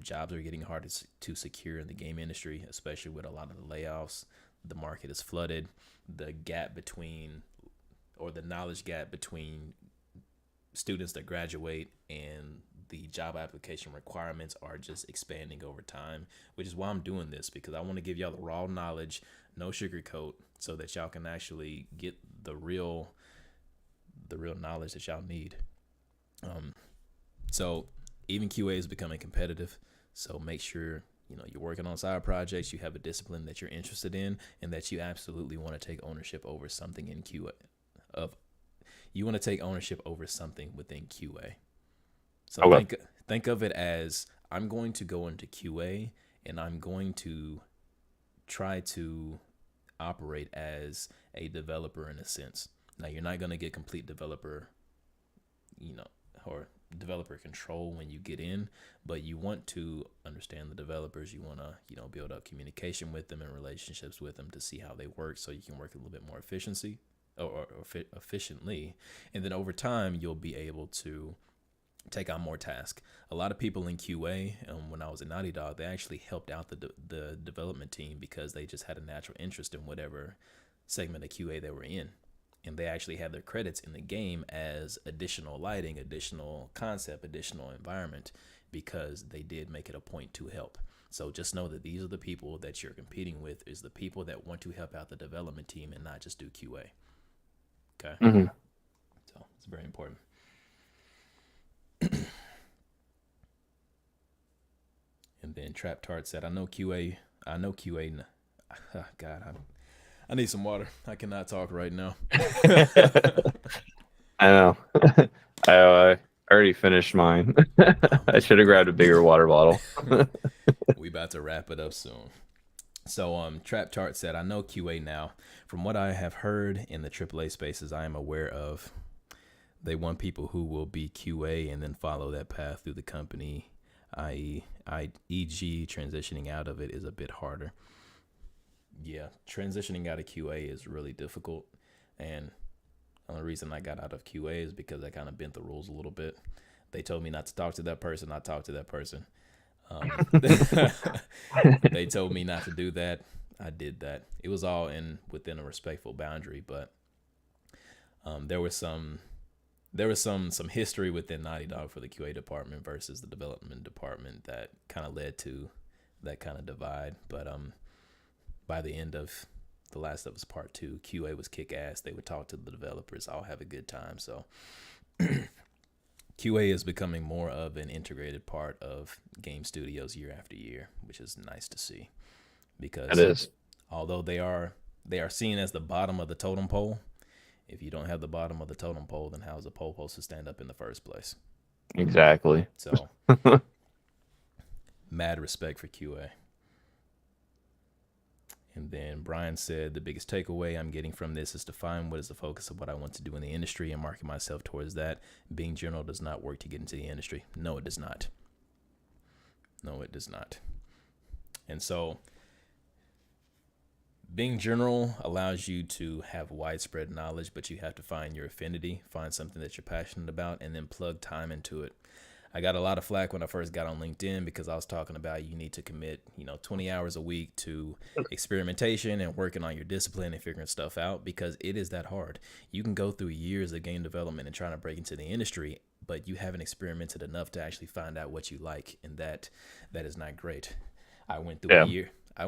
jobs are getting harder to secure in the game industry, especially with a lot of the layoffs. The market is flooded. The gap between, or the knowledge gap between students that graduate and the job application requirements are just expanding over time, which is why I'm doing this, because I want to give y'all the raw knowledge, no sugarcoat, so that y'all can actually get the real knowledge that y'all need. So even QA is becoming competitive. So make sure, you're working on side projects, you have a discipline that you're interested in, and that you absolutely want to take ownership over something in QA. You want to take ownership over something within QA. So Okay. think of it as, I'm going to go into QA and I'm going to try to operate as a developer in a sense. Now, you're not going to get complete developer, or developer control when you get in, but you want to understand the developers. You want to, build up communication with them and relationships with them to see how they work, so you can work a little bit more efficiently. And then over time, you'll be able to take on more tasks. A lot of people in QA, when I was at Naughty Dog, they actually helped out the development team because they just had a natural interest in whatever segment of QA they were in. And they actually had their credits in the game as additional lighting, additional concept, additional environment, because they did make it a point to help. So just know that these are the people that you're competing with, is the people that want to help out the development team and not just do QA. Okay. Mm-hmm. So it's very important. And then Trap Tart said, I know QA. Oh, God, I need some water. I cannot talk right now. I know. I already finished mine. I should have grabbed a bigger water bottle. We about to wrap it up soon. So Trap Tart said, I know QA now. From what I have heard in the AAA spaces I am aware of, they want people who will be QA and then follow that path through the company, i.e., e.g. transitioning out of it is a bit harder. Yeah, transitioning out of QA is really difficult. And the only reason I got out of QA is because I kind of bent the rules a little bit. They told me not to talk to that person. I talked to that person. They told me not to do that. I did that. It was all within a respectful boundary, but there was some history within Naughty Dog for the QA department versus the development department that kind of led to that kind of divide. But by the end of The Last of Us Part 2, QA was kick ass. They would talk to the developers, all have a good time. So QA is becoming more of an integrated part of game studios year after year, which is nice to see, because It is. although they are seen as the bottom of the totem pole, if you don't have the bottom of the totem pole, then how's the pole supposed to stand up in the first place? Exactly. So mad respect for QA. And then Brian said, the biggest takeaway I'm getting from this is to find what is the focus of what I want to do in the industry and market myself towards that. Being general does not work to get into the industry. No, it does not. No, it does not. And so being general allows you to have widespread knowledge, but you have to find your affinity, find something that you're passionate about, and then plug time into it. I got a lot of flack when I first got on LinkedIn because I was talking about you need to commit, 20 hours a week to experimentation and working on your discipline and figuring stuff out, because it is that hard. You can go through years of game development and trying to break into the industry, but you haven't experimented enough to actually find out what you like, and that is not great. I went through a year. I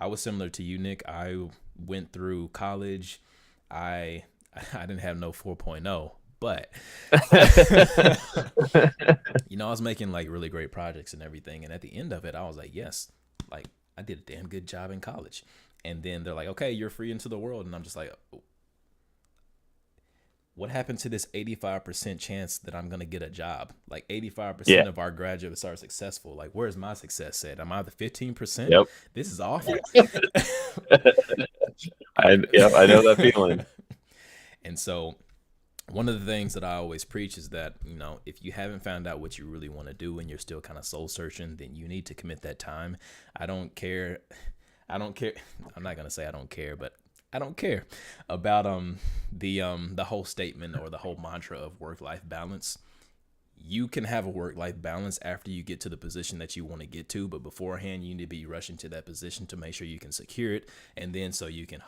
was similar to you, Nick. I went through college. I didn't have no 4.0. But, I was making like really great projects and everything. And at the end of it, I was like, yes, like I did a damn good job in college. And then they're like, okay, you're free into the world. And I'm just like, what happened to this 85% chance that I'm going to get a job? Like 85% of our graduates are successful. Like, where's my success at? Am I the 15%? Yep. This is awful. I know that feeling. And so one of the things that I always preach is that, if you haven't found out what you really want to do and you're still kind of soul searching, then you need to commit that time. I don't care. I'm not going to say I don't care, but I don't care about the whole statement or the whole mantra of work-life balance. You can have a work-life balance after you get to the position that you want to get to, but beforehand you need to be rushing to that position to make sure you can secure it, and then so you can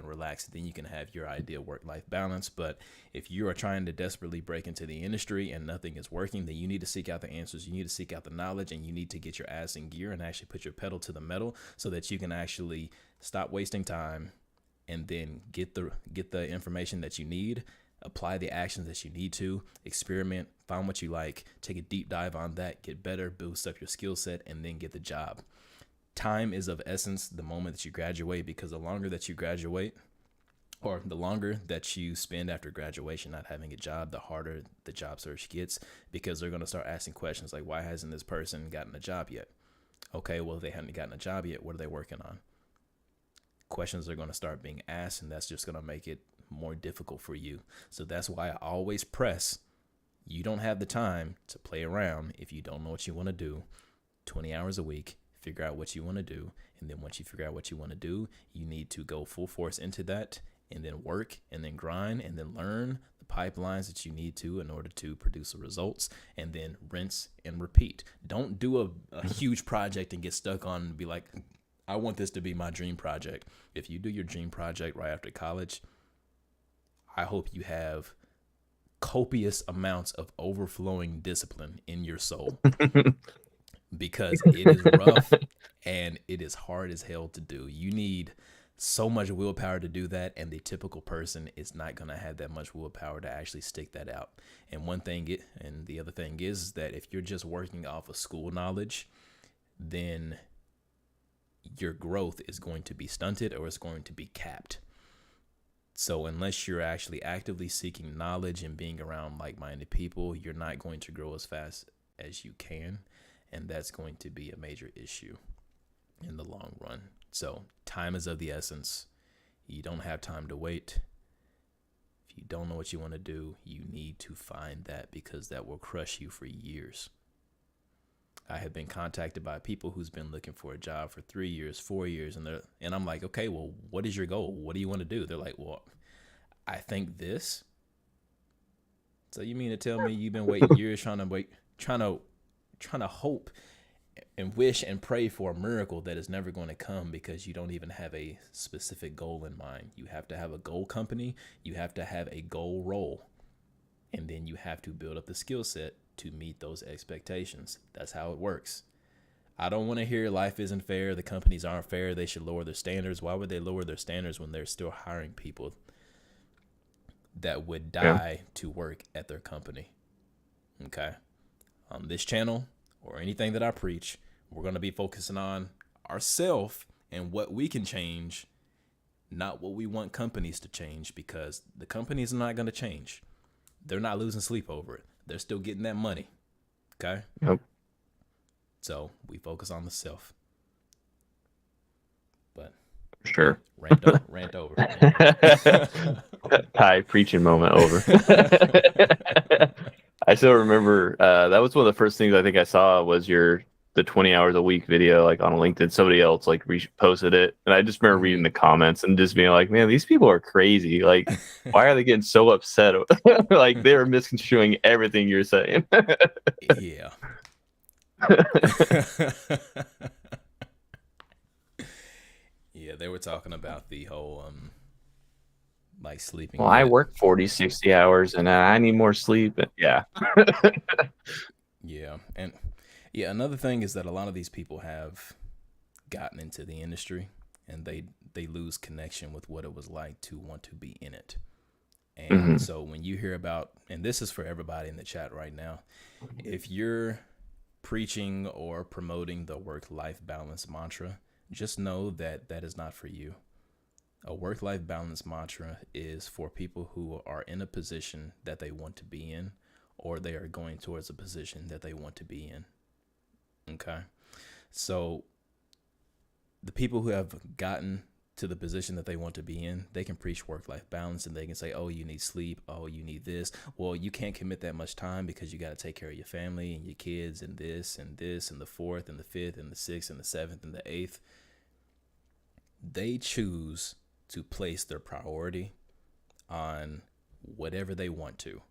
relax, and then you can have your ideal work-life balance. But if you are trying to desperately break into the industry and nothing is working, then you need to seek out the answers, you need to seek out the knowledge, and you need to get your ass in gear and actually put your pedal to the metal so that you can actually stop wasting time and then get the information that you need, apply the actions that you need to, experiment, find what you like, take a deep dive on that, get better, boost up your skill set, and then get the job. Time is of essence the moment that you graduate, because the longer that you graduate, or the longer that you spend after graduation not having a job, the harder the job search gets, because they're going to start asking questions like, why hasn't this person gotten a job yet? Okay, well, if they haven't gotten a job yet, what are they working on? Questions are going to start being asked, and that's just going to make it more difficult for you. So that's why I always press, you don't have the time to play around if you don't know what you want to do. 20 hours a week, figure out what you want to do, and then once you figure out what you want to do, you need to go full force into that, and then work, and then grind, and then learn the pipelines that you need to in order to produce the results, and then rinse and repeat. Don't do a huge project and get stuck on and be like, I want this to be my dream project. If you do your dream project right after college, I hope you have copious amounts of overflowing discipline in your soul, because it is rough and it is hard as hell to do. You need so much willpower to do that, and the typical person is not going to have that much willpower to actually stick that out. And the other thing is that if you're just working off of school knowledge, then your growth is going to be stunted, or it's going to be capped. So unless you're actually actively seeking knowledge and being around like-minded people, you're not going to grow as fast as you can. And that's going to be a major issue in the long run. So time is of the essence. You don't have time to wait. If you don't know what you want to do, you need to find that, because that will crush you for years. I have been contacted by people who's been looking for a job for 3 years, 4 years, and I'm like, okay, well, what is your goal? What do you want to do? They're like, well, I think this. So you mean to tell me you've been waiting years trying to hope and wish and pray for a miracle that is never going to come, because you don't even have a specific goal in mind. You have to have a goal company, you have to have a goal role, and then you have to build up the skill set to meet those expectations. That's how it works. I don't want to hear life isn't fair, the companies aren't fair, they should lower their standards. Why would they lower their standards when they're still hiring people that would die to work at their company? Okay. On this channel, or anything that I preach, we're going to be focusing on ourselves and what we can change, not what we want companies to change, because the companies are not going to change. They're not losing sleep over it. They're still getting that money. Okay? Yep. So we focus on the self. But sure. Rant over. Ty preaching moment over. I still remember that was one of the first things I think I saw was the 20 hours a week video, like on LinkedIn. Somebody else like posted it, and I just remember reading the comments and just being like, man, these people are crazy. Like, why are they getting so upset? Like, they were misconstruing everything you're saying. Yeah. Yeah, they were talking about the whole like sleeping. Well, I work 40, 60 hours and I need more sleep. Yeah. Yeah. And yeah, another thing is that a lot of these people have gotten into the industry, and they lose connection with what it was like to want to be in it. And so when you hear about, and this is for everybody in the chat right now, if you're preaching or promoting the work-life balance mantra, just know that that is not for you. A work-life balance mantra is for people who are in a position that they want to be in, or they are going towards a position that they want to be in. Okay. So the people who have gotten to the position that they want to be in, they can preach work-life balance, and they can say, oh, you need sleep. Oh, you need this. Well, you can't commit that much time because you got to take care of your family and your kids and this and this and the fourth and the fifth and the sixth and the seventh and the eighth. They choose to place their priority on whatever they want to.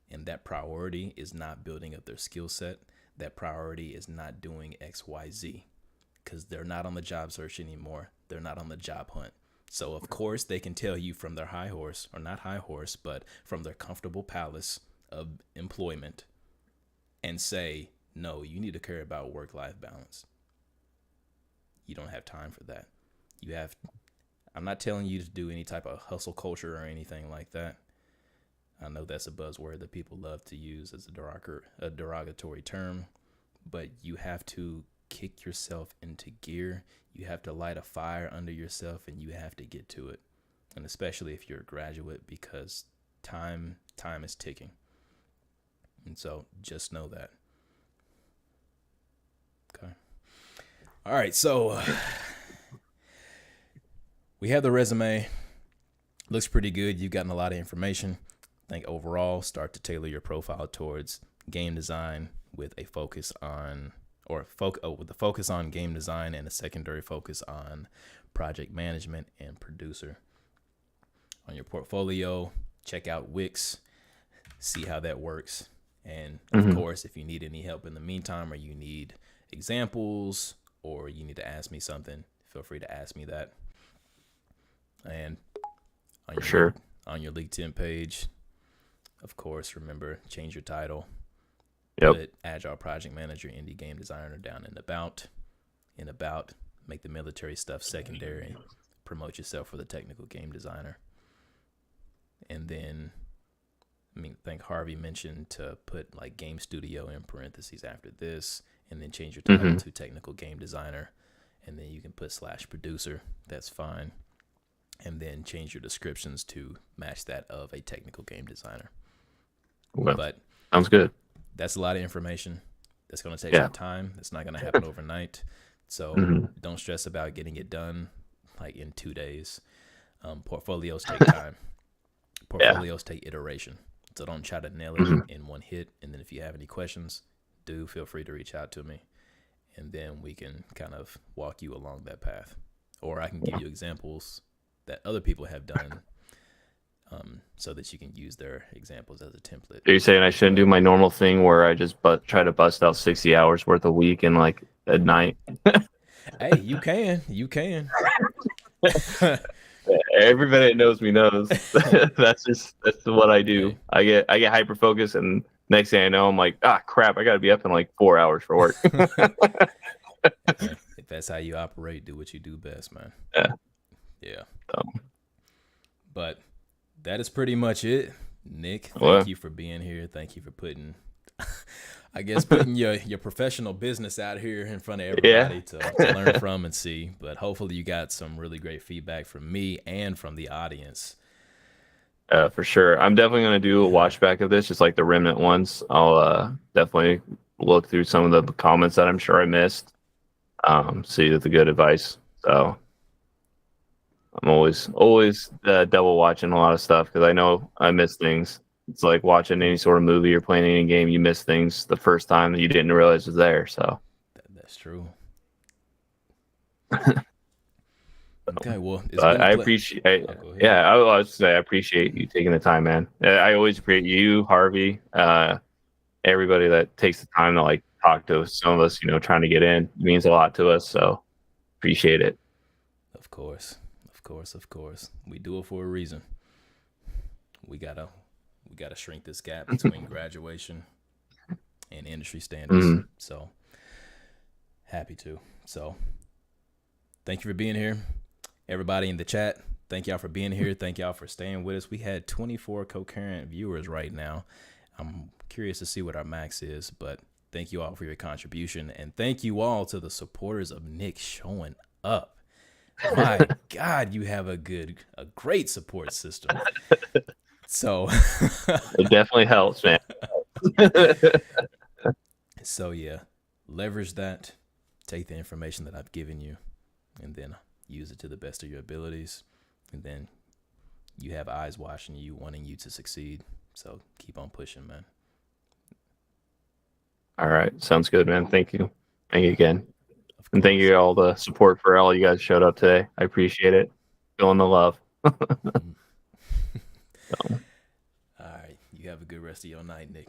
And that priority is not building up their skill set. That priority is not doing XYZ, because they're not on the job search anymore. They're not on the job hunt. So, of course, they can tell you from their high horse, or not high horse, but from their comfortable palace of employment, and say, no, you need to care about work-life balance. You don't have time for that. I'm not telling you to do any type of hustle culture or anything like that. I know that's a buzzword that people love to use as a derogatory term, but you have to kick yourself into gear. You have to light a fire under yourself, and you have to get to it. And especially if you're a graduate, because time is ticking. And so just know that. Okay. All right. So we have the resume. Looks pretty good. You've gotten a lot of information. I think overall, start to tailor your profile towards game design with a focus on, with a focus on game design and a secondary focus on project management and producer. On your portfolio, check out Wix, see how that works. And of course, if you need any help in the meantime, or you need examples, or you need to ask me something, feel free to ask me that. And on your LinkedIn page, of course, remember, change your title. Yep. Put Agile Project Manager, Indie Game Designer down in about. Make the military stuff secondary. Promote yourself for the technical game designer. And then, I think Harvey mentioned to put like game studio in parentheses after this, and then change your title to technical game designer. And then you can put /producer. That's fine. And then change your descriptions to match that of a technical game designer. Well, but sounds good. That's a lot of information. That's going to take some time. It's not going to happen overnight. So don't stress about getting it done like in 2 days. Portfolios take time. Portfolios take iteration. So don't try to nail it in one hit. And then if you have any questions, do feel free to reach out to me. And then we can kind of walk you along that path. Or I can give you examples that other people have done, so that you can use their examples as a template. Are you saying I shouldn't do my normal thing where I just try to bust out 60 hours worth a week and like at night? Hey, you can. Everybody that knows me knows that's what I do. Okay. I get hyper focused, and next thing I know, I'm like, crap, I got to be up in like 4 hours for work. If that's how you operate, do what you do best, man. Yeah. But that is pretty much it. Nick, thank you for being here. Thank you for putting your professional business out here in front of everybody to learn from and see. But hopefully you got some really great feedback from me and from the audience. For sure. I'm definitely going to do a watch back of this, just like the remnant ones. I'll definitely look through some of the comments that I'm sure I missed. See the good advice. So I'm always double watching a lot of stuff, because I know I miss things. It's like watching any sort of movie or playing any game. You miss things the first time that you didn't realize was there. So that's true. Okay, well, I appreciate. I was say I appreciate you taking the time, man. I always appreciate you, Harvey, everybody that takes the time to like talk to some of us. Trying to get in, it means a lot to us. So appreciate it. Of course. We do it for a reason. We gotta shrink this gap between graduation and industry standards. So happy to. So thank you for being here. Everybody in the chat, thank y'all for being here. Thank y'all for staying with us. We had 24 concurrent viewers right now. I'm curious to see what our max is, but thank you all for your contribution. And thank you all to the supporters of Nick showing up. My God, you have a great support system. So it definitely helps, man. So yeah, leverage that, take the information that I've given you, and then use it to the best of your abilities. And then you have eyes watching you, wanting you to succeed. So keep on pushing, man. All right. Sounds good, man. Thank you. Thank you again. And thank you all the support for all you guys showed up today. I appreciate it. Feeling the love. All right. You have a good rest of your night, Nick.